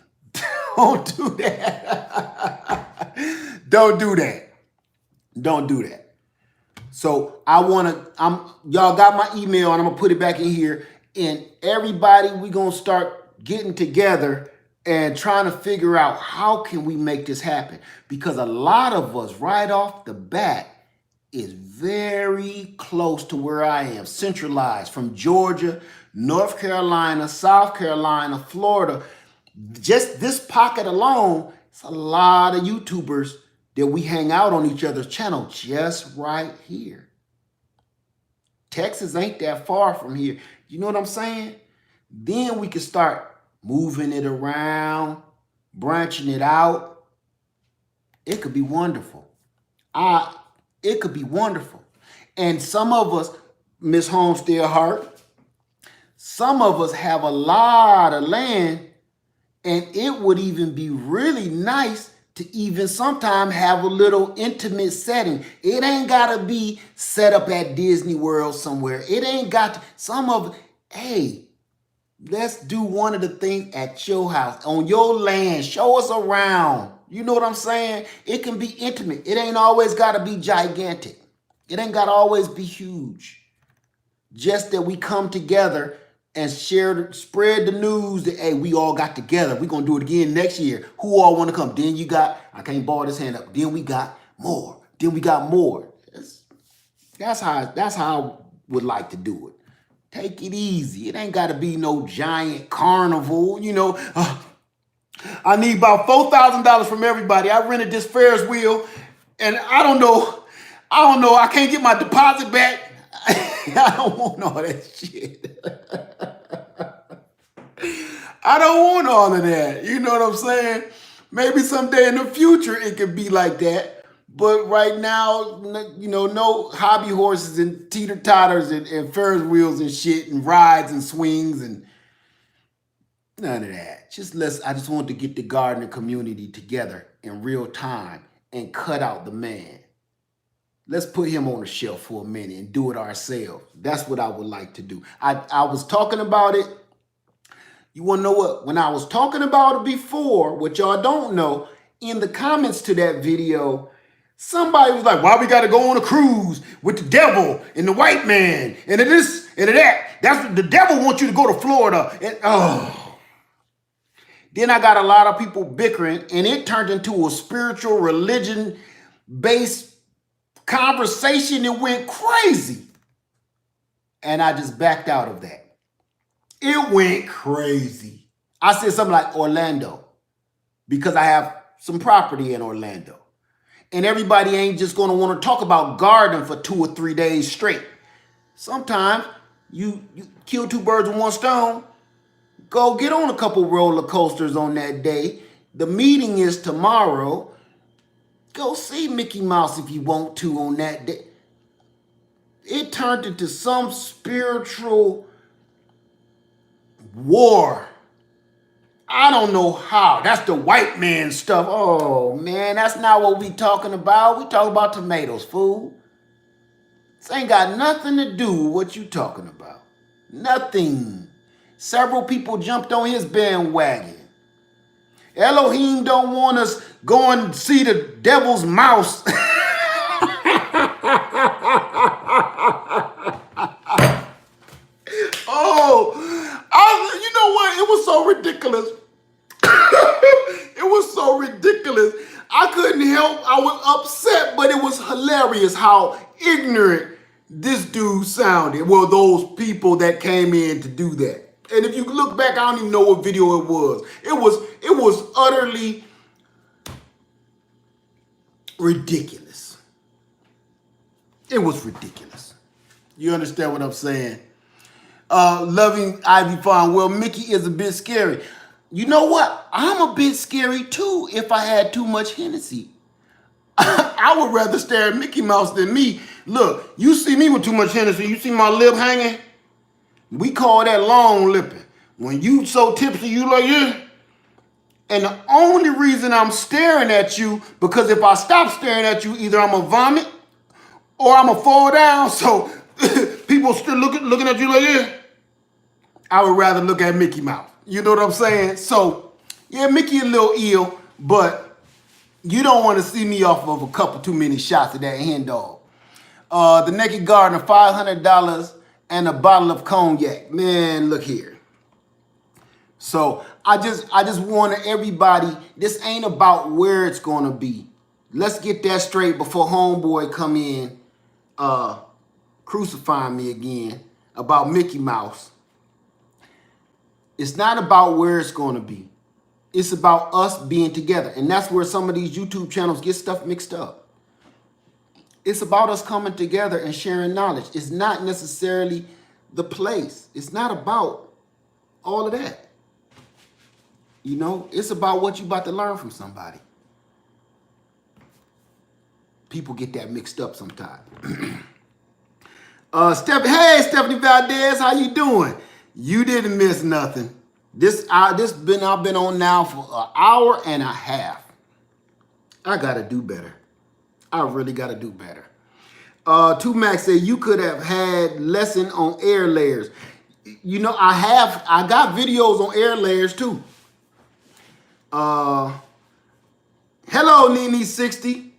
Don't do that. Don't do that. Don't do that. So y'all got my email and I'm going to put it back in here. And everybody, we're going to start getting together and trying to figure out how can we make this happen. Because a lot of us right off the bat is very close to where I am, centralized from Georgia, North Carolina, South Carolina, Florida. Just this pocket alone, it's a lot of YouTubers that we hang out on each other's channel just right here. Texas ain't that far from here. You know what I'm saying? Then we can start moving it around, branching it out. It could be wonderful. It could be wonderful. And some of us, Miss Homestead Hart, some of us have a lot of land, and it would even be really nice to even sometime have a little intimate setting. It ain't got to be set up at Disney World somewhere. It ain't got to, hey, let's do one of the things at your house, on your land. Show us around. You know what I'm saying? It can be intimate. It ain't always got to be gigantic. It ain't got to always be huge. Just that we come together and spread the news that, hey, we all got together. We're going to do it again next year. Who all want to come? Then you got, I can't ball this hand up. Then we got more. Then we got more. That's how I would like to do it. Take it easy. It ain't got to be no giant carnival, I need about $4,000 from everybody. I rented this Ferris wheel, and I don't know. I can't get my deposit back. I don't want all that shit. I don't want all of that. You know what I'm saying? Maybe someday in the future it could be like that. But right now, you know, no hobby horses and teeter-totters and Ferris wheels and shit and rides and swings and none of that. I just want to get the gardening community together in real time and cut out the man. Let's put him on the shelf for a minute and do it ourselves. That's what I would like to do. I was talking about it. You want to know what? When I was talking about it before, what y'all don't know, in the comments to that video, somebody was like, why we got to go on a cruise with the devil and the white man and this and that? That's what the devil wants you to go to Florida. And Then I got a lot of people bickering, and it turned into a spiritual religion-based conversation. It went crazy. And I just backed out of that. It went crazy. I said something like Orlando because I have some property in Orlando. And everybody ain't just going to want to talk about gardening for 2 or 3 days straight. Sometimes you kill 2 birds with 1 stone. Go get on a couple roller coasters on that day. The meeting is tomorrow. Go see Mickey Mouse if you want to on that day. It turned into some spiritual war. I don't know how. That's the white man stuff. Oh, man, that's not what we talking about. We talking about tomatoes, fool. This ain't got nothing to do with what you talking about. Nothing. Several people jumped on his bandwagon. Elohim don't want us going to see the devil's mouse. You know what? It was so ridiculous. It was so ridiculous. I couldn't help. I was upset, but it was hilarious how ignorant this dude sounded. Well, those people that came in to do that. And if you look back, I don't even know what video it was. It was utterly ridiculous. It was ridiculous. You understand what I'm saying? Loving Ivy Farm. Well, Mickey is a bit scary. You know what? I'm a bit scary too if I had too much Hennessy. I would rather stare at Mickey Mouse than me. Look, you see me with too much Hennessy. You see my lip hanging? We call that long lipping. When you so tipsy, you like, yeah. And the only reason I'm staring at you, because if I stop staring at you, either I'm going to vomit or I'm going to fall down. So people still looking at you like, yeah. I would rather look at Mickey Mouse. You know what I'm saying? So, yeah, Mickey a little ill, but you don't want to see me off of a couple too many shots of that hen dog. The Naked Gardener, $500 and a bottle of cognac. Man, look here. So I just want everybody, this ain't about where it's going to be. Let's get that straight before homeboy come in crucifying me again about Mickey Mouse. It's not about where it's going to be. It's about us being together. And that's where some of these YouTube channels get stuff mixed up. It's about us coming together and sharing knowledge. It's not necessarily the place. It's not about all of that. You know, it's about what you're about to learn from somebody. People get that mixed up sometimes. Hey, Stephanie Valdez, how you doing? You didn't miss nothing. I've been on now for an hour and a half. I gotta do better. I really gotta do better. 2Max said you could have had lesson on air layers. You know, I got videos on air layers too. Hello, Nene60.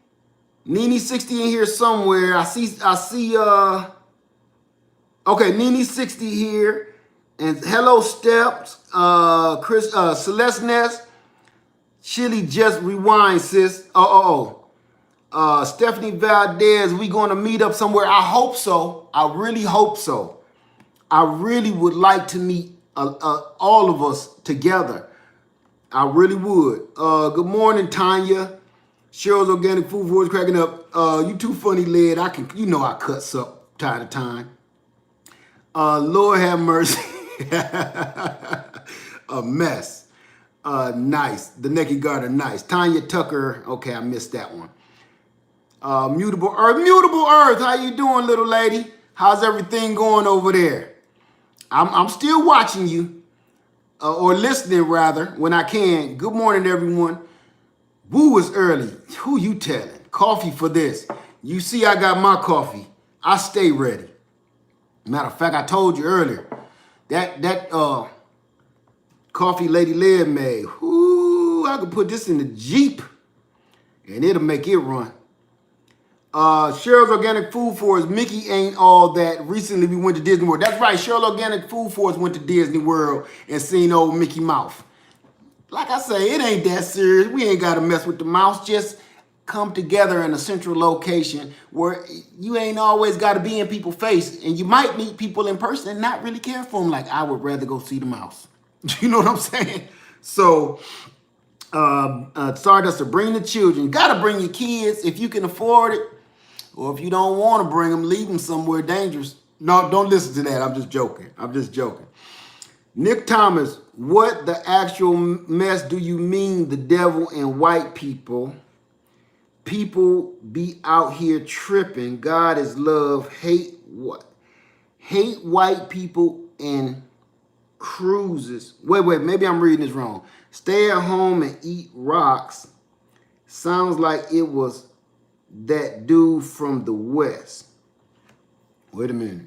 Nene60 in here somewhere. I see okay, Nene60 here. And hello, Steps, Chris, Celeste Nest, Chili Just Rewind, sis. Stephanie Valdez, we going to meet up somewhere. I hope so. I really hope so. I really would like to meet all of us together. I really would. Good morning, Tanya. Cheryl's Organic Food Voice cracking up. You too funny, lad. You know I cuts up time to time. Lord have mercy. A mess. Nice. The Naked Garter, nice. Tanya Tucker. Okay, I missed that one. Mutable Earth. How you doing, little lady? How's everything going over there? I'm still watching you, or listening rather, when I can. Good morning, everyone. Woo is early. Who you telling? Coffee for this. You see, I got my coffee. I stay ready. Matter of fact, I told you earlier that coffee Lady Lead made. Whoo, I could put this in the Jeep and it'll make it run. Cheryl's Organic Food Force. Mickey ain't all that. Recently we went to Disney World. That's right. Cheryl Organic Food Force went to Disney World and seen old Mickey Mouse. Like I say, it ain't that serious. We ain't got to mess with the mouse. Just come together in a central location where you ain't always got to be in people's face. And you might meet people in person and not really care for them. Like, I would rather go see the mouse. You know what I'm saying? So, Stardust to bring the children. Got to bring your kids if you can afford it. Or if you don't want to bring them, leave them somewhere dangerous. No, don't listen to that. I'm just joking. Nick Thomas, what the actual mess do you mean the devil and white people? People be out here tripping. God is love. Hate what? Hate white people and cruises. Wait, maybe I'm reading this wrong. Stay at home and eat rocks. Sounds like it was that dude from the West. Wait a minute.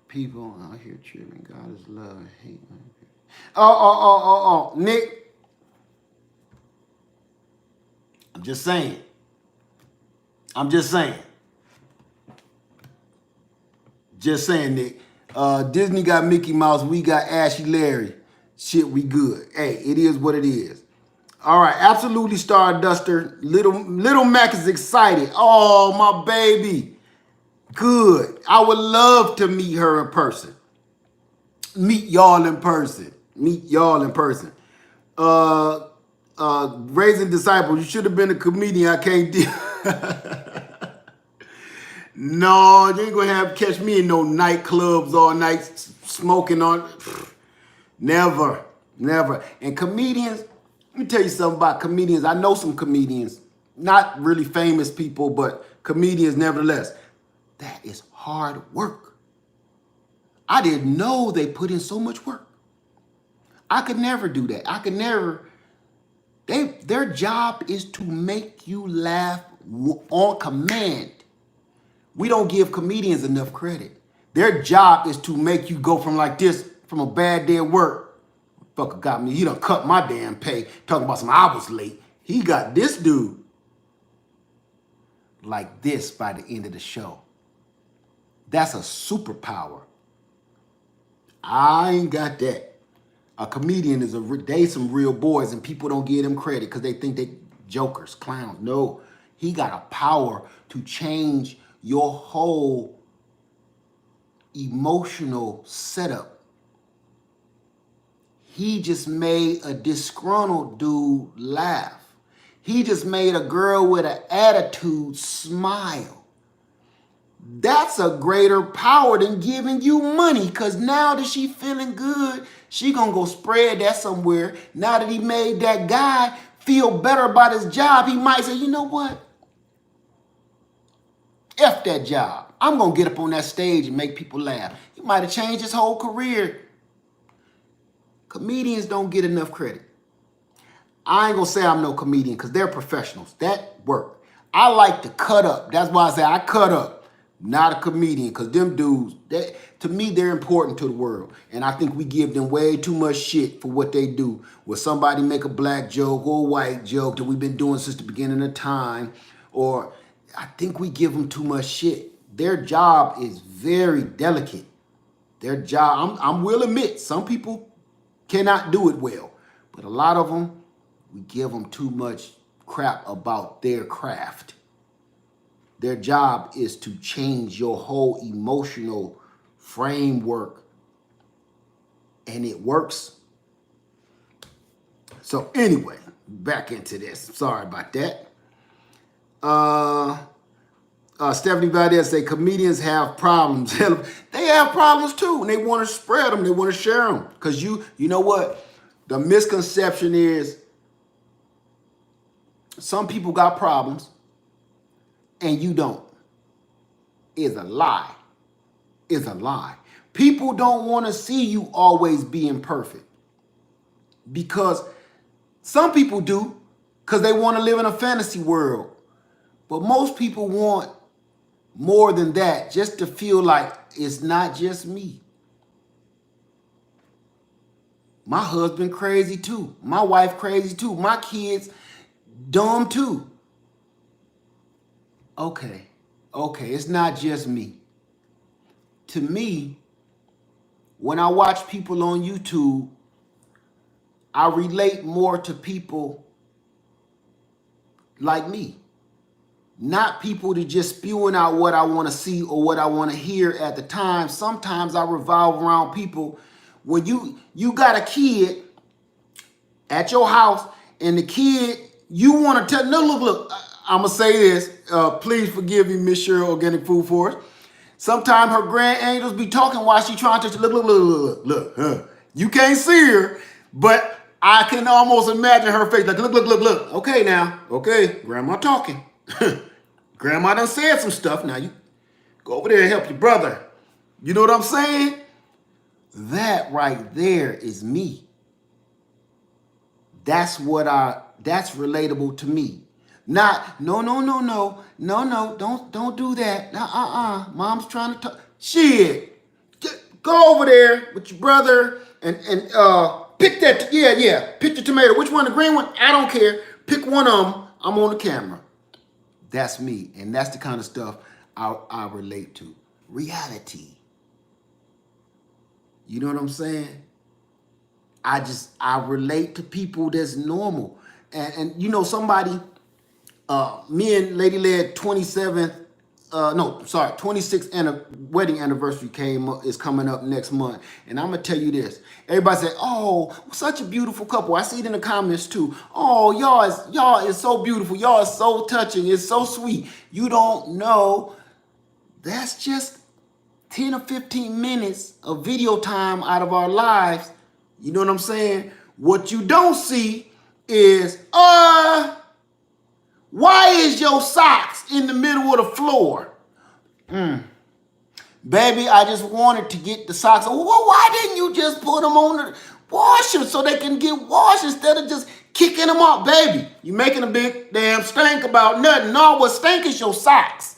People out here tripping. God is love. Hate. Oh, Nick. I'm just saying, Nick. Disney got Mickey Mouse. We got Ashy Larry. Shit, we good. Hey, it is what it is. All right, absolutely, Starduster. Little Mac is excited. Oh, my baby. Good. I would love to meet her in person. Meet y'all in person. Raising disciples. You should have been a comedian. I can't deal. No, you ain't gonna catch me in no nightclubs all night smoking on. Never. And comedians, let me tell you something about comedians. I know some comedians, not really famous people, but comedians nevertheless. That is hard work. I didn't know they put in so much work. I could never do that. Their job is to make you laugh on command. We don't give comedians enough credit. Their job is to make you go from like this, from a bad day at work. Fucker got me. He done cut my damn pay. Talking about some I was late. He got this dude like this by the end of the show. That's a superpower. I ain't got that. A comedian is they some real boys, and people don't give them credit because they think they jokers, clowns. No, he got a power to change your whole emotional setup. He just made a disgruntled dude laugh. He just made a girl with an attitude smile. That's a greater power than giving you money, because now that she feeling good, she gonna go spread that somewhere. Now that he made that guy feel better about his job, he might say, you know what? F that job. I'm gonna get up on that stage and make people laugh. He might have changed his whole career. Comedians don't get enough credit. I ain't gonna say I'm no comedian because they're professionals. That work. I like to cut up. That's why I say I cut up. Not a comedian, because them dudes, to me, they're important to the world. And I think we give them way too much shit for what they do. Where somebody make a black joke or a white joke that we've been doing since the beginning of time. Or I think we give them too much shit. Their job is very delicate. Their job, I will admit, some people cannot do it well. But a lot of them, we give them too much crap about their craft. Their job is to change your whole emotional framework and it works. So anyway, back into this. Sorry about that. Stephanie Valdez say comedians have problems. They have problems too, and they want to spread them. They want to share them. Because you know what? The misconception is some people got problems and you don't. Is a lie. Is a lie. People don't want to see you always being perfect. Because some people do, because they want to live in a fantasy world. But most people want more than that, just to feel like it's not just me. My husband crazy too. My wife crazy too. My kids dumb too. Okay, it's not just me. To me, when I watch people on YouTube, I relate more to people like me. Not people that just spewing out what I want to see or what I want to hear at the time. Sometimes I revolve around people. When you got a kid at your house and the kid, you want to tell, no, look, I'm going to say this. Please forgive me, Miss Cheryl, Organic Food Forest. Sometimes her grand angels be talking while she trying to look. You can't see her, but I can almost imagine her face like, look. Okay now, okay, grandma talking. Grandma done said some stuff. Now you go over there and help your brother. You know what I'm saying? That right there is me. That's relatable to me. Not, no, don't do that. Mom's trying to talk. Shit. Go over there with your brother and pick that, pick the tomato. Which one, the green one? I don't care. Pick one of them. I'm on the camera. That's me, and that's the kind of stuff I relate to. Reality. You know what I'm saying? I relate to people that's normal. And you know, somebody, me and Lady Led 26th wedding anniversary is coming up next month. And I'm gonna tell you this. Everybody say, oh, such a beautiful couple. I see it in the comments too. Oh, y'all is so beautiful. Y'all is so touching. It's so sweet. You don't know. That's just 10 or 15 minutes of video time out of our lives. You know what I'm saying? What you don't see is, why is your socks in the middle of the floor? Baby, I just wanted to get the socks. Well, why didn't you just put them on the washer so they can get washed instead of just kicking them off? Baby, you making a big damn stink about nothing. No, what stink is your socks.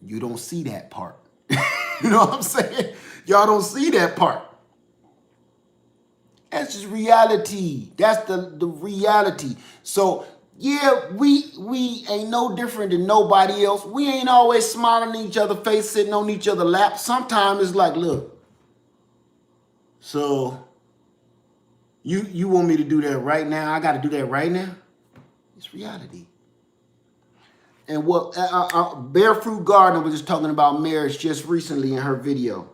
You don't see that part. You know what I'm saying? Y'all don't see that part. That's just reality. That's the reality. So yeah, we ain't no different than nobody else. We ain't always smiling in each other's face, sitting on each other's lap. Sometimes it's like, look, so you want me to do that right now? I got to do that right now? It's reality. And what Barefruit Gardener was just talking about marriage just recently in her video.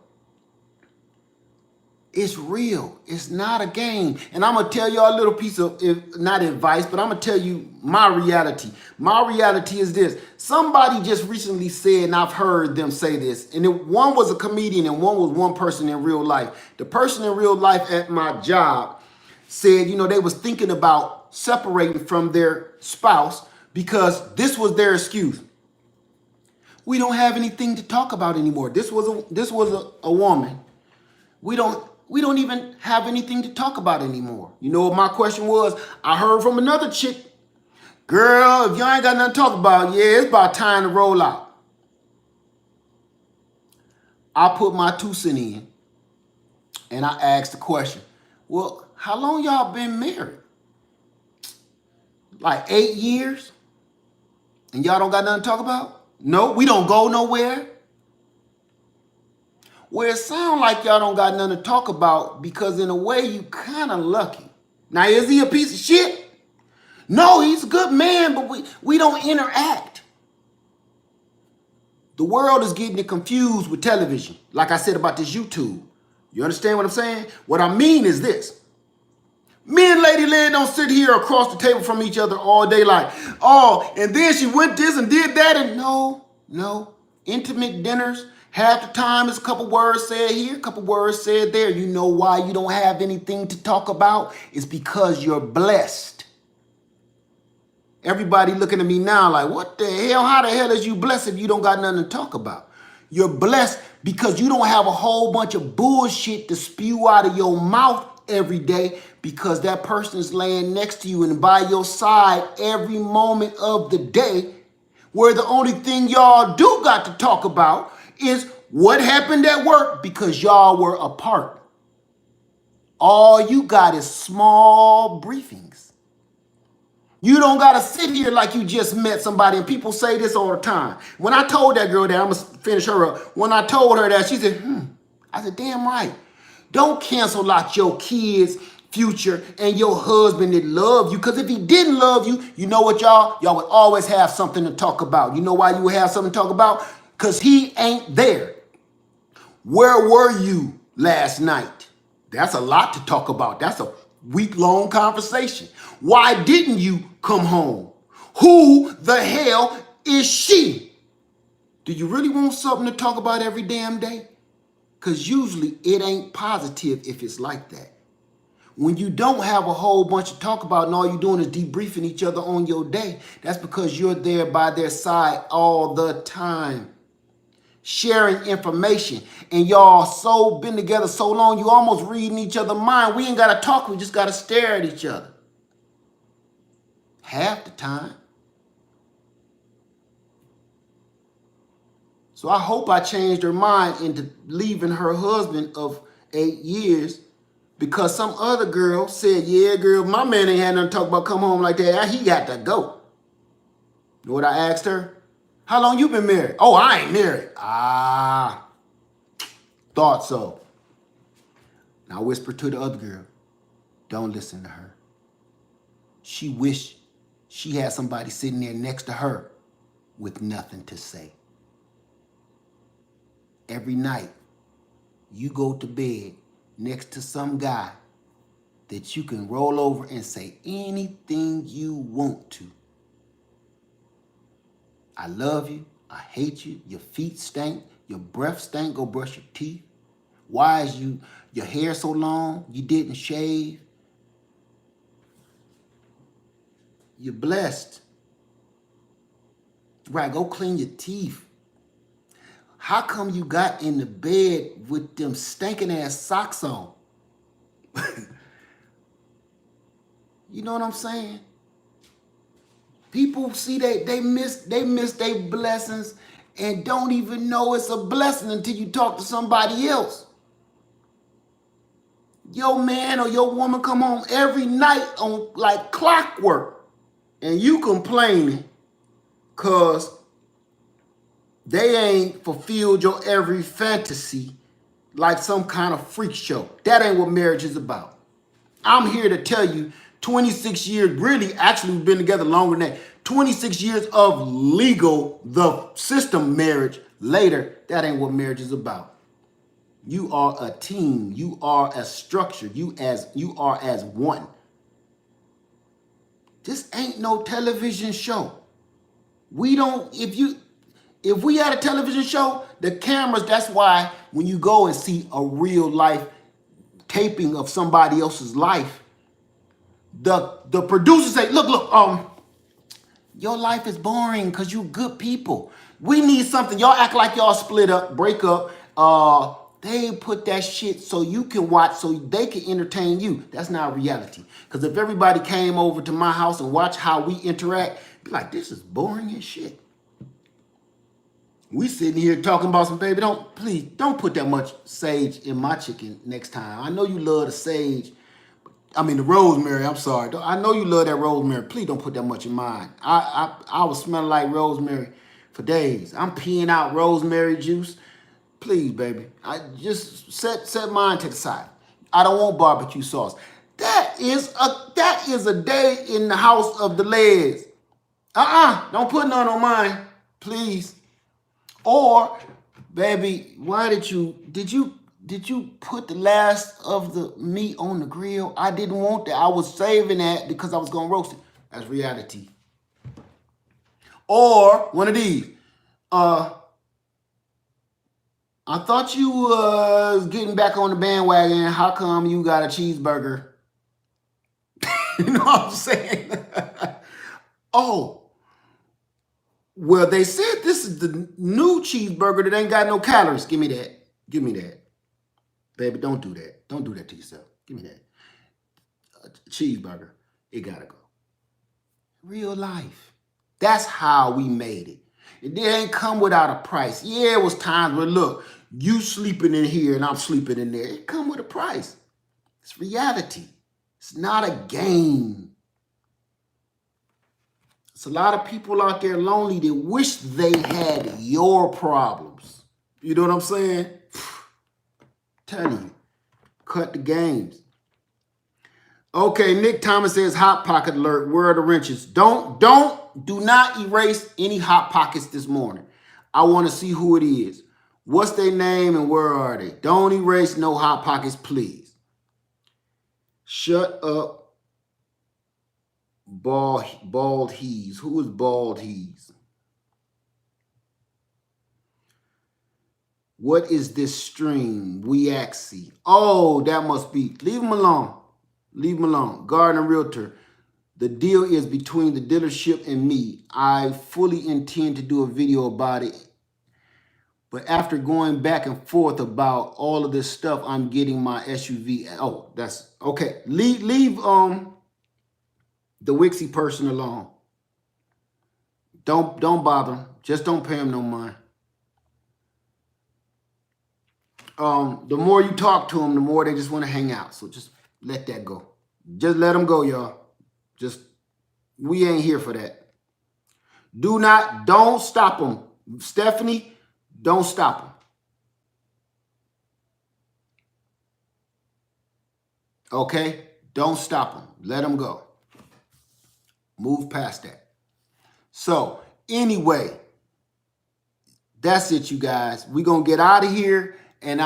It's real. It's not a game. And I'm going to tell y'all a little piece of, not advice, but I'm going to tell you my reality. My reality is this. Somebody just recently said, and I've heard them say this, and one was a comedian and one was one person in real life. The person in real life at my job said, you know, they was thinking about separating from their spouse because this was their excuse. We don't have anything to talk about anymore. This was a woman. We don't even have anything to talk about anymore. You know what my question was? I heard from another chick, girl, if y'all ain't got nothing to talk about, yeah, it's about time to roll out. I put my 2 cents in and I asked the question, well, how long y'all been married? Like 8 years? And y'all don't got nothing to talk about? No, we don't go nowhere. Well, it sounds like y'all don't got nothing to talk about because in a way you kind of lucky. Now, is he a piece of shit? No, he's a good man, but we don't interact. The world is getting it confused with television. Like I said about this YouTube. You understand what I'm saying? What I mean is this. Me and Lady Lynn don't sit here across the table from each other all day like, oh, and then she went this and did that. And no. Intimate dinners, half the time is a couple words said here, a couple words said there. You know why you don't have anything to talk about? It's because you're blessed. Everybody looking at me now like, what the hell? How the hell is you blessed if you don't got nothing to talk about? You're blessed because you don't have a whole bunch of bullshit to spew out of your mouth every day because that person is laying next to you and by your side every moment of the day, where the only thing y'all do got to talk about is what happened at work because y'all were apart. All you got is small briefings. You don't got to sit here like you just met somebody, and people say this all the time. When I told that girl that, I'm going to finish her up. When I told her that, she said, I said, damn right. Don't cancel out your kids' future and your husband that love you, because if he didn't love you, you know what, y'all would always have something to talk about. You know why you would have something to talk about? Because he ain't there. Where were you last night? That's a lot to talk about. That's a week-long conversation. Why didn't you come home? Who the hell is she? Do you really want something to talk about every damn day? Because usually it ain't positive if it's like that. When you don't have a whole bunch to talk about and all you're doing is debriefing each other on your day, that's because you're there by their side all the time, sharing information. And y'all so been together so long, you almost reading each other's mind. We ain't got to talk, we just got to stare at each other. Half the time. So I hope I changed her mind into leaving her husband of 8 years because some other girl said, yeah, girl, my man ain't had nothing to talk about, come home like that. He got to go. You know what I asked her? How long you been married? Oh, I ain't married. Thought so. Now I whispered to the other girl, don't listen to her. She wished she had somebody sitting there next to her with nothing to say. Every night, you go to bed next to some guy that you can roll over and say anything you want to. I love you. I hate you. Your feet stink. Your breath stink. Go brush your teeth. Why is your hair so long? You didn't shave. You're blessed. Right, go clean your teeth. How come you got in the bed with them stinking ass socks on? You know what I'm saying? People see they miss their blessings and don't even know it's a blessing until you talk to somebody else. Your man or your woman come home every night on like clockwork and you complaining because they ain't fulfilled your every fantasy like some kind of freak show. That ain't what marriage is about. I'm here to tell you 26 years, really, actually we've been together longer than that. 26 years of legal, the system marriage later, that ain't what marriage is about. You are a team. You are a structure. You are as one. This ain't no television show. We don't, if we had a television show, the cameras, that's why when you go and see a real life taping of somebody else's life, the producers say, look, your life is boring because you good people. We need something. Y'all act like y'all split up, break up. They put that shit so you can watch, so they can entertain you. That's not reality. Because if everybody came over to my house and watch how we interact, be like, this is boring as shit. We sitting here talking about some, baby, please don't put that much sage in my chicken next time. I know you love the sage. I mean the rosemary, I'm sorry. I know you love that rosemary. Please don't put that much in mine. I was smelling like rosemary for days. I'm peeing out rosemary juice. Please, baby. I just set mine to the side. I don't want barbecue sauce. That is a day in the house of the legs. Don't put none on mine, please. Or, baby, did you did you put the last of the meat on the grill? I didn't want that. I was saving that because I was going to roast it. That's reality. Or one of these. I thought you was getting back on the bandwagon. How come you got a cheeseburger? You know what I'm saying? Oh, well, they said this is the new cheeseburger that ain't got no calories. Give me that. Give me that. Baby, don't do that. Don't do that to yourself. Give me that. Cheeseburger. It gotta go. Real life. That's how we made it. It ain't come without a price. Yeah, it was times where, look, you sleeping in here and I'm sleeping in there. It come with a price. It's reality. It's not a game. It's a lot of people out there lonely that wish they had your problems. You know what I'm saying? Tell you, cut the games. Okay, Nick Thomas says, Hot Pocket alert. Where are the wrenches? Do not erase any Hot Pockets this morning. I want to see who it is. What's their name and where are they? Don't erase no Hot Pockets, please. Shut up, Bald Hees. Who is Bald Hees? What is this stream? Weaxy. Oh, that must be. Leave him alone. Leave him alone. Gardner Realtor. The deal is between the dealership and me. I fully intend to do a video about it. But after going back and forth about all of this stuff, I'm getting my SUV. Oh, that's okay. Leave the Wixie person alone. Don't bother him. Just don't pay him no mind. The more you talk to them, the more they just want to hang out. So just let that go. Just let them go, y'all. We ain't here for that. Don't stop them. Stephanie, don't stop them. Okay? Don't stop them. Let them go. Move past that. So, anyway, that's it, you guys. We're going to get out of here. And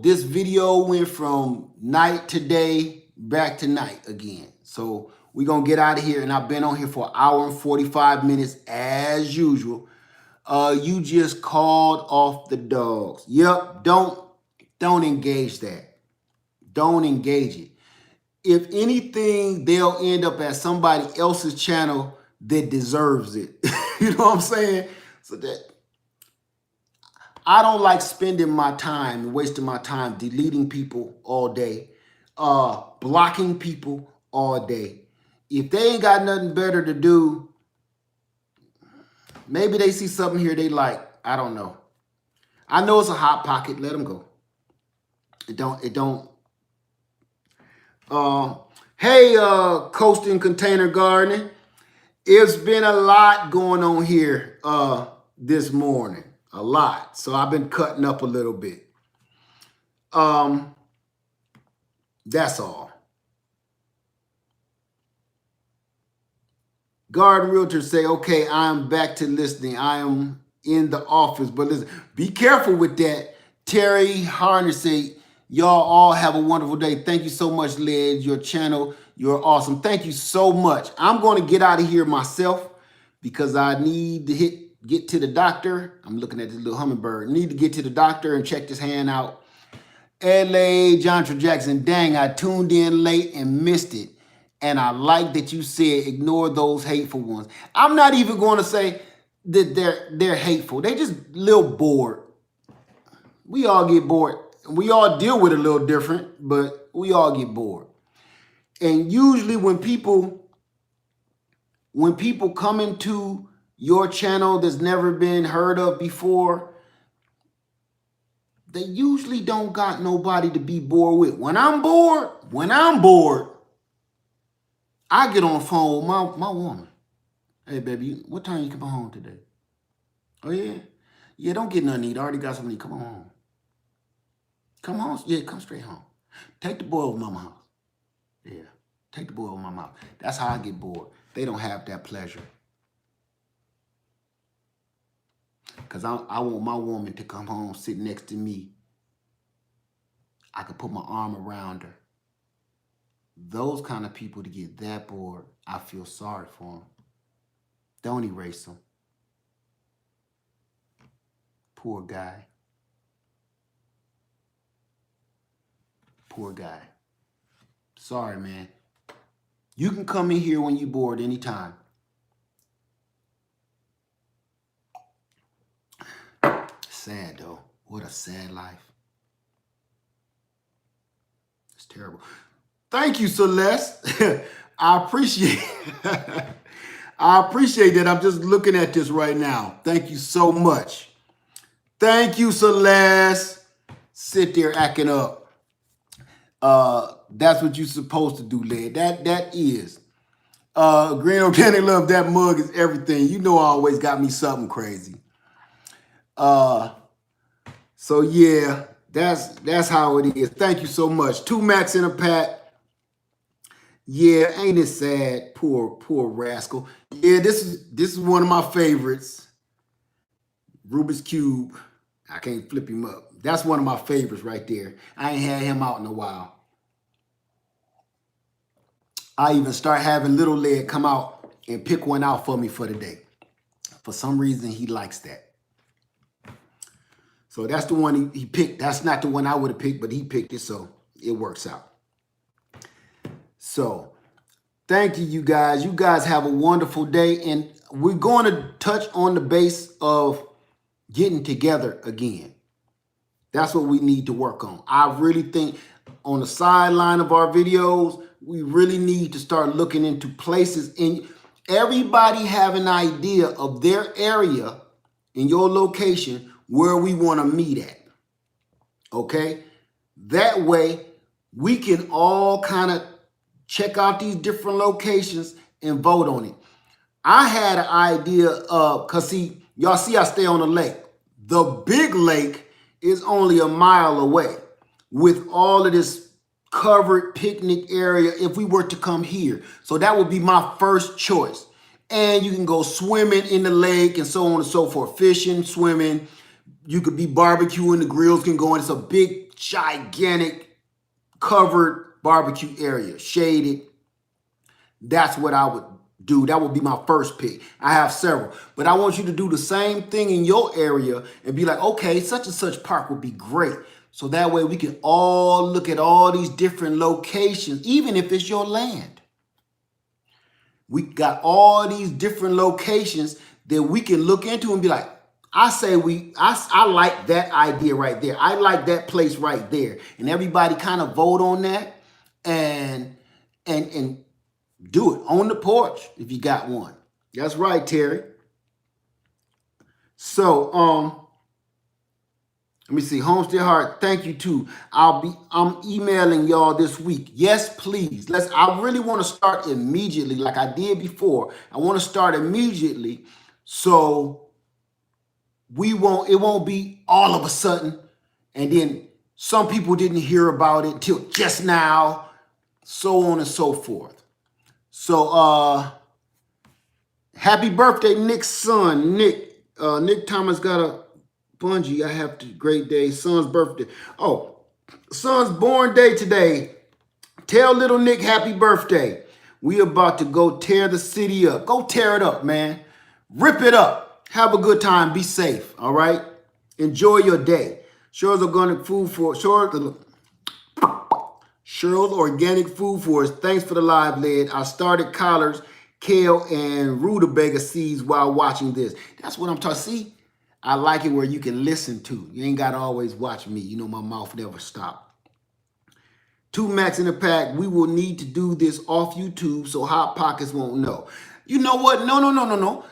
this video went from night to day back to night again. So we're going to get out of here. And I've been on here for an hour and 45 minutes as usual. You just called off the dogs. Yep. Don't engage that. Don't engage it. If anything, they'll end up at somebody else's channel that deserves it. You know what I'm saying? So that I don't like spending my time and wasting my time deleting people all day, blocking people all day. If they ain't got nothing better to do, maybe they see something here they like. I don't know. I know it's a hot pocket. Let them go. It don't. Hey, Coasting Container Gardening. It's been a lot going on here this morning. A lot. So I've been cutting up a little bit. That's all. Garden Realtors say, okay, I'm back to listening. I am in the office. But listen, be careful with that. Terry Harness say, y'all all have a wonderful day. Thank you so much, Led. Your channel, you're awesome. Thank you so much. I'm going to get out of here myself because I need to get to the doctor. I'm looking at this little hummingbird. Need to get to the doctor and check this hand out. L.A. Jonathan Jackson, dang, I tuned in late and missed it. And I like that you said ignore those hateful ones. I'm not even going to say that they're hateful. They just a little bored. We all get bored. We all deal with it a little different, but we all get bored. And usually when people come into your channel that's never been heard of before, they usually don't got nobody to be bored with. When I'm bored, I get on the phone with my woman. Hey, baby, what time you come home today? Oh, yeah? Yeah, don't get nothing to eat. I already got something to eat. Come on home. Come home? Yeah, come straight home. Take the boy over mama's house. Yeah, take the boy over mama's house. That's how I get bored. They don't have that pleasure. Because I want my woman to come home, sit next to me, I could put my arm around her. Those kind of people to get that bored, I feel sorry for them. Don't erase them. Poor guy. Poor guy. Sorry, man. You can come in here when you're bored anytime. Sad, though. What a sad life. It's terrible. Thank you, Celeste. I appreciate I appreciate that. I'm just looking at this right now. Thank you so much. Thank you, Celeste. Sit there acting up. That's what you're supposed to do, lad. That is. Green Organic Love, that mug is everything. You know I always got me something crazy. So yeah, that's how it is. Thank you so much. 2 Max in a pack. Yeah, ain't it sad? Poor rascal. Yeah, this is one of my favorites. Rubik's Cube. I can't flip him up. That's one of my favorites right there. I ain't had him out in a while. I even start having Little Leg come out and pick one out for me for the day. For some reason, he likes that. So that's the one he picked. That's not the one I would have picked, but he picked it, so it works out. So thank you, you guys. You guys have a wonderful day, and we're going to touch on the base of getting together again. That's what we need to work on. I really think on the sideline of our videos, we really need to start looking into places. And everybody have an idea of their area in your location where we want to meet at. Okay? That way, we can all kind of check out these different locations and vote on it. I had an idea of, because see, y'all see I stay on the lake. The big lake is only a mile away with all of this covered picnic area if we were to come here. So that would be my first choice. And you can go swimming in the lake and so on and so forth. Fishing, swimming. You could be barbecuing. The grills can go in. It's a big, gigantic, covered barbecue area. Shaded. That's what I would do. That would be my first pick. I have several. But I want you to do the same thing in your area and be like, okay, such and such park would be great. So that way we can all look at all these different locations, even if it's your land. We got all these different locations that we can look into and be like, I like that idea right there. I like that place right there. And everybody kind of vote on that and do it on the porch if you got one. That's right, Terry. So, let me see. Homestead Heart, thank you too. I'm emailing y'all this week. Yes, please. I really want to start immediately like I did before. I want to start immediately so it won't be all of a sudden and then some people didn't hear about it till just now, so on and so forth. So happy birthday, Nick's son. Nick Thomas got a bungee. I have a great day. Son's birthday. Oh, son's born day today. Tell little Nick happy birthday. We about to go tear the city up. Go tear it up, man. Rip it up. Have a good time. Be safe. All right. Enjoy your day. Cheryl's Organic Food Force. Thanks for the live, lad. I started collards, kale, and rutabaga seeds while watching this. That's what I'm talking. See, I like it where you can listen to. You ain't got to always watch me. You know my mouth never stops. 2 Max in the pack. We will need to do this off YouTube so Hot Pockets won't know. You know what? No.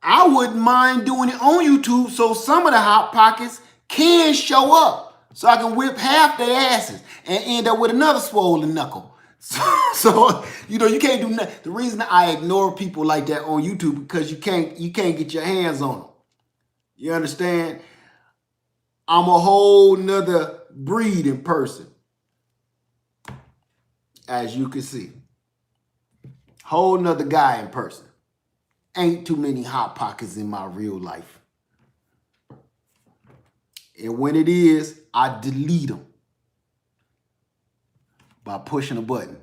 I wouldn't mind doing it on YouTube so some of the Hot Pockets can show up. So I can whip half their asses and end up with another swollen knuckle. So you know, you can't do nothing. The reason I ignore people like that on YouTube because you can't get your hands on them. You understand? I'm a whole nother breed in person. As you can see. Whole nother guy in person. Ain't too many Hot Pockets in my real life. And when it is, I delete them. by pushing a button.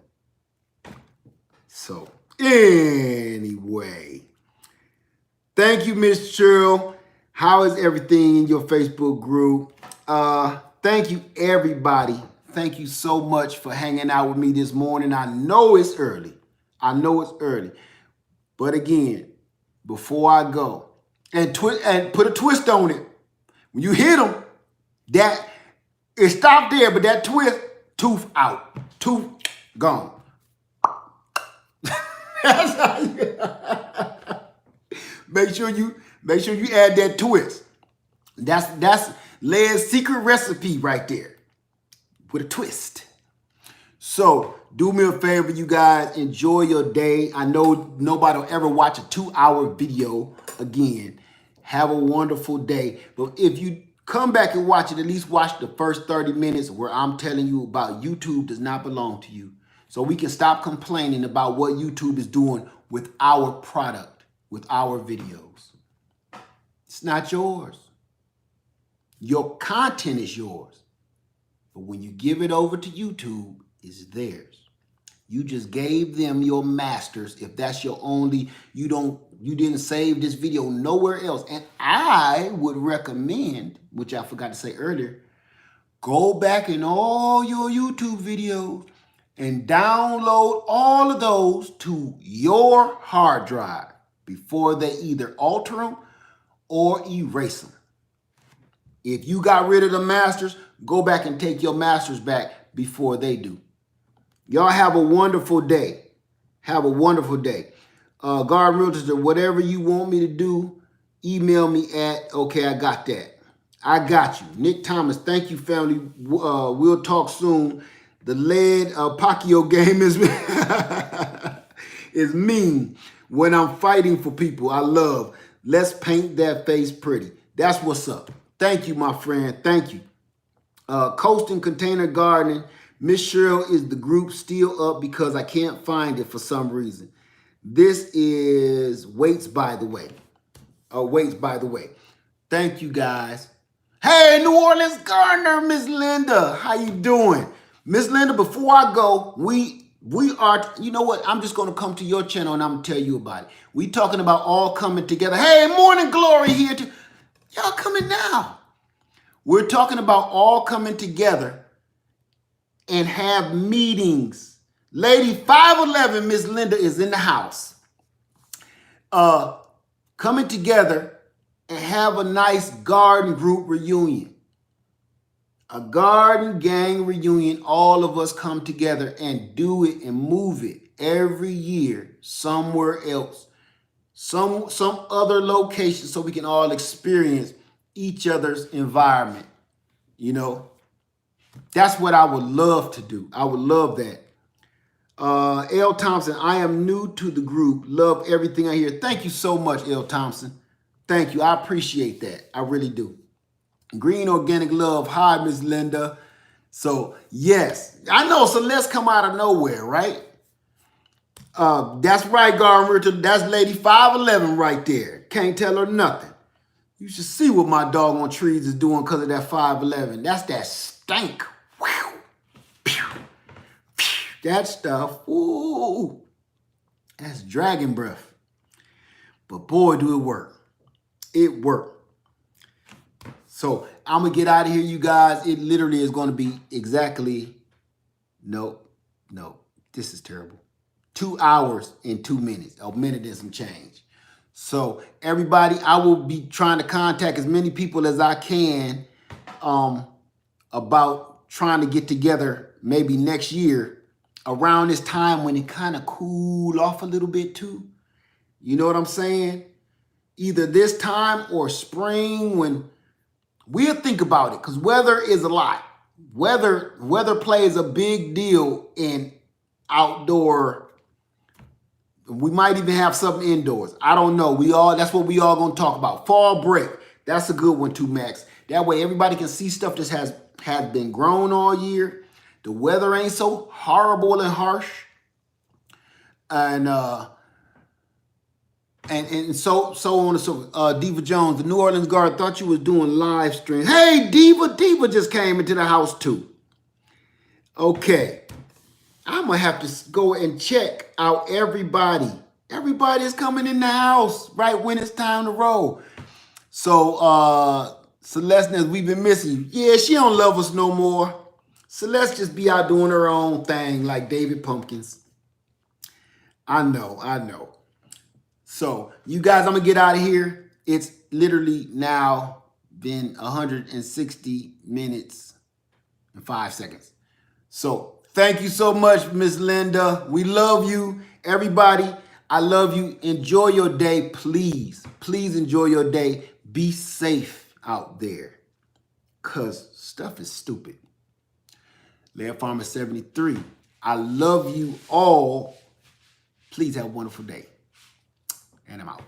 So anyway, thank you, Miss Cheryl. How is everything in your Facebook group? Thank you, everybody. Thank you so much for hanging out with me this morning. I know it's early. But again, before I go, and put a twist on it. When you hit them, that it stopped there, but that twist, tooth out, tooth gone. That's how you, make sure you add that twist. That's Led's secret recipe right there with a twist. So do me a favor, you guys. Enjoy your day. I know nobody will ever watch a 2-hour video again. Have a wonderful day. But if you come back and watch it, at least watch the first 30 minutes where I'm telling you about YouTube does not belong to you. So we can stop complaining about what YouTube is doing with our product, with our videos. It's not yours. Your content is yours. But when you give it over to YouTube, it's theirs. You just gave them your masters. If that's your only, you didn't save this video nowhere else. And I would recommend, which I forgot to say earlier, go back in all your YouTube videos and download all of those to your hard drive before they either alter them or erase them. If you got rid of the masters, go back and take your masters back before they do. Y'all have a wonderful day. Have a wonderful day. Garden Realtors, or whatever you want me to do, email me at, okay, I got that. I got you. Nick Thomas, thank you, family. We'll talk soon. The lead Pacquiao game is mean when I'm fighting for people I love. Let's paint that face pretty. That's what's up. Thank you, my friend. Thank you. Coasting Container Gardening. Miss Cheryl, is the group still up because I can't find it for some reason? This is Weights by the Way. Weights by the Way. Thank you, guys. Hey, New Orleans Gardener, Miss Linda. How you doing? Miss Linda, before I go, we are, you know what? I'm just going to come to your channel and I'm going to tell you about it. We talking about all coming together. Hey, Morning Glory here too. Y'all coming now. We're talking about all coming together and have meetings. Lady 5'11", Miss Linda, is in the house. Coming together and have a nice garden group reunion. A garden gang reunion. All of us come together and do it and move it every year somewhere else. Some other location so we can all experience each other's environment. You know, that's what I would love to do. I would love that. L. Thompson, I am new to the group. Love everything I hear. Thank you so much, L. Thompson. Thank you. I appreciate that. I really do. Green Organic Love. Hi, Miss Linda. So, yes. I know Celeste come out of nowhere, right? That's right, Garden. That's Lady 5'11" right there. Can't tell her nothing. You should see what my doggone trees is doing because of that 5'11". That's that stank. Wow. Pew. Pew. That stuff. Ooh. That's dragon breath. But boy, do it work. It worked. So I'm going to get out of here, you guys. It literally is going to be exactly, no, this is terrible. 2 hours and 2 minutes, a minute and some change. So everybody, I will be trying to contact as many people as I can about trying to get together maybe next year around this time when it kind of cool off a little bit too. You know what I'm saying? Either this time or spring when we'll think about it, because weather is a lot. Weather plays a big deal in outdoor. We might even have something indoors. I don't know. That's what we all gonna talk about. Fall break. That's a good one too, Max. That way everybody can see stuff that has been grown all year. The weather ain't so horrible and harsh. And so on and so. Diva Jones, the New Orleans Guard, thought you was doing live stream. Hey, Diva just came into the house too. Okay. I'm gonna have to go and check out everybody. Everybody is coming in the house right when it's time to roll. So Celeste, we've been missing you. Yeah, she don't love us no more. Celeste just be out doing her own thing like David Pumpkins. I know. So you guys, I'm gonna get out of here. It's literally now been 160 minutes and 5 seconds. So thank you so much, Miss Linda. We love you. Everybody, I love you. Enjoy your day, please. Please enjoy your day. Be safe out there, because stuff is stupid. Lair Farmer 73, I love you all. Please have a wonderful day. And I'm out.